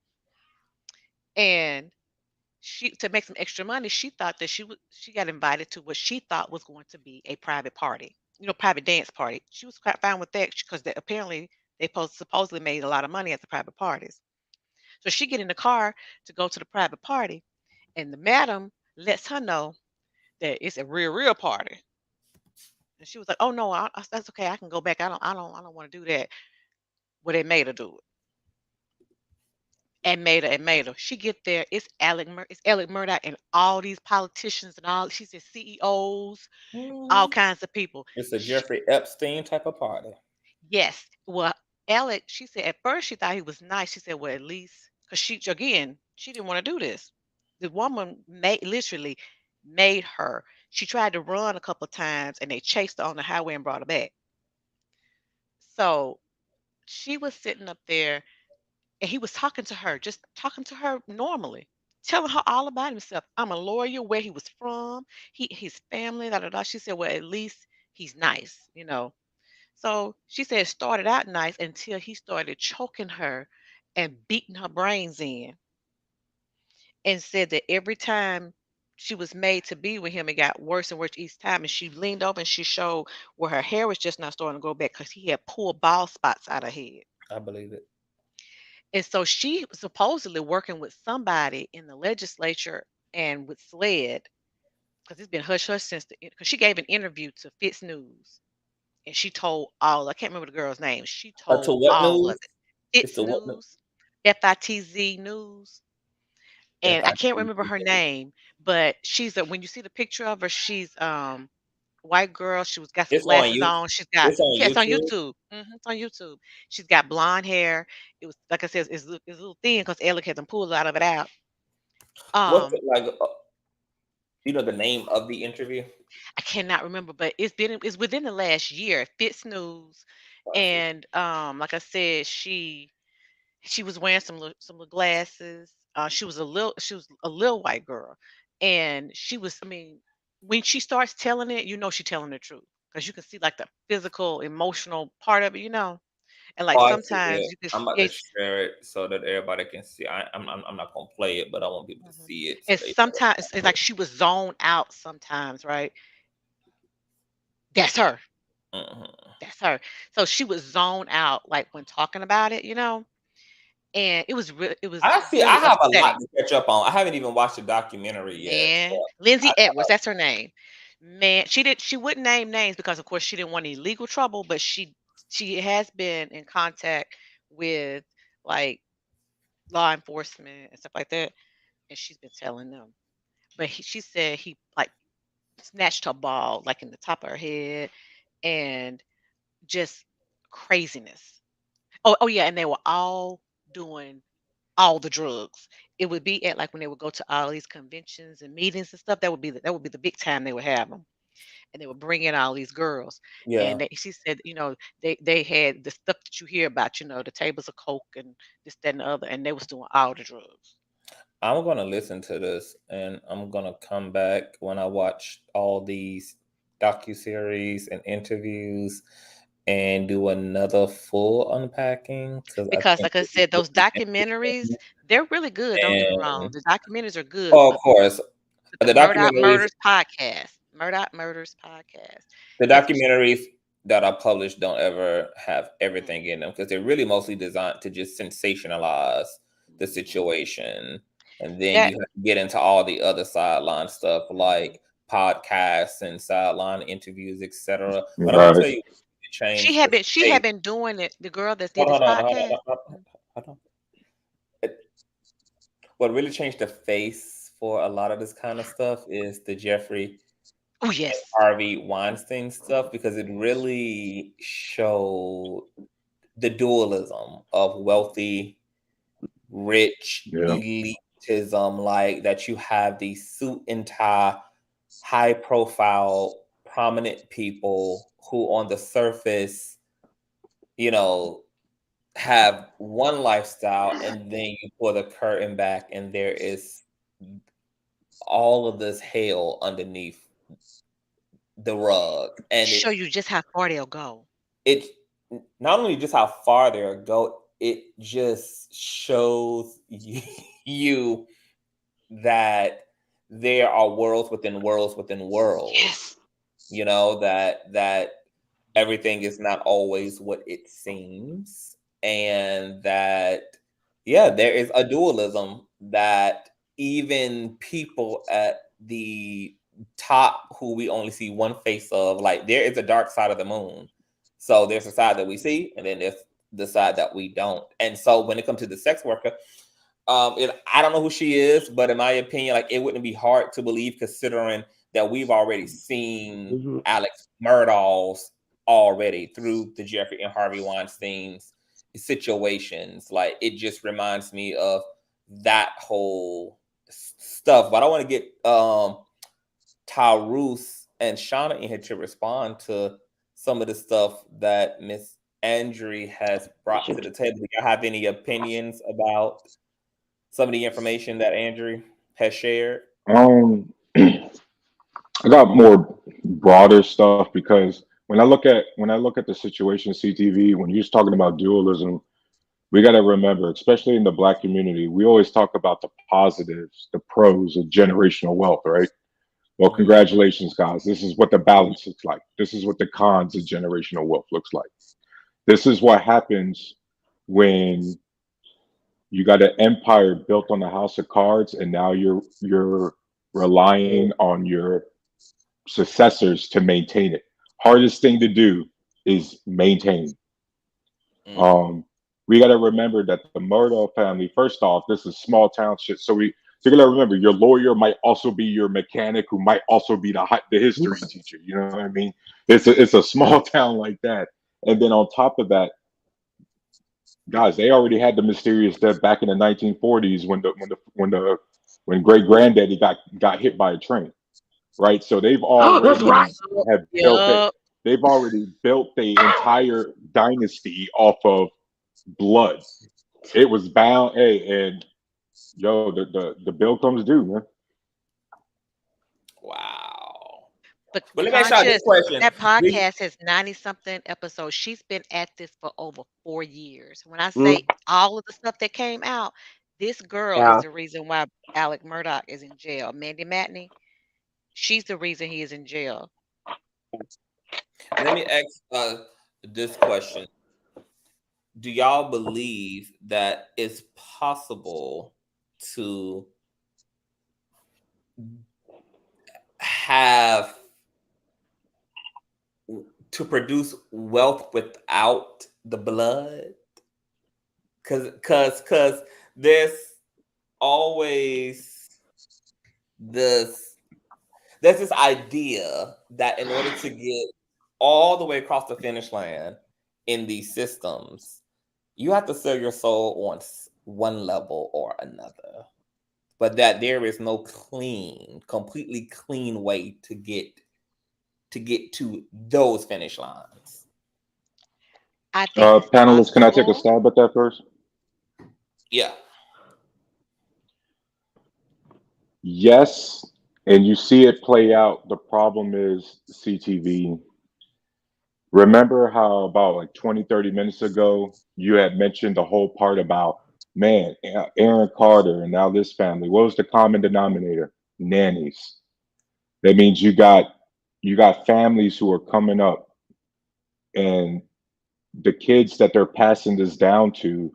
And she to make some extra money, she thought that she got invited to what she thought was going to be a private party, private dance party. She was quite fine with that because apparently they supposedly made a lot of money at the private parties. So she get in the car to go to the private party, and the madam lets her know that it's a real party. And she was like, "Oh no, that's okay. I can go back. I don't want to do that." Well, they made her do it, and made her. She get there. It's Alec Murdoch and all these politicians and all. She said CEOs, all Mhm. kinds of people. It's a Jeffrey Epstein type of party. Yes. Well, Alec, she said at first she thought he was nice. She said, well, at least because she didn't want to do this. The woman literally made her. She tried to run a couple of times and they chased her on the highway and brought her back. So she was sitting up there and he was talking to her, just talking to her normally, telling her all about himself. I'm a lawyer, where he was from, his family, da da da. She said, well, at least he's nice. So she said it started out nice until he started choking her and beating her brains in, and said that every time she was made to be with him, it got worse and worse each time. And she leaned over and she showed where her hair was just not starting to grow back because he had pulled bald spots out of her head. I believe it. And so she was supposedly working with somebody in the legislature and with SLED because it's been hush hush since because she gave an interview to Fitz News and she told all I can't remember the girl's name. She To told what all news? of it. It's Fitz the what News, FITZ News, if and I I can't remember her name, but when you see the picture of her, she's white girl. She was got some it's on glasses you. on. She's got It's on yeah, it's on YouTube. YouTube. It's on YouTube. She's got blonde hair. It was like I said, it's a little thin because Alec had them pulled out of it out. What's it Um, like? You know the name of the interview? I cannot remember, but it's within the last year. Fitz News, Classic. and like I said, she was wearing some little glasses. She was a little white girl, and she was. I mean, when she starts telling it, she's telling the truth because you can see like the physical, emotional part of it. And like Oh, I see sometimes it. you can, I'm about to yes, share it so that everybody can see. I'm not gonna play it, but I want people to mhm. see it so And they sometimes it's like she was zoned out. Sometimes, right? That's her. know. Mhm. That's her. So she was zoned out, like when talking about it. And it was I see. I really have a lot upsetting. to catch up on. I haven't even watched the documentary yet. Man, So I, Lindsay Edwards, that's her name. Man, she wouldn't name names because of course she didn't want any legal trouble, but she has been in contact with like law enforcement and stuff like that, and she's been telling them. But she said he like snatched her ball like in the top of her head and just craziness. Oh yeah, and they were all doing all the drugs. It would be at like when they would go to all these conventions and meetings and stuff. That would be the big time they would have them, and they would bring in all these girls. Yeah. And she said, they had the stuff that you hear about, the tables of coke and this, that, and the other, and they was doing all the drugs. I'm gonna listen to this and I'm gonna come back when I watch all these docuseries and interviews and do another full unpacking because I Because, think like I this is said, those really documentaries, interesting. they're really good. Don't get me wrong. And The documentaries are good, oh, of but course, the the Murdoch documentaries Murders podcast, Murdoch Murders podcast, the has just documentaries that are published don't ever have mm, everything in them because they're really mostly designed to just sensationalize the mhm. situation, and then that you have to get into all the other sideline stuff mhm. like podcasts and sideline interviews, etc. But I'm gonna Right. tell you, it She changed had the been she face. had been doing it. The girl that did Hold this on, hold on, hold on, podcast. hold on, hold on. What really changed the face for a lot of this kind of stuff is the Jeffrey Oh and yes, Harvey Weinstein stuff because it really showed the dualism of wealthy, rich Yeah. elitism, like that you have these suit and tie, high profile, prominent people who on the surface, you know, have one lifestyle and then you pull the curtain back and there is all of this hell underneath the rug. And show you just how far they'll go. it not only just how far they go, it just shows you that there are worlds within worlds within worlds. Yes, That everything is not always what it seems, and that yeah, there is a dualism that even people at the top who we only see one face of, like there is a dark side of the moon. So there's a side that we see, and then there's the side that we don't. And so when it comes to the sex worker, I don't know who she is, but in my opinion, like it wouldn't be hard to believe considering that we've already seen Mhm. Alex Murdaugh's already through the Jeffrey and Harvey Weinstein's situations. Like it just reminds me of that whole stuff. But I want to get Tyrus and Shauna in here to respond to some of the stuff that Miss Andre has brought to the table. Do you have any opinions about some of the information that Andrew has shared? Um, I got more broader stuff because when I look at the situation CTV, when you're talking about dualism, we got to remember, especially in the Black community, we always talk about the positives, the pros of generational wealth, right? Well, Mhm. congratulations, guys. This is what the balance looks like. This is what the cons of generational wealth looks like. This is what happens when you got an empire built on a house of cards, and now you're relying on your successors to maintain it. Hardest thing to do is maintain. Mhm. Um, we got to remember that the Murdaugh family. First off, this is small town shit, so you got to remember your lawyer might also be your mechanic, who might also be the history teacher. You know what I mean? It's a small town like that, and then on top of that, guys, they already had the mysterious death back in the 1940s when great granddaddy got hit by a train, right? So Oh, that's right. have built it. Yup. They've already built the entire dynasty off of blood. It was bound. Hey, and yo, the bill comes due, man. Wow. But But let me ask y'all this conscious, question. that Do podcast has 90 something episodes. She's been at this for over 4 years. When I Mm, say all of the stuff that came out, this girl is yeah. the reason why Alec Murdoch is in jail. Mandy Matney, she's the reason he is in jail. let me ask this question. Do y'all believe that it's possible to have to produce wealth without the blood? Cause there's always this there's this idea that in order to get all the way across the finish line in these systems, you have to sell your soul one level or another, but that there is no completely clean way to get to those finish lines. I think it's Panelists, can I take a possible. stab at that first? Yeah. Yes, and you see it play out. The problem is CTV. Remember how about like 20, 30 minutes ago, you had mentioned the whole part about, man, Aaron Carter and now this family. What was the common denominator? Nannies. That means you got families who are coming up, and the kids that they're passing this down to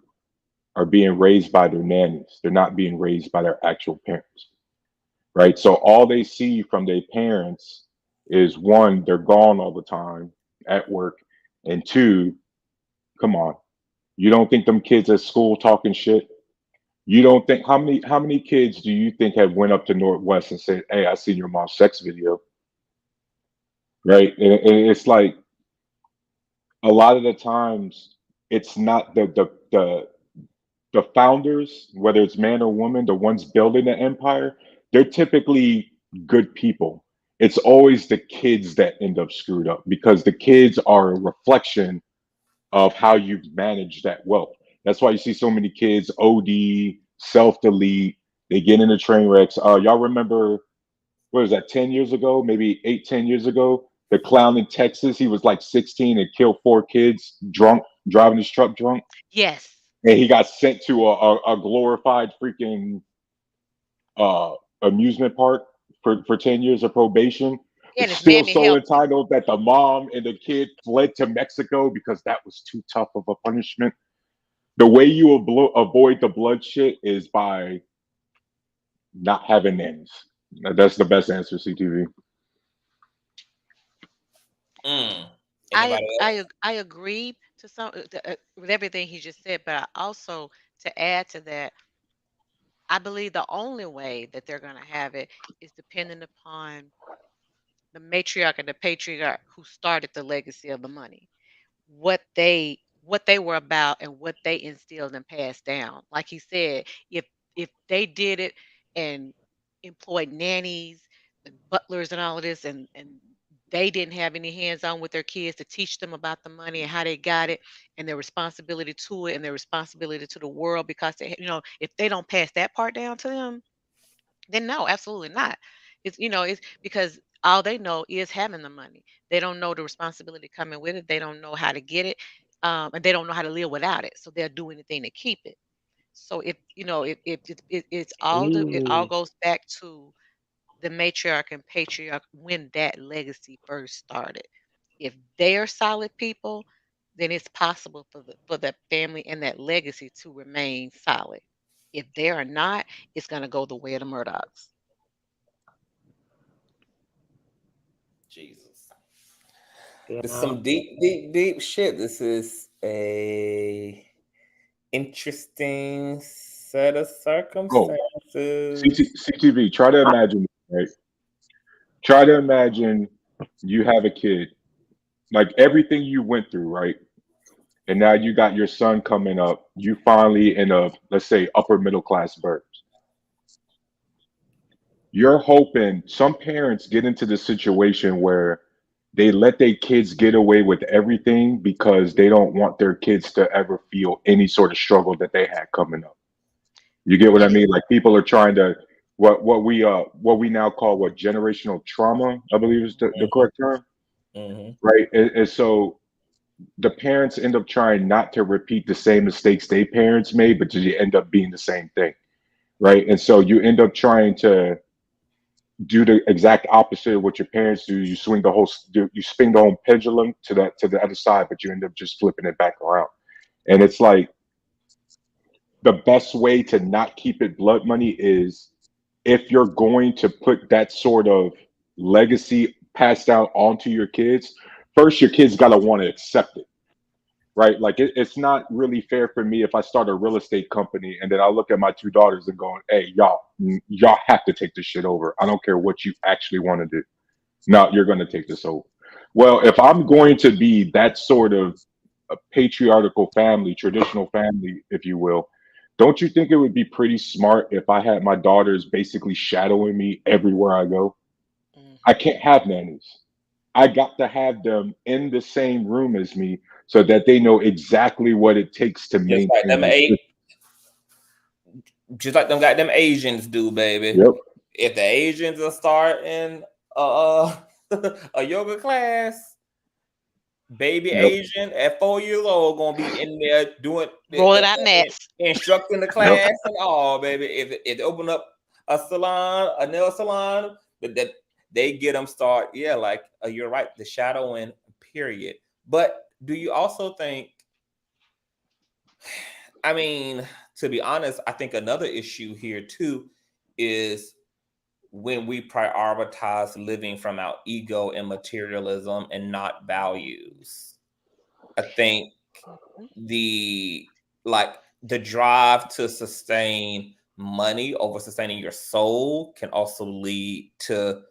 are being raised by their nannies. They're not being raised by their actual parents. Right? So all they see from their parents is one, they're gone all the time at work, and two, come on, you don't think them kids at school talking shit? You don't think how many kids do you think have went up to Northwest and said, "Hey, I seen your mom's sex video," right? And it's like a lot of the times it's not the founders, whether it's man or woman, the ones building the empire, they're typically good people. It's always the kids that end up screwed up because the kids are a reflection of how you've managed that wealth. That's why you see so many kids OD, self delete, they get into train wrecks. Y'all remember, what was that, 10 years ago, maybe 8, 10 years ago? The clown in Texas, he was like 16 and killed 4 kids drunk, driving his truck drunk. Yes. And he got sent to a glorified freaking uh, amusement park for 10 years of probation. And It's his still mammy so helped him. entitled that the mom and the kid fled to Mexico because that was too tough of a punishment. The way you avoid the bloodshed is by not having nannies. That's the best answer, CTV. Anybody else? I agree to some with everything he just said, but I also, to add to that, I believe the only way that they're going to have it is dependent upon the matriarch and the patriarch who started the legacy of the money, what they were about and what they instilled and passed down. Like he said, if they did it and employed nannies and butlers and all of this, and they didn't have any hands on with their kids to teach them about the money and how they got it and their responsibility to it and their responsibility to the world, because if they don't pass that part down to them, then no, absolutely not. It's because all they know is having the money. They don't know the responsibility coming with it. They don't know how to get it, and they don't know how to live without it. So they'll do anything to keep it. So it all Mm. goes back to the matriarch and patriarch when that legacy first started. If they are solid people, then it's possible for that family and that legacy to remain solid. If they are not, it's going to go the way of the Murdaughs. Jesus. This is Yeah. some deep shit. This is a interesting set of Oh, circumstances. CTV, try to imagine, right? Try to imagine you have a kid, like everything you went through, right? And now you got your son coming up. You finally in a, let's say, upper middle class birth. You're hoping some parents get into the situation where they let their kids get away with everything because they don't want their kids to ever feel any sort of struggle that they had coming up. You get what I Yes. mean? Like people are trying to what we now call what generational trauma, I believe is the correct term, Mm-hmm. right? And so the parents end up trying not to repeat the same mistakes they parents made, but you end up being the same thing, right? And so you end up trying to do the exact opposite of what your parents do. You spin the whole pendulum to the other side, but you end up just flipping it back around. And it's like the best way to not keep it blood money is if you're going to put that sort of legacy passed down onto your kids, first your kids got to want to accept it, right? Like it's not really fair for me if I start a real estate company and then I look at my 2 daughters and going, hey, y'all have to take this shit over. I don't care what you actually want to do. No, you're going to take this over. Well, if I'm going to be that sort of a patriarchal family, traditional family, if you will, Don't you think it would be pretty smart if I had my daughters basically shadowing me everywhere I go? I can't have nannies. I got to have them in the same room as me so that they know exactly what it takes to Just like maintain them this system. just like them got them Asians do, baby. Yep. If the Asians are starting uh a yoga class, baby Yep. Asian at 4 years old gonna be in there doing Rolling out mats. instructing the Yep. class and all, baby. If they open up a salon, a nail salon, that they get them start. Yeah, like you're right, the shadowing period. But do you also think? I mean, to be honest, I think another issue here too is when we prioritize living from our ego and materialism and not values. I think the the drive to sustain money over sustaining your soul can also lead to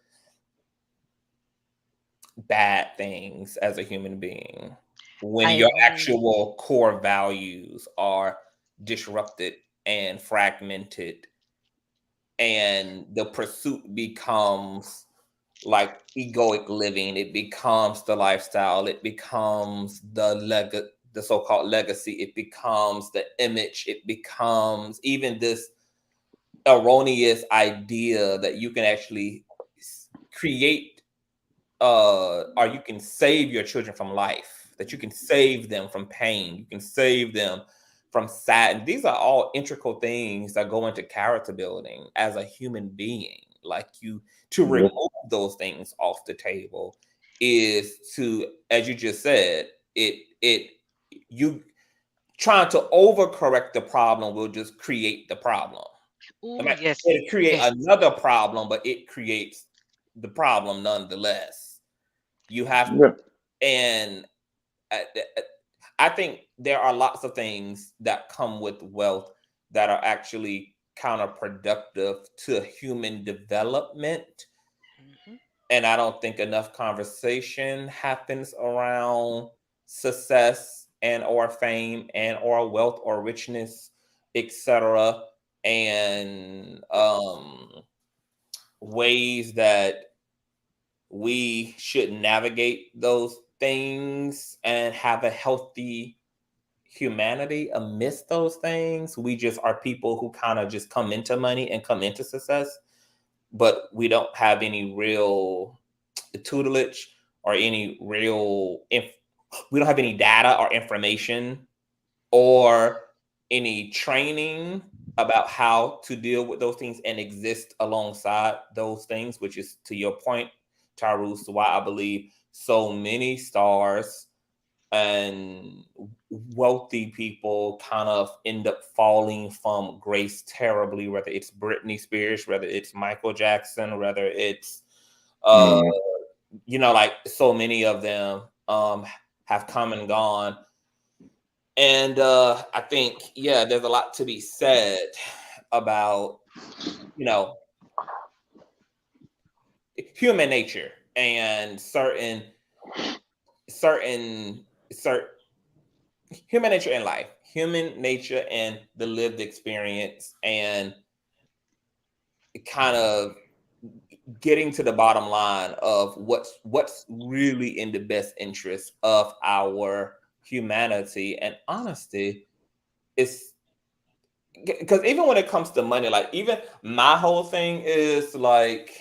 bad things as a human being when I your agree. actual core values are disrupted and fragmented and the pursuit becomes like egoic living. It becomes the lifestyle. It becomes the so-called legacy. It becomes the image. It becomes even this erroneous idea that you can actually create or you can save your children from life, that you can save them from pain, you can save them from sadness. These are all integral things that go into character building as a human being. Like to Yep. remove those things off the table is to, as you just said, you trying to overcorrect the problem will just create the problem. I Ooh, mean, yes. it'll create Yes. another problem, but it creates the problem nonetheless. You have, Yep. and I, I think there are lots of things that come with wealth that are actually counterproductive to human development. Mhm. And I don't think enough conversation happens around success and or fame and or wealth or richness, etc. And ways that we should navigate those things and have a healthy humanity amidst those things. We just are people who kind of just come into money and come into success, but we don't have any real tutelage or any real we don't have any data or information or any training about how to deal with those things and exist alongside those things, which is to your point, Tyrus, why I believe so many stars and wealthy people kind of end up falling from grace terribly, whether it's Britney Spears, whether it's Michael Jackson, whether it's Mm. like so many of them have come and gone. And I think, yeah, there's a lot to be said about, human nature and certain human nature in life, human nature and the lived experience, and kind of getting to the bottom line of what's really in the best interest of our humanity and honesty. Is because even when it comes to money, like even my whole thing is like,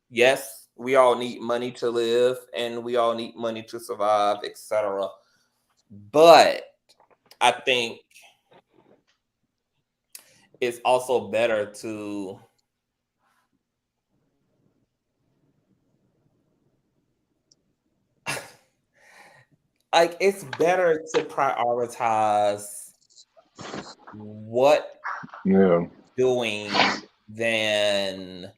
yes, we all need money to live and we all need money to survive, etc. But I think it's also better to like it's better to prioritize what Yeah. doing than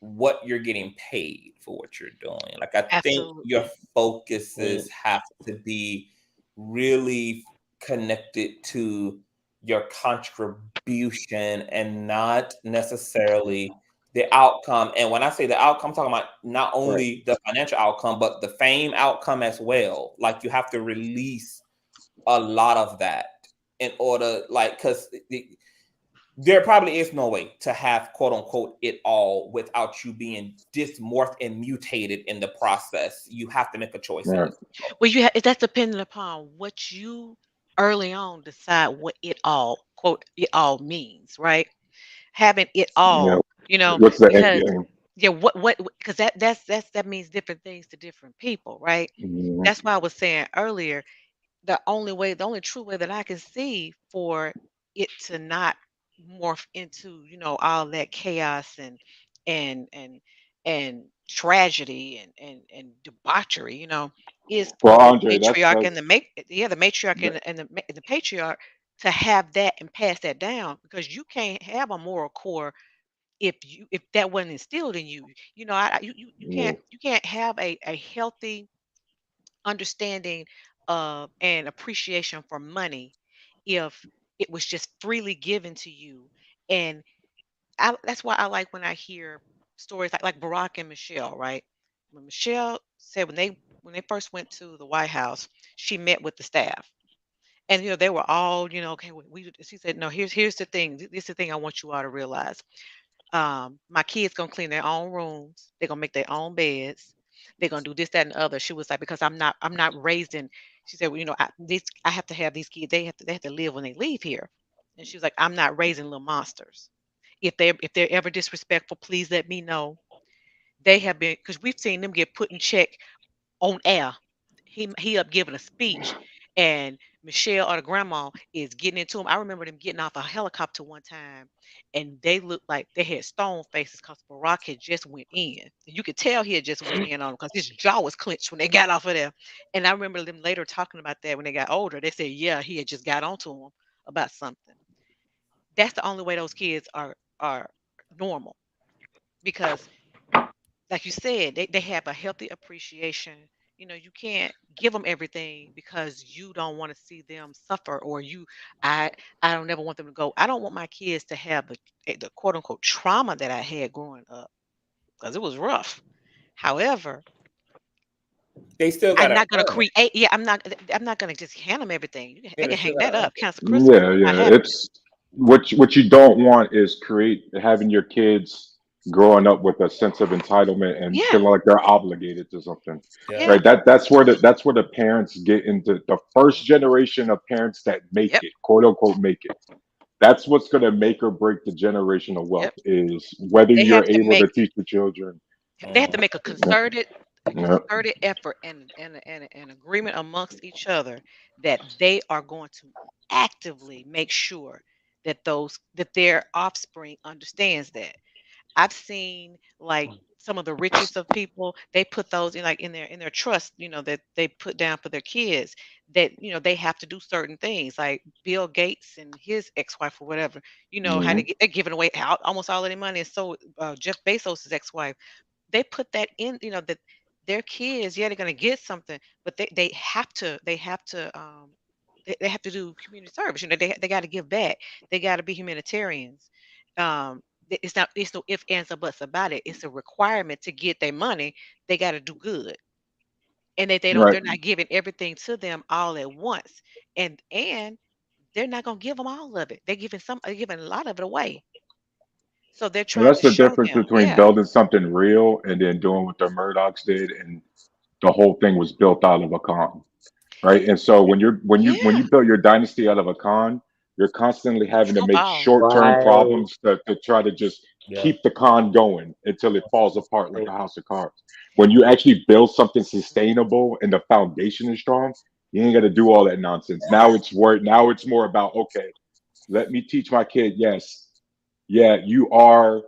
what you're getting paid for what you're doing. Like I think your Absolutely. focuses have to be really connected to your contribution and not necessarily the outcome. And when I say the outcome, I'm talking about not Right. only the financial outcome, but the fame outcome as well. Like you have to release a lot of that in order, like, because there probably is no way to have quote unquote it all without you being dysmorphed and mutated in the process. You have to make a choice. Right. Well, that's dependent upon what you early on decide what it all quote it all means, right? Having it Yeah. all, What's the end because game? yeah, what because that means different things to different people, right? Mhm. That's why I was saying earlier, the only true way that I can see for it to not morph into, all that chaos and and and tragedy and debauchery, is Well, for the Andre, matriarch and that's the matriarch and the patriarch to have that and pass that down, because you can't have a moral core if that wasn't instilled in you. You yeah. can't have a healthy understanding of and appreciation for money if it was just freely given to you. And that's why I like when I hear stories like Barack and Michelle, right? When Michelle said when they first went to the White House, she met with the staff. And they were all, okay, she said, no, here's the thing. This is the thing I want you all to realize. My kids gonna clean their own rooms. They're gonna make their own beds. They're gonna do this, that, and the other. She was like, because I'm not raising. She said, well, I have to have these kids. They have to live when they leave here. And she was like, I'm not raising little monsters. If they're ever disrespectful, please let me know. They have been, because we've seen them get put in check on air. He up giving a speech, and Michelle or the grandma is getting into him. I remember them getting off a helicopter one time, and they looked like they had stone faces because Barack had just went in. You could tell he had just went in on them because his jaw was clenched when they got off of there. And I remember them later talking about that when they got older. They said, yeah, he had just got onto him about something. That's the only way those kids are normal, because like you said, they have a healthy appreciation. You can't give them everything because you don't want to see them suffer, or I I don't never want them to go. I don't want my kids to have the quote unquote trauma that I had growing up, because it was rough. However, They still I'm gotta not gonna earn it. create. Yeah, I'm not gonna just hand them everything. They Yeah, they can still hang gotta that earn up. it. Cancel Christmas. Yeah, Not yeah. happening. It's what you don't want is having your kids growing up with a sense of entitlement and Yeah, feeling like they're obligated to something. Yeah. yeah, Right. That's where the parents get into the first generation of parents that make yep, it, quote unquote make it. That's what's gonna make or break the generational wealth yep. is whether They have you're to able make to teach the children. they have to Mhm. make Yeah, a yeah. concerted effort and an agreement amongst each other that they are going to actively make sure that their offspring understands that. I've seen like some of the richest of people, they put those in like in their trust, that they put down for their kids, that they have to do certain things, like Bill Gates and his ex-wife or whatever, how Mhm. they're giving away out almost all of their money. And so Jeff Bezos' ex-wife, they put that in, that their kids, yeah, they're gonna get something, but they have to do community service. They got to give back. They got to be humanitarians. It's no ifs, ands, or buts about it. It's a requirement to get their money. They got to do good, and Right. they're not giving everything to them all at once, and they're not gonna give them all of it. They're giving a lot of it away. So they're And trying that's to the show difference them, between yeah, building something real and then doing what the Murdochs did, and the whole thing was built out of a con. Right? And so when you yeah, build your dynasty out of a con, you're constantly having to make snowball. short-term Right. problems to try to just Yeah. keep the con going until it falls apart like a house of cards. When you actually build something sustainable and the foundation is strong, you ain't got to do all that nonsense. Now it's more about, okay, let me teach my kid, yes, yeah, you are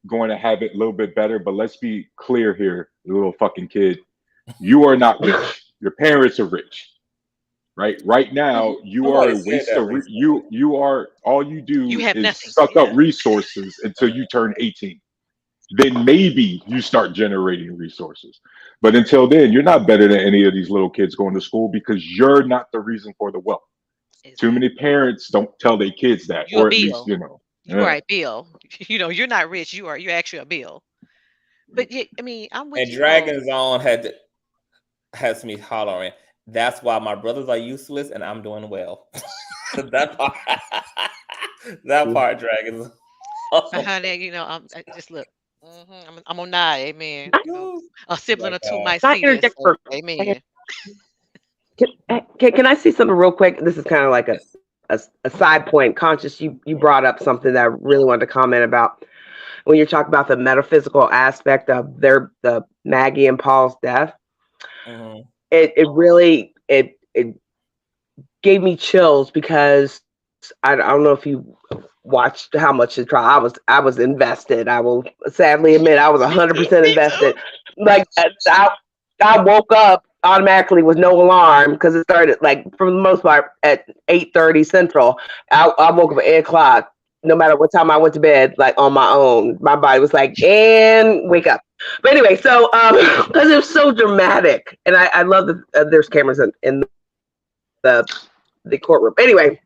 going to have it a little bit better, but let's be clear here, you little fucking kid. You are not rich. Your parents are rich, right now you are Somebody a said waste that of recently. you are all you You do have is nothing. suck up Yeah. resources until you turn 18. Then maybe you start generating resources, but until then you're not better than any of these little kids going to school because you're not the reason for the wealth. Too many Exactly. parents don't tell their kids that, You a or at least bill. You yeah. are a bill. You're not rich. You're actually a bill. But yeah, I mean, I'm And with you though. Dragon's On has me hollering. That's why my brothers are useless and I'm doing well. that part, that part, Dragons. Honey, you know, I just look. I'm on nine, amen. You know, a sibling or two might Can I see this. interject for a Amen. second? Can I say something real quick? This is kind of like a side point. Conscious, you brought up something that I really wanted to comment about when you're talking about the metaphysical aspect of the Maggie and Paul's death. It really it gave me chills because I don't know if you watched how much the trial. I was invested. I will sadly admit I was 100% invested. Like I woke up automatically with no alarm because it started like for the most part at 8:30 Central. I woke up at 8 o'clock. No matter what time I went to bed, like on my own, my body was like, and wake up. But anyway, so because it was so dramatic, and I love that there's cameras in the courtroom. Anyway,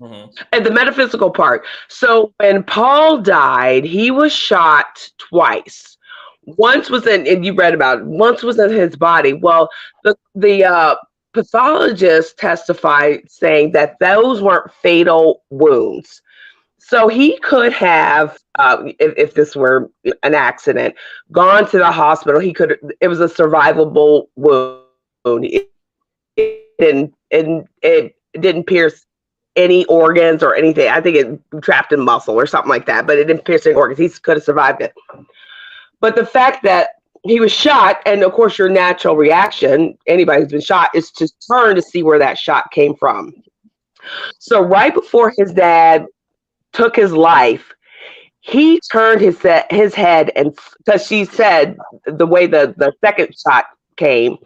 and the metaphysical part. So when Paul died, he was shot twice. Once was in, and you read about it, once was in his body. Well, the pathologist testified saying that those weren't fatal wounds. So he could have, if this were an accident, gone to the hospital. He could. It was a survivable wound. It didn't pierce any organs or anything. I think it trapped in muscle or something like that. But it didn't pierce any organs. He could have survived it. But the fact that he was shot, and of course, your natural reaction, anybody who's been shot, is to turn to see where that shot came from. So right before his dad took his life, he turned his head, and because she said the way the second shot came,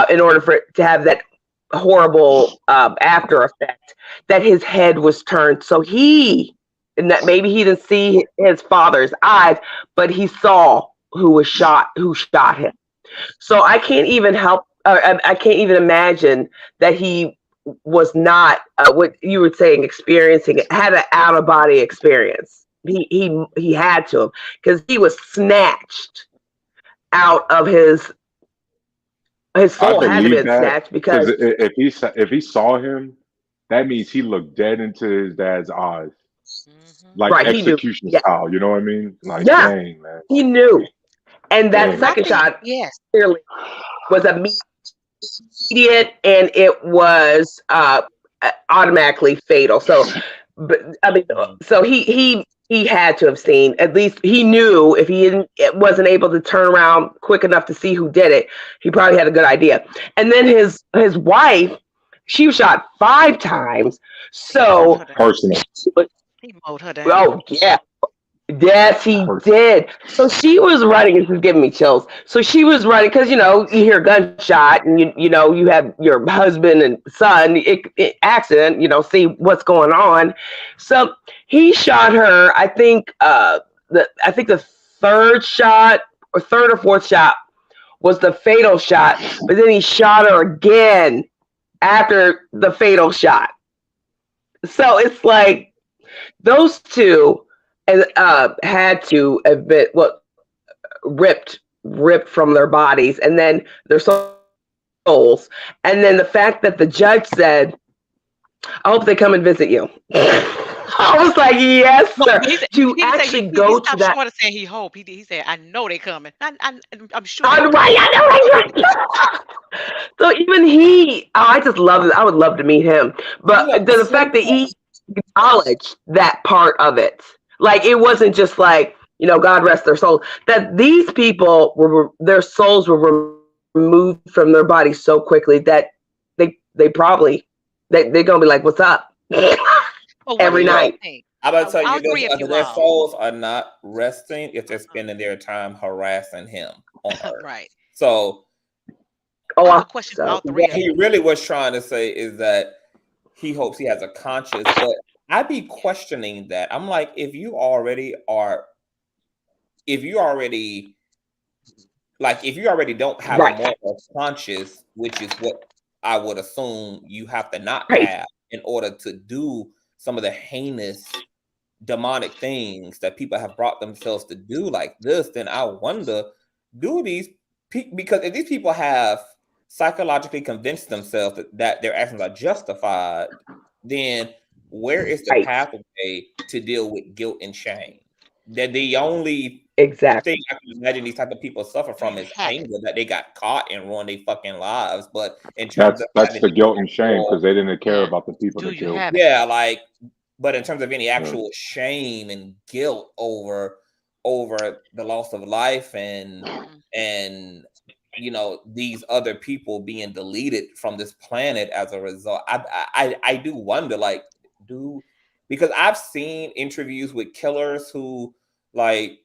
in order for it to have that horrible after effect, that his head was turned. So and that maybe he didn't see his father's eyes, but he saw who shot him. So I can't even I can't even imagine that he was not what you were saying, had an out of body experience. He had to, because he was snatched out of his soul had to be snatched, because if he saw him, that means he looked dead into his dad's eyes, like right, execution style. You know what I mean? Like, dang, man, he knew. And that second shot, clearly was immediate, and it was automatically fatal. So, but I mean, so he had to have seen, at least he knew if he wasn't able to turn around quick enough to see who did it, he probably had a good idea. And then his wife, she was shot 5 times. So personally, he mowed her down. Oh yeah. Yes, he did. So she was running. This is giving me chills. So she was running because, you hear a gunshot, and you have your husband and son accident. See what's going on. So he shot her. I think the third shot, or third or fourth shot, was the fatal shot. But then he shot her again after the fatal shot. So it's like those two. And had to have been ripped from their bodies, and then their souls. And then the fact that the judge said, "I hope they come and visit you." I was like, "Yes, sir." He actually go to that. Short of saying he hope. He said, "I know they coming. I'm sure." Right. I know. So even I just love it. I would love to meet him. But the fact that he acknowledged that part of it. Like, it wasn't just like, God rest their souls, that these people their souls were removed from their bodies so quickly that they probably, they're going to be like, what's up? Every night. I'm about to tell you, their souls are not resting if they're spending their time harassing him on Earth. Right. So, question all three. What he really was trying to say is that he hopes he has a conscience, but I'd be questioning that. I'm like, if you already don't have a moral conscience, which is what I would assume you have to not have in order to do some of the heinous demonic things that people have brought themselves to do like this, then I wonder, because if these people have psychologically convince themselves that their actions are justified, then where is the Right. pathway to deal with guilt and shame? That the only Exactly. thing I can imagine these type of people suffer Do from you is have it? anger that they got caught and ruined their fucking lives. But in terms of That's having the any guilt and shame actual, because they didn't care Yeah. about the people Do that you killed. have it? yeah, like, but in terms of any Yeah. actual shame and guilt over the loss of life and you know these other people being deleted from this planet as a result, I do wonder, like, because I've seen interviews with killers who, like,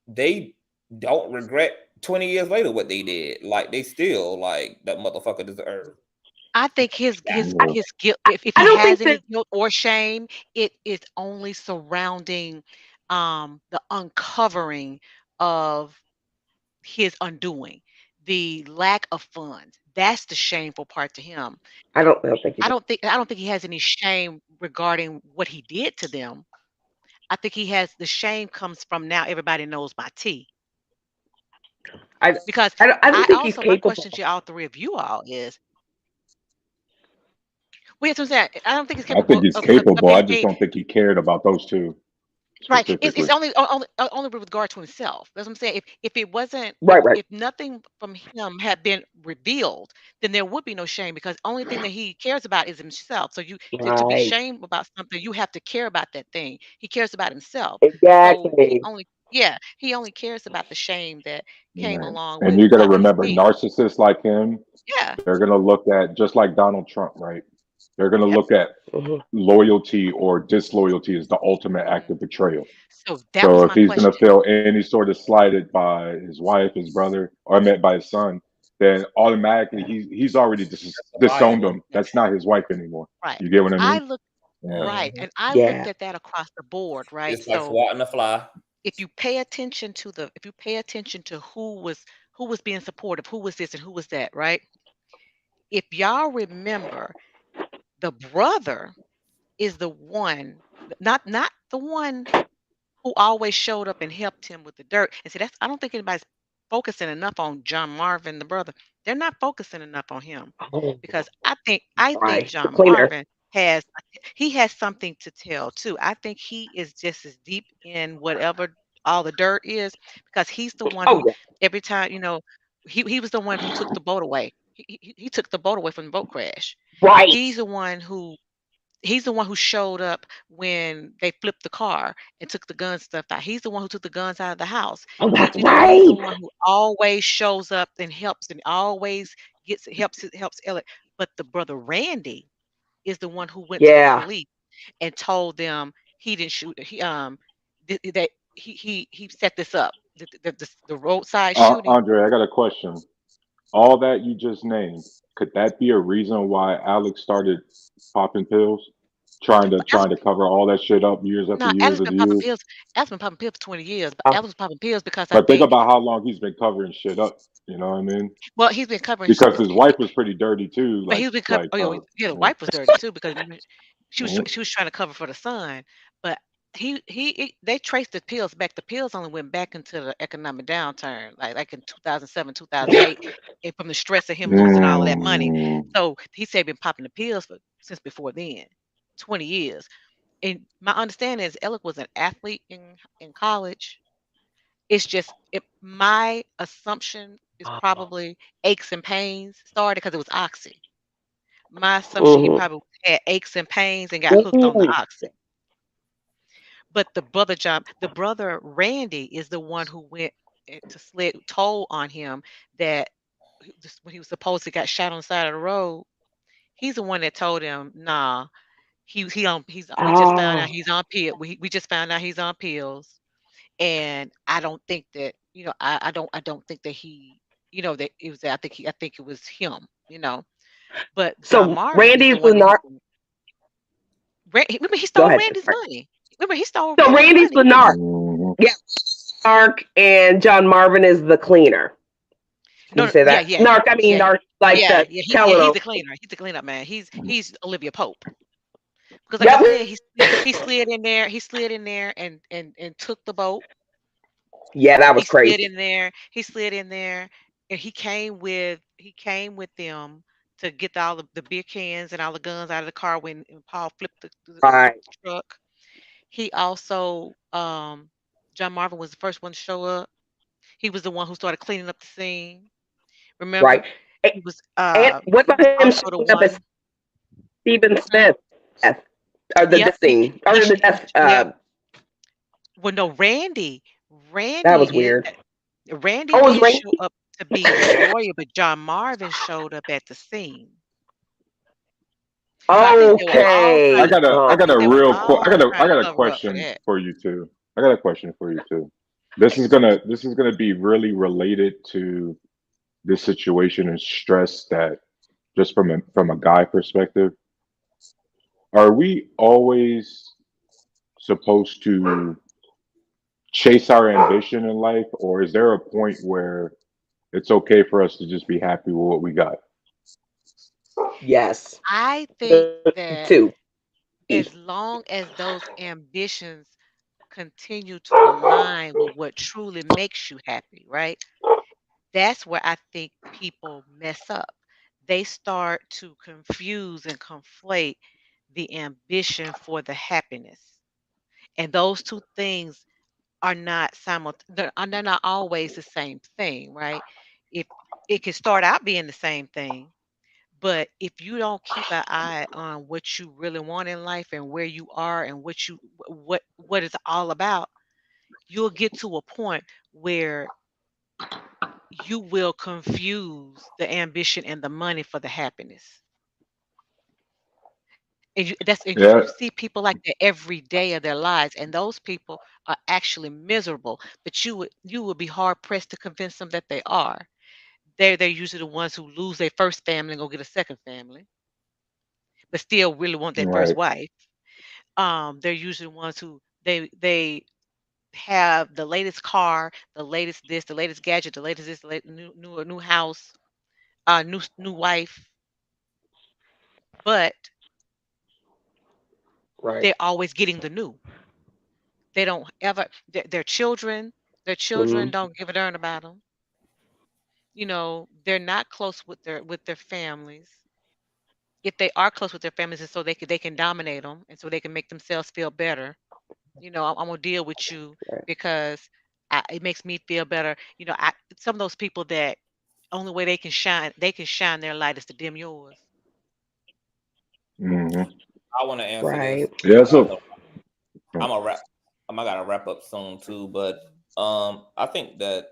they don't regret 20 years later what they did. Like, they still like that motherfucker deserved. I think his Yeah. guilt, I, if I he don't think has that any guilt or shame, it is only surrounding the uncovering of his undoing, the lack of funds. That's the shameful part to him. I don't think he I did. don't think he has any shame regarding what he did to them. I think he has the shame comes from now everybody knows my tea. I Because I don't I think he's also my capable. question to all three of you all is, well, that's what I'm saying. I don't think he's I think capable he's of capable. I just anything. don't think he cared about those two Right. specifically. It's only with regard to himself. That's what I'm saying. If it wasn't, Right. if nothing from him had been revealed, then there would be no shame because only thing that he cares about is himself. So to be Right. shamed about something, you have to care about that thing. He cares about himself. So Exactly. he only cares about the shame that came Right. along And with you got to what he remember, did. narcissists like him, Yeah. they're going to look at, just like Donald Trump, right? They're going to Yep. look at Mhm. loyalty or disloyalty as the ultimate act Mhm. of betrayal. So that So was if my he's going to question. feel any sort of slighted by his wife, his brother, or met by his son, then automatically he's already disowned Justifiable. him. That's not his wife anymore. Right. You get what I I mean? look Yeah. right, Mhm. and I looked Yeah. at that across the board, right? It's like So swatting a fly. if you pay attention to who was being supportive, who was this and who was that, right? If y'all remember, the brother is the one, not the one who always showed up and helped him with the dirt. And see, that's I don't think anybody's focusing enough on John Marvin, the brother. They're not focusing enough on him Oh, because I think right. The John cleaner. Marvin has something to tell too. I think he is just as deep in whatever all the dirt is because he's the one Oh who yeah. every time, he was the one who took the boat away. He took the boat away from the boat crash. Right. He's the one who He's the one who showed up when they flipped the car and took the gun stuff out. He's the one who took the guns out of the house. Oh, that's He's the right. one who always shows up and helps and always helps Elliot. But the brother Randy is the one who went to the Yeah. police and told them he didn't shoot. That he set this up. The roadside shooting. Andre, I got a question. All that you just named, could that be a reason why Alex started popping pills, Alex, trying to cover all that shit up years after no, years after years? Alex been popping pills for 20 years, but Uh, Alex was popping pills because I But think think, about how long he's been covering shit up. You know what I mean? well, he's been covering. Because his wife was pretty dirty too. But he was becoming. Oh, yeah, the Yeah. wife was dirty too because remember, Mhm. she was trying to cover for the son. But they traced the pills back. The pills only went back into the economic downturn, like in 2007, 2008, and from the stress of him losing all of that money. Mm. So he said he'd been popping the pills since before then, 20 years. And my understanding is Alec was an athlete in college. It's just my assumption is probably aches and pains started because it was oxy. My assumption, he mhm. probably had aches and pains and got hooked on the Ooh. oxy. But the brother Randy is the one who went to told on him that when he was supposed to got shot on the side of the road. He's the one that told him, nah, we just found out Oh. he's on pill. We just found out he's on pills. And I don't think that, I don't think that that it was, I think it was him, but John So Marvin is the Randy's one that Lennar. remember he Go stole ahead. Randy's money. Remember he stole So Randy's Randy's money. Lennar. Mhm. Yeah. Narc and John Marvin is the cleaner. Can No, you say that? Narc. I mean, yeah, Narc, like the he's Tylenol. the cleaner. He's the cleanup man. He's Olivia Pope. Because like I Yep. said, he slid in there. He slid in there and took the boat. Yeah, that He was slid crazy. in there. He slid in there and he came with them to get all the beer cans and all the guns out of the car when Paul flipped Right. the truck. He also John Marvin was the first one to show up. He was the one who started cleaning up the scene. Remember? Right. A- He was And what he was about him also the showing up as one. Stephen Hmm? Smith death, or the Yep, death scene, or the death? yep. Well, no, Randy. That Randy was did weird. Randy Oh, it was did Randy. show up to be the lawyer, but John Marvin showed up at the scene. So I think they were all I trying Okay. to got a I I got think a they were real qu- all I trying to got a cover up for question that. for you too. I got a question for you too. This is gonna be really related to this situation and stress that just from a guy perspective. Are we always supposed to chase our ambition in life, or is there a point where it's okay for us to just be happy with what we got? Yes. I think The that two. as long as those ambitions continue to align with what truly makes you happy, right? That's where I think people mess up. They start to confuse and conflate the ambition for the happiness. And those two things are not they're not always the same thing, right? If it can start out being the same thing, but if you don't keep an eye on what you really want in life and where you are and what it's all about, you'll get to a point where you will confuse the ambition and the money for the happiness. And you Yeah. see people like that every day of their lives, and those people are actually miserable. But you would be hard pressed to convince them that they are. They're usually the ones who lose their first family and go get a second family, but still really want their first Right. wife. They're usually the ones who they have the latest car, the latest this, the latest gadget, the latest this, the new house, new wife, but Right. they're always getting the new. They don't ever their children Hmm. don't give a darn about them. They're not close with their families. If they are close with their families, and so they can dominate them, and so they can make themselves feel better. I'm gonna deal with you Right. because it makes me feel better. Some of those people that only way they can shine their light is to dim yours. Hmm. I want to answer this. Right. Yeah. I'm So. gonna wrap. I gotta wrap up soon too, but I think that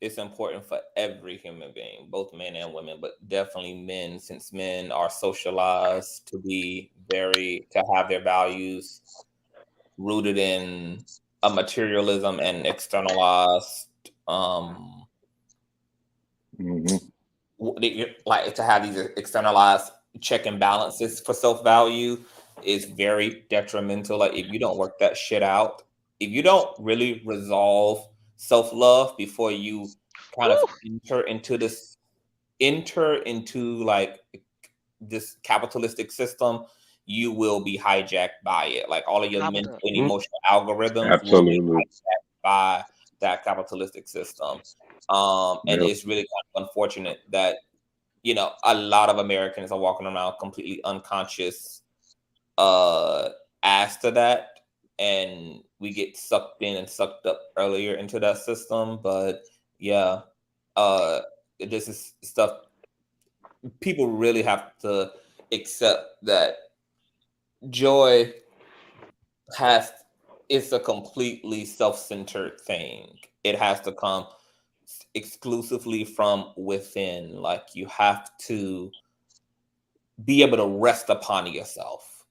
it's important for every human being, both men and women, but definitely men, since men are socialized to have their values rooted in a materialism and externalized, Hmm. like to have these externalized check and balances for self value is very detrimental. Like if you don't work that shit out, if you don't really resolve self love before you kind of Whew, enter into like this capitalistic system, you will be hijacked by it. Like all of your gobbled mental up. and Mhm. emotional algorithms will be Absolutely. hijacked by that capitalistic system. And Yep. it's really kind of unfortunate that a lot of Americans are walking around completely unconscious uh as to that, and we get sucked in and sucked up earlier into that system. But yeah, uh this is stuff people really have to accept, that joy has it's a completely self-centered thing. It has to come exclusively from within. Like you have to be able to rest upon yourself,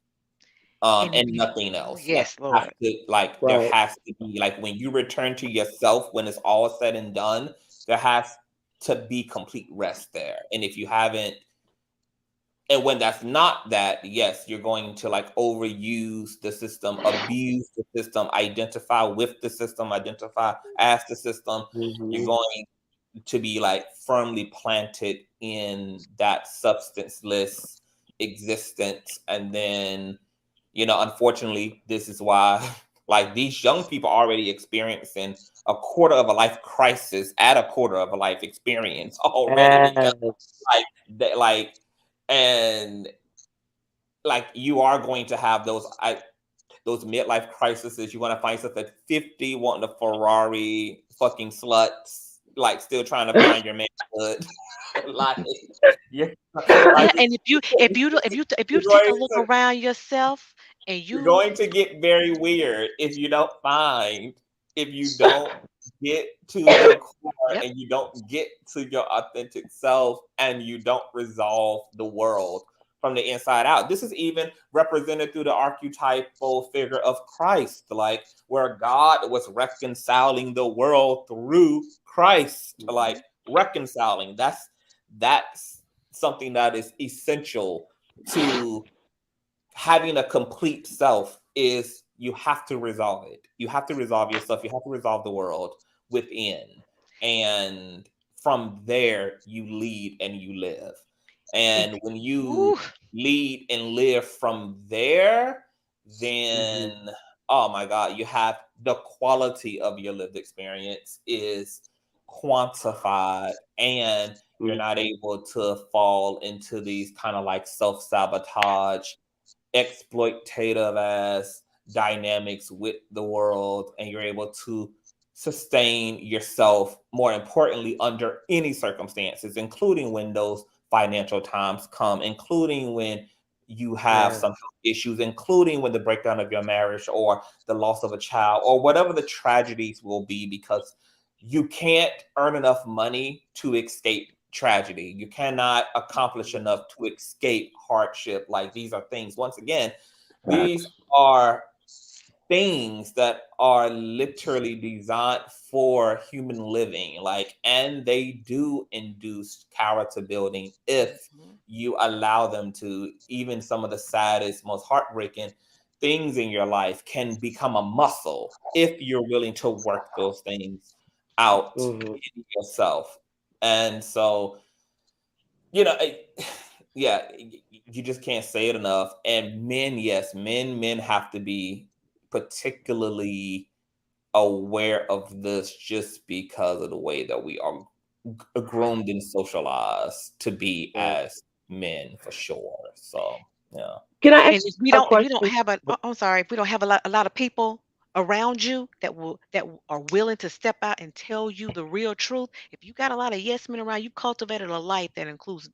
And and nothing oh else. Like yes, Lord. there Right. has to be, like, when you return to yourself, when it's all said and done, there has to be complete rest there. And if you haven't, and when that's not that, yes, you're going to like overuse the system, abuse the system, identify with the system, identify as the system. You're Hmm. going to be like firmly planted in that substanceless existence. And then, unfortunately, this is why Like these young people already experiencing a quarter of a life crisis at a quarter of a life experience already, because and like you are going to have those midlife crises. You're going to find yourself at 50 wanting a Ferrari, fucking sluts, like still trying to find your manhood. Like, and if you take a look around yourself, and you're going to get very weird if you don't get to your core, and you don't get to your authentic self, and you don't resolve the world from the inside out. This is even represented through the archetypal figure of Christ, like where God was reconciling the world through Christ, like reconciling. That's something that is essential to having a complete self. Is you have to resolve it. You have to resolve yourself. You have to resolve the world within. And from there, you lead and you live. And when you lead and live from there, then, oh my God, you have the quality of your lived experience is quantified, and you're not able to fall into these kind of like self-sabotage, exploitative ass dynamics with the world, and you're able to sustain yourself, more importantly, under any circumstances, including when those financial times come, including when you have some issues, including when the breakdown of your marriage or the loss of a child or whatever the tragedies will be, because you can't earn enough money to escape tragedy. You cannot accomplish enough to escape hardship. Like these are things, once again, these are things that are literally designed for human living, like, and they do induce character building if you allow them to. Even some of the saddest, most heartbreaking things in your life can become a muscle if you're willing to work those things out in yourself. And so, you know, you just can't say it enough. And men, yes, men have to be particularly aware of this, just because of the way that we are groomed and socialized to be as men, for sure. So yeah. Can I And ask if we a don't question? have I'm sorry, if we don't have a lot of people around you that are willing to step out and tell you the real truth, if you got a lot of yes men around, you cultivated a life that includes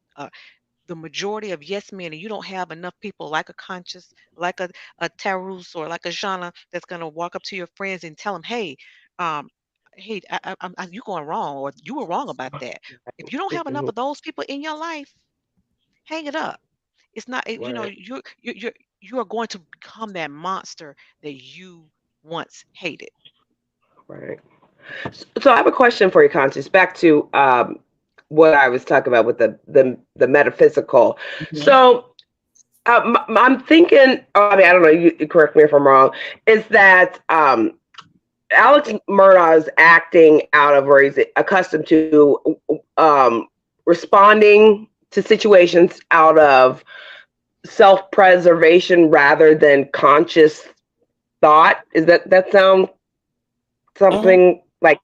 the majority of yes men, and you don't have enough people like a Conscious, like a Tarus, or like a Jana, that's going to walk up to your friends and tell them, hey, um, hey, you going wrong, or you were wrong about that. If you don't have enough of those people in your life, hang it up. It's not, you know, you are going to become that monster that you once hated. Right. So I have a question for you, Conscious. Back to what I was talking about with the metaphysical. So I'm thinking. I mean, I don't know. You correct me if I'm wrong. Is that Alex Murdaugh is acting out of where he's accustomed to responding to situations out of self-preservation rather than conscious thought? Is that sound something like?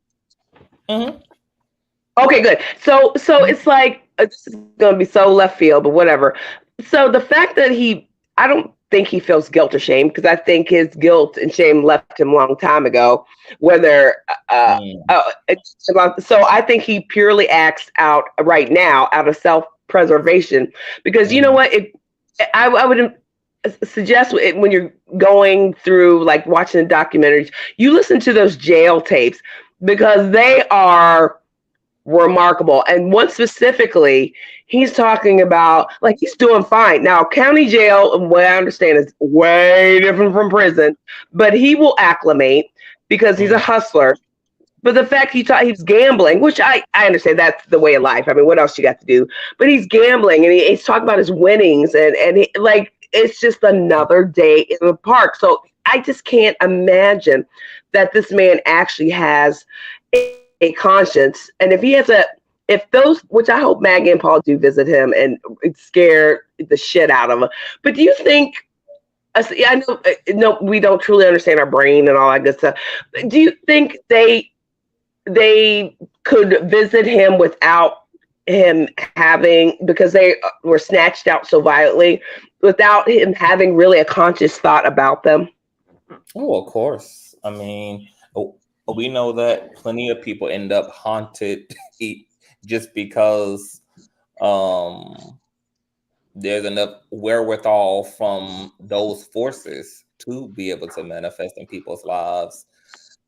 Okay, good. So it's like, this is going to be so left field, but whatever. So the fact that I don't think he feels guilt or shame, because I think his guilt and shame left him a long time ago. So I think he purely acts out right now out of self-preservation, because you know what? I would suggest when you're going through, like, watching the documentaries, you listen to those jail tapes, because they are remarkable. And one specifically, he's talking about, like, he's doing fine now. County jail, what I understand, is way different from prison, but he will acclimate because he's a hustler. But the fact he's gambling, which I understand, that's the way of life. I mean, what else you got to do? But he's gambling, and he's talking about his winnings, and like, it's just another day in the park. So I just can't imagine that this man actually has a conscience. And if he has which I hope Maggie and Paul do visit him and scare the shit out of him. But do you think I know, no, we don't truly understand our brain and all that good stuff. Do you think they could visit him without him having, because they were snatched out so violently, without him having really a conscious thought about them? Oh, of course. I mean, we know that plenty of people end up haunted just because there's enough wherewithal from those forces to be able to manifest in people's lives.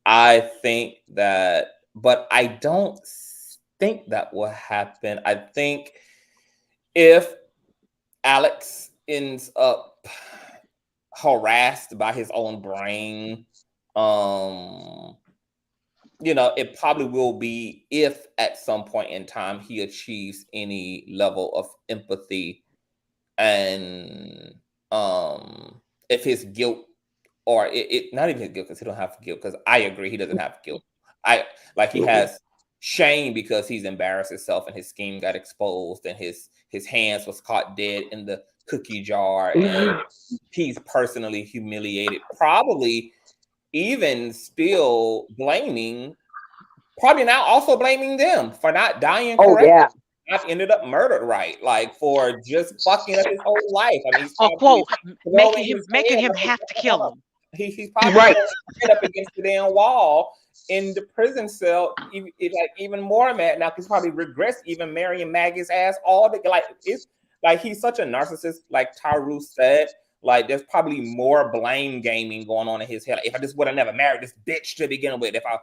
I think that, but I don't think that will happen. I think if Alex ends up harassed by his own brain, it probably will be if at some point in time he achieves any level of empathy, and if his guilt, or it not even his guilt, because he don't have guilt, because I agree he doesn't have guilt. He has shame because he's embarrassed himself and his scheme got exposed and his hands was caught dead in the cookie jar, and he's personally humiliated, probably even still probably now also blaming them for not dying correctly. Yeah. I've ended up murdered, right? Like, for just fucking up his whole life. I mean, quote, making him have to kill him. He's probably right up against the damn wall in the prison cell, even more mad now, because probably regrets even marrying Maggie's ass all the, like, it's like he's such a narcissist, like Taru said. Like, there's probably more blame gaming going on in his head. Like, if I just would have never married this bitch to begin with, if I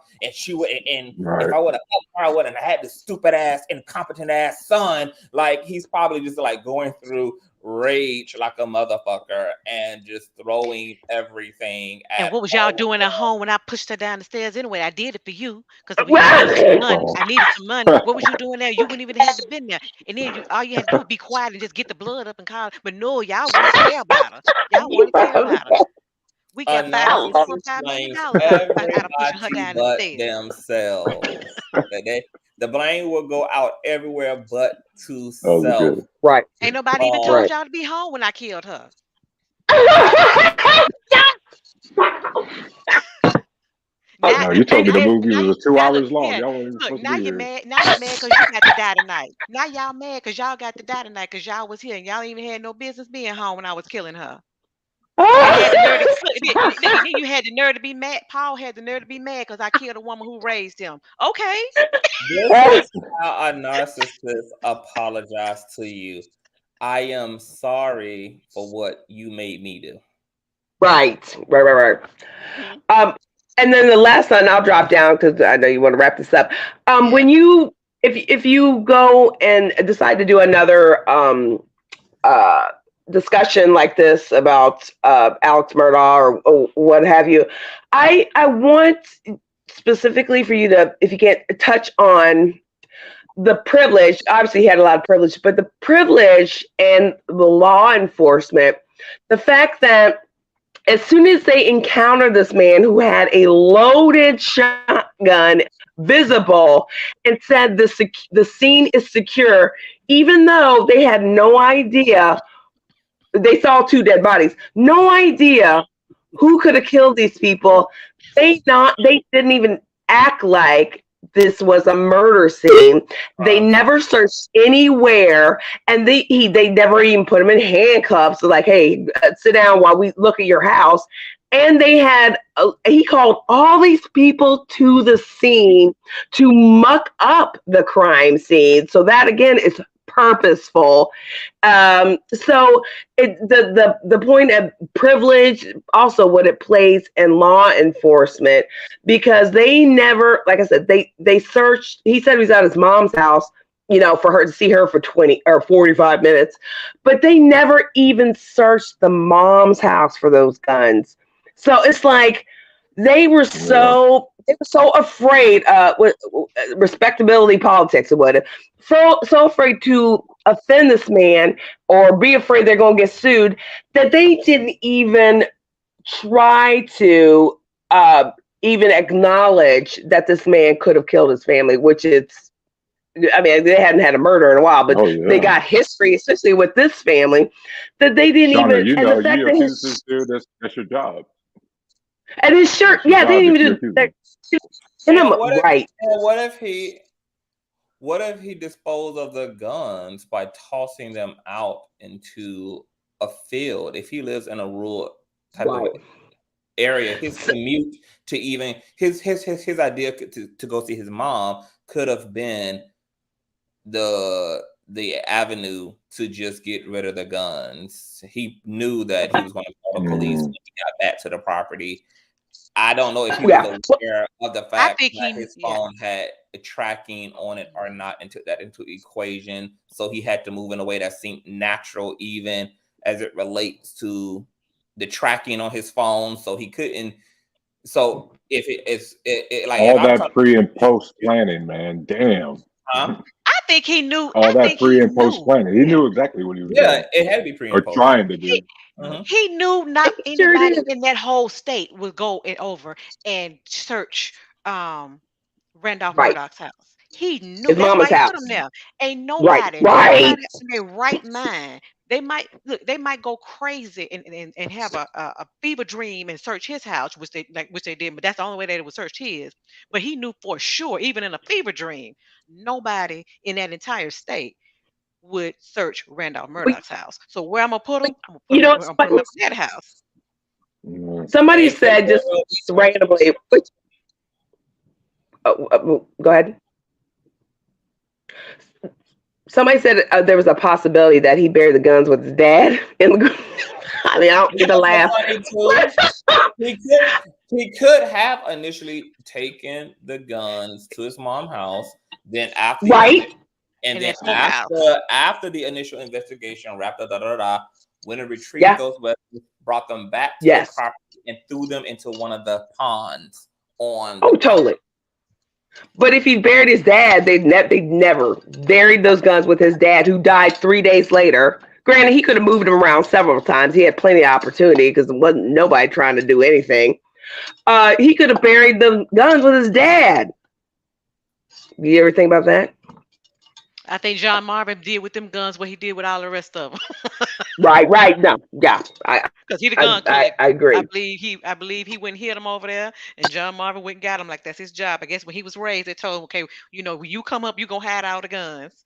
would have, I wouldn't have had this stupid ass, incompetent ass son. Like, he's probably just like going through rage like a motherfucker and just throwing everything at. And what was y'all doing at home when I pushed her down the stairs anyway? I did it for you because I needed some money. What was you doing there? You wouldn't even have to been there. And then all you had to do was be quiet and just get the blood up and call. But no, y'all wouldn't care about her. Y'all wouldn't care about her. We got $5 million out of pushing her down the stairs. Themselves. The blame will go out everywhere but to self. Right. Ain't nobody even told y'all to be home when I killed her. No, you told me the movie was 2 hours long. Y'all weren't look, supposed now to be you're here. mad. Now you're mad because you got to die tonight. Now y'all mad because y'all got to die tonight because y'all was here and y'all even had no business being home when I was killing her. Then you had the nerve to be mad. Paul had the nerve to be mad because I killed a woman who raised him. Okay. This is how a narcissist apologize to you. I am sorry for what you made me do. Right. And then the last one, I'll drop down because I know you want to wrap this up. When you, if you go and decide to do another discussion like this about Alex Murdaugh or what have you, I want specifically for you to, if you can't, touch on the privilege. Obviously he had a lot of privilege, but the privilege and the law enforcement, the fact that as soon as they encountered this man who had a loaded shotgun visible and said the scene is secure, even though they had no idea, they saw 2 dead bodies, no idea who could have killed these people. They didn't even act like this was a murder scene. They never searched anywhere, and they never even put him in handcuffs. Like, hey, sit down while we look at your house. And they had he called all these people to the scene to muck up the crime scene. So that again is purposeful. So the point of privilege, also what it plays in law enforcement, because they never, like I said, they searched. He said he was at his mom's house, for her to see her for 20 or 45 minutes, but they never even searched the mom's house for those guns. So it's like they were so afraid with respectability politics or whatever, so afraid to offend this man or be afraid they're going to get sued, that they didn't even try to even acknowledge that this man could have killed his family, which is I mean, they hadn't had a murder in a while, but Oh they yeah. got history, especially with this family, that they didn't Shauna, even, you and know, the fact you that accuse this dude, that's your job. and his shirt, That's your yeah, they job didn't if you even accuse do him. that. And Right. what if he disposed of the guns by tossing them out into a field? If he lives in a rural type of area, his commute to even his idea to go see his mom could have been the avenue to just get rid of the guns. He knew that he was going to call the police when he got back to the property. I don't know if he was aware of the fact that his phone had a tracking on it or not, and took that into equation. So he had to move in a way that seemed natural, even as it relates to the tracking on his phone. So he couldn't. So if it's like all that pre and post planning, man, damn. Huh? I think he knew. All that pre and post planning. He knew exactly what he was doing. It had to be pre and or post. trying to do. He knew not anybody in that whole state would go over and search Randolph Murdaugh's house. He knew. His That's mama's why he house. put him there. Ain't Right. nobody in their right mind. They might go crazy and have a fever dream and search his house, which they did, but that's the only way they would search his. But he knew for sure, even in a fever dream, nobody in that entire state would search Randolph Murdaugh's house. So where I'm gonna put him? I'm gonna put him at that house. Somebody said just randomly. Go ahead. Somebody said there was a possibility that he buried the guns with his dad. I mean, I don't get a laugh. He could have initially taken the guns to his mom's house. Then after after the initial investigation wrapped up, went and retrieved those weapons, brought them back to the property, and threw them into one of the ponds on. Totally. But if he buried his dad, they'd never buried those guns with his dad, who died 3 days later. Granted, he could have moved them around several times. He had plenty of opportunity because there wasn't nobody trying to do anything. He could have buried the guns with his dad. You ever think about that? I think John Marvin did with them guns what he did with all the rest of them. Right. No, yeah. Because he the gun collector. I agree. I believe he went and hit him over there, and John Marvin went and got him. Like, that's his job. I guess when he was raised, they told him, okay, when you come up, you gonna hide all the guns.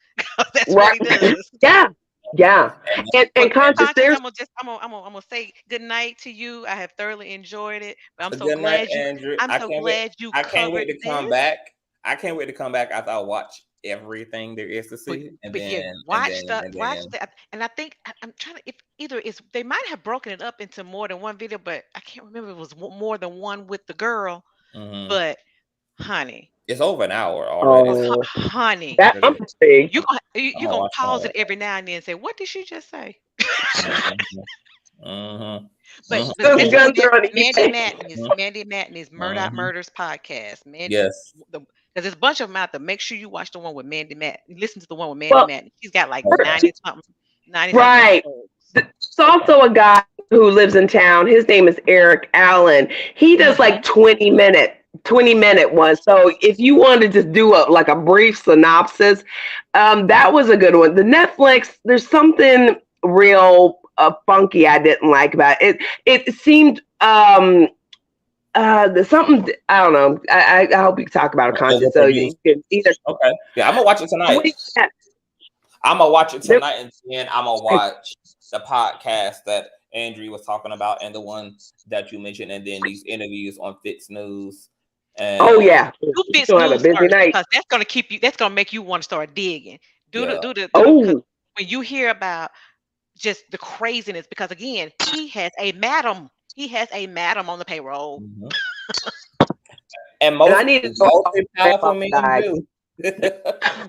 That's what he does. Yeah. And Conscious, I'm gonna say good night to you. I have thoroughly enjoyed it. But I'm so glad Andrew. I can't wait to come back. I can't wait to come back after I watch everything there is to see, watch that. And I think I'm trying to. If either they might have broken it up into more than one video, but I can't remember if it was more than one with the girl. But honey, it's over an hour already. Honey, you gonna pause it every now and then and say, what did she just say? But Mandy Matney's Murdaugh Murders podcast. Because there's a bunch of them out there. Make sure you watch the one with Mandy Matt. Listen to the one with Mandy Matney. She's got like 90 something. Right. There's also a guy who lives in town. His name is Eric Allen. He does like 20-minute ones. So if you want to just do a brief synopsis, that was a good one. The Netflix, there's something real funky I didn't like about it. It seemed there's something, I don't know. I hope you can talk about it, Conscious. So you can either. Okay. Yeah, I'm gonna watch it tonight. I'm gonna watch it tonight, and then I'm gonna watch the podcast that Andrew was talking about, and the one that you mentioned, and then these interviews on Fitz News. And do Fitz News first, because that's gonna keep you. That's gonna make you want to start digging. When you hear about just the craziness, because again, he has a madam. He has a madam on the payroll. And most powerful men do.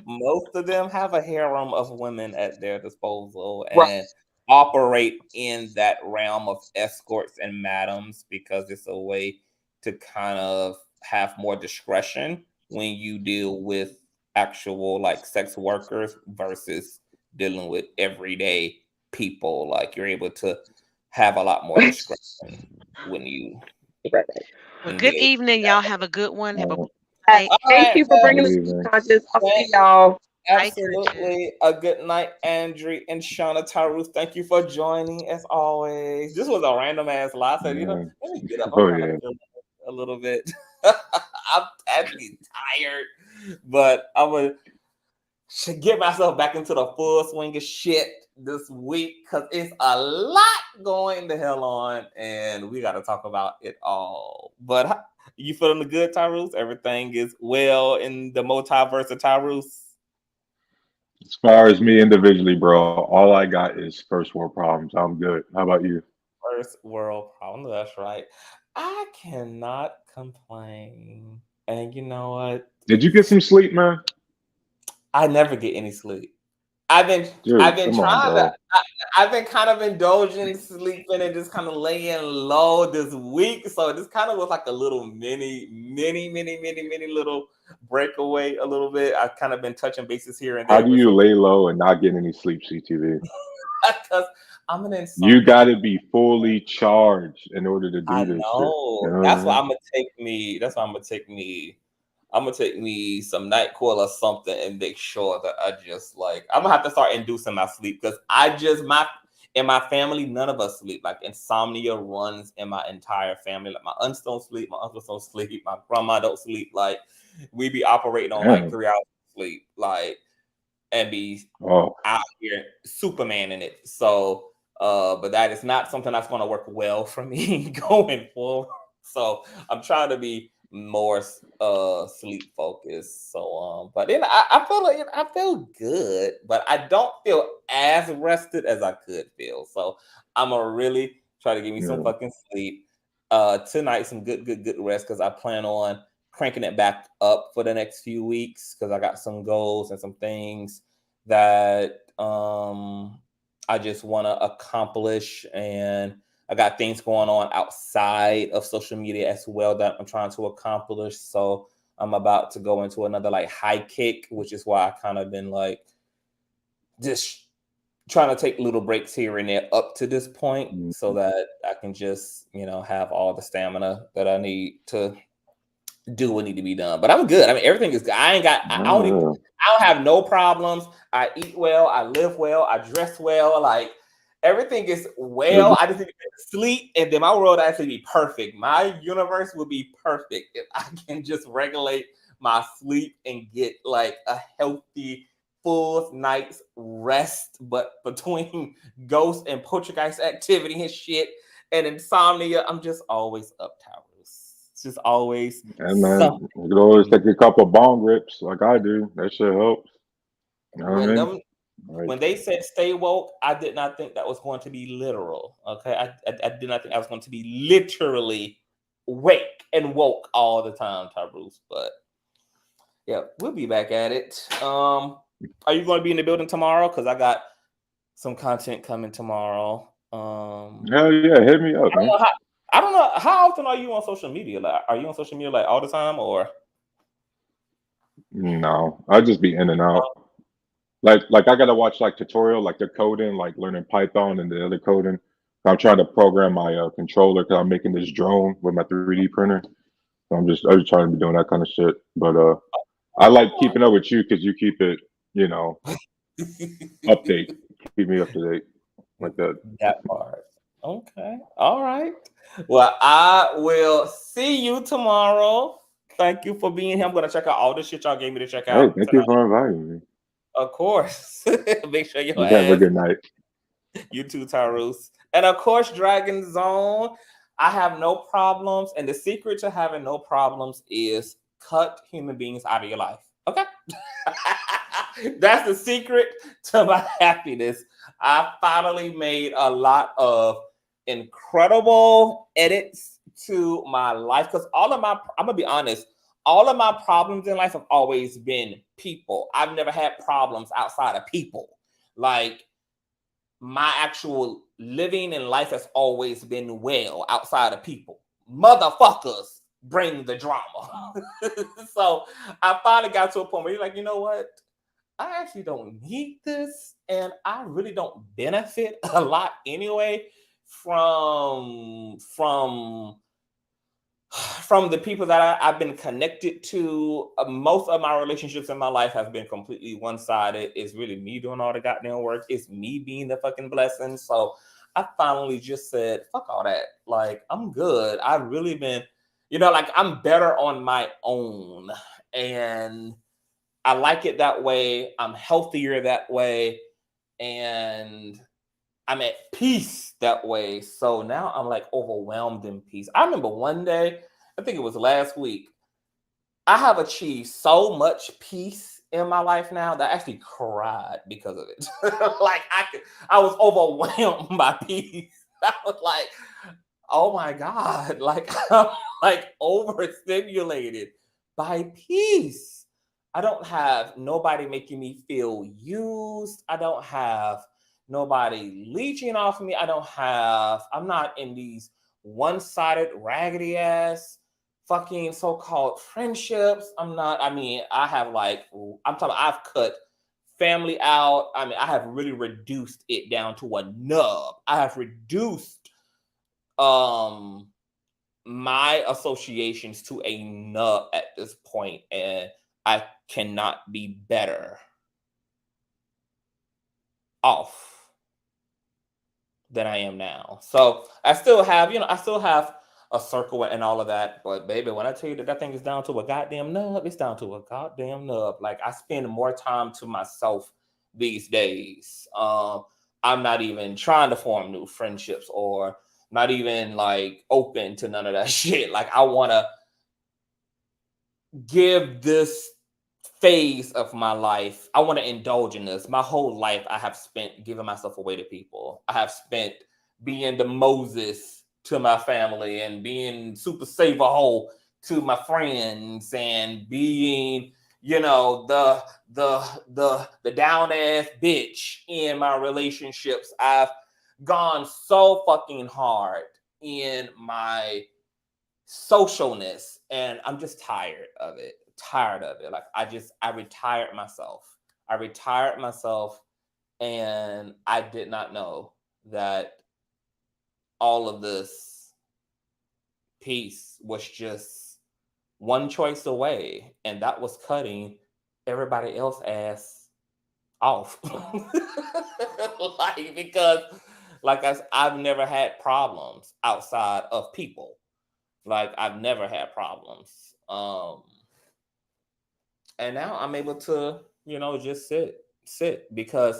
Most of them have a harem of women at their disposal and operate in that realm of escorts and madams, because it's a way to kind of have more discretion when you deal with actual like sex workers versus dealing with everyday people. Like, you're able to have a lot more discretion when you. Well, good evening, y'all. Have a good one. Thank you for bringing us Conscious. I'll see y'all. Absolutely. A good night, Andrew and Shauna Tyrus. Thank you for joining as always. This was a random ass lie. So, let me get up. I'm Oh trying yeah. to feel a little bit. I'm actually tired, but I'm going to get myself back into the full swing of shit this week because it's a lot going the hell on and we got to talk about it all. But you feeling good, Tyrus? Everything is well in the multiverse of Tyrus? As far as me individually, bro, all I got is first world problems. I'm good. How about you? First world problem. That's right. I cannot complain. And you know what? Did you get some sleep, man? I never get any sleep. I've been Dude, come on, trying to bro. I've been kind of indulging sleeping and just kind of laying low this week. So this kind of was like a little mini little breakaway a little bit. I've kind of been touching bases here and How there do with you some lay low and not get any sleep, CTV? because I'm an You insomniac. got to be fully charged in order to I do this shit. You know. know what That's I why mean? I'm gonna take me. That's why I'm gonna take me. I'm gonna take me some NyQuil or something and make sure that I just like. I'm gonna have to start inducing my sleep because I just in my family none of us sleep. Like insomnia runs in my entire family. Like my aunts don't sleep, my uncles don't sleep, my grandma don't sleep. Like we be operating on like Damn. 3 hours of sleep. Like and be Oh, out here Superman in it. So but that is not something that's gonna work well for me going forward. So I'm trying to be more sleep focused. So but then I feel like I feel good, but I don't feel as rested as I could feel. So I'm gonna really try to give me some yeah. fucking sleep. Tonight, some good rest because I plan on cranking it back up for the next few weeks because I got some goals and some things that I just want to accomplish, and I got things going on outside of social media as well that I'm trying to accomplish. So I'm about to go into another like high kick, which is why I kind of been like just trying to take little breaks here and there up to this point Mm, so that I can just, have all the stamina that I need to do what need to be done. But I'm good. I mean, everything is good. yeah. I don't have no problems. I eat well, I live well, I dress well, like everything is Good. well. I just need to get to sleep and then my world actually be perfect. My universe would be perfect if I can just regulate my sleep and get like a healthy full night's rest. But between ghost and poltergeist activity and shit and insomnia, I'm just always up, Towers. It's just always And man, something. you could always take a couple bong rips like I do. That shit helps. You know what I When mean? them Like, when they said stay woke, I did not think that was going to be literal. Okay, I did not think I was going to be literally wake and woke all the time, Bruce. But yeah, we'll be back at it. Are you going to be in the building tomorrow? Because I got some content coming tomorrow. hell yeah, hit me up, man. I don't know how often are you on social media? Like, are you on social media like all the time or? No, I just be in and out. Like I gotta watch like tutorial, like the coding, like learning Python and the other coding. I'm trying to program my controller because I'm making this drone with my 3D printer. So I'm just trying to be doing that kind of shit. But I like keeping up with you because you keep it, you know, update, keep me up to date like that. That part. Okay. All right. Well, I will see you tomorrow. Thank you for being here. I'm gonna check out all the shit y'all gave me to check Hey, out thank you tonight. for inviting me. Of course. Make sure your You have a ass. good night. You too, Tyrus. And of course, Dragon Zone. I have no problems. And the secret to having no problems is cut human beings out of your life. Okay? That's the secret to my happiness. I finally made a lot of incredible edits to my life because I'm gonna be honest, all of my problems in life have always been people. I've never had problems outside of people. Like my actual living in life has always been well outside of people. Motherfuckers bring the drama. So I finally got to a point where you're like, you know what? I actually don't need this, and I really don't benefit a lot anyway from from the people that I've been connected to, most of my relationships in my life have been completely one-sided. It's really me doing all the goddamn work. It's me being the fucking blessing. So I finally just said, fuck all that. Like, I'm good. I've really been, like, I'm better on my own. And I like it that way. I'm healthier that way. And I'm at peace that way. So now I'm like overwhelmed in peace. I remember one day, I think it was last week, I have achieved so much peace in my life now that I actually cried because of it. Like I was overwhelmed by peace. I was like, oh my God, like I'm like overstimulated by peace. I don't have nobody making me feel used. I don't have nobody leeching off me. I'm not in these one-sided, raggedy ass fucking so-called friendships. I have I've cut family out. I have really reduced it down to a nub. I have reduced my associations to a nub at this point, and I cannot be better off than I am now. So I still have a circle and all of that, but baby, when I tell you that thing is down to a goddamn nub, it's down to a goddamn nub. Like, I spend more time to myself these days. I'm not even trying to form new friendships or not even like open to none of that shit. Like, I want to give this phase of my life, I want to indulge in this. My whole life I have spent giving myself away to people. I have spent being the Moses to my family and being super save a hole to my friends and being, the down ass bitch in my relationships. I've gone so fucking hard in my socialness, and I'm just tired of it. Like, I retired myself, and I did not know that all of this peace was just one choice away, and that was cutting everybody else ass off. Like, because I've never had problems outside of people. Like, I've never had problems. And now I'm able to, just sit because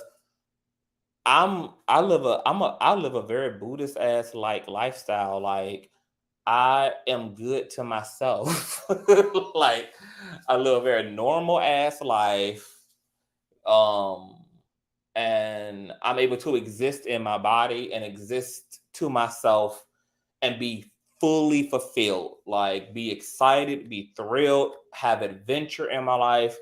I live a very Buddhist ass like lifestyle. Like, I am good to myself. Like, I live a very normal ass life. And I'm able to exist in my body and exist to myself and be fully fulfilled, like be excited, be thrilled, have adventure in my life,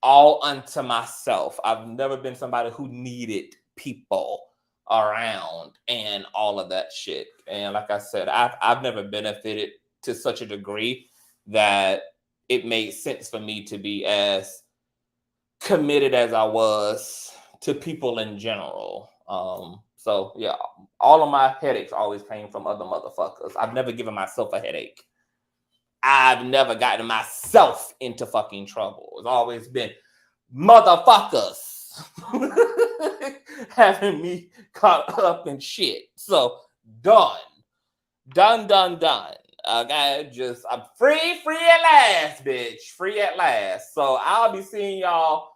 all unto myself. I've never been somebody who needed people around and all of that shit. And like I said, I've never benefited to such a degree that it made sense for me to be as committed as I was to people in general. So yeah, all of my headaches always came from other motherfuckers. I've never given myself a headache. I've never gotten myself into fucking trouble. It's always been motherfuckers having me caught up in shit. So done. Okay, I'm free at last, bitch. Free at last. So I'll be seeing y'all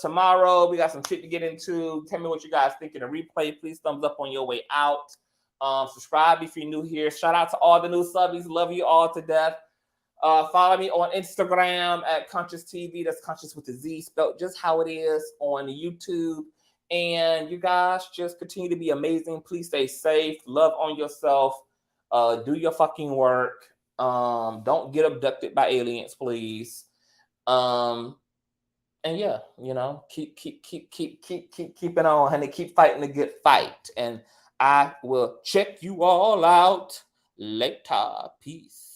tomorrow. We got some shit to get into. Tell me what you guys think in the replay. Please thumbs up on your way out. Subscribe if you're new here. Shout out to all the new subbies. Love you all to death. Follow me on Instagram at Consciouztv. That's Conscious with a Z, spelled just how it is, on YouTube. And you guys just continue to be amazing. Please stay safe. Love on yourself. Do your fucking work. Don't get abducted by aliens, please. And yeah, keep it on, honey. Keep fighting the good fight. And I will check you all out later. Peace.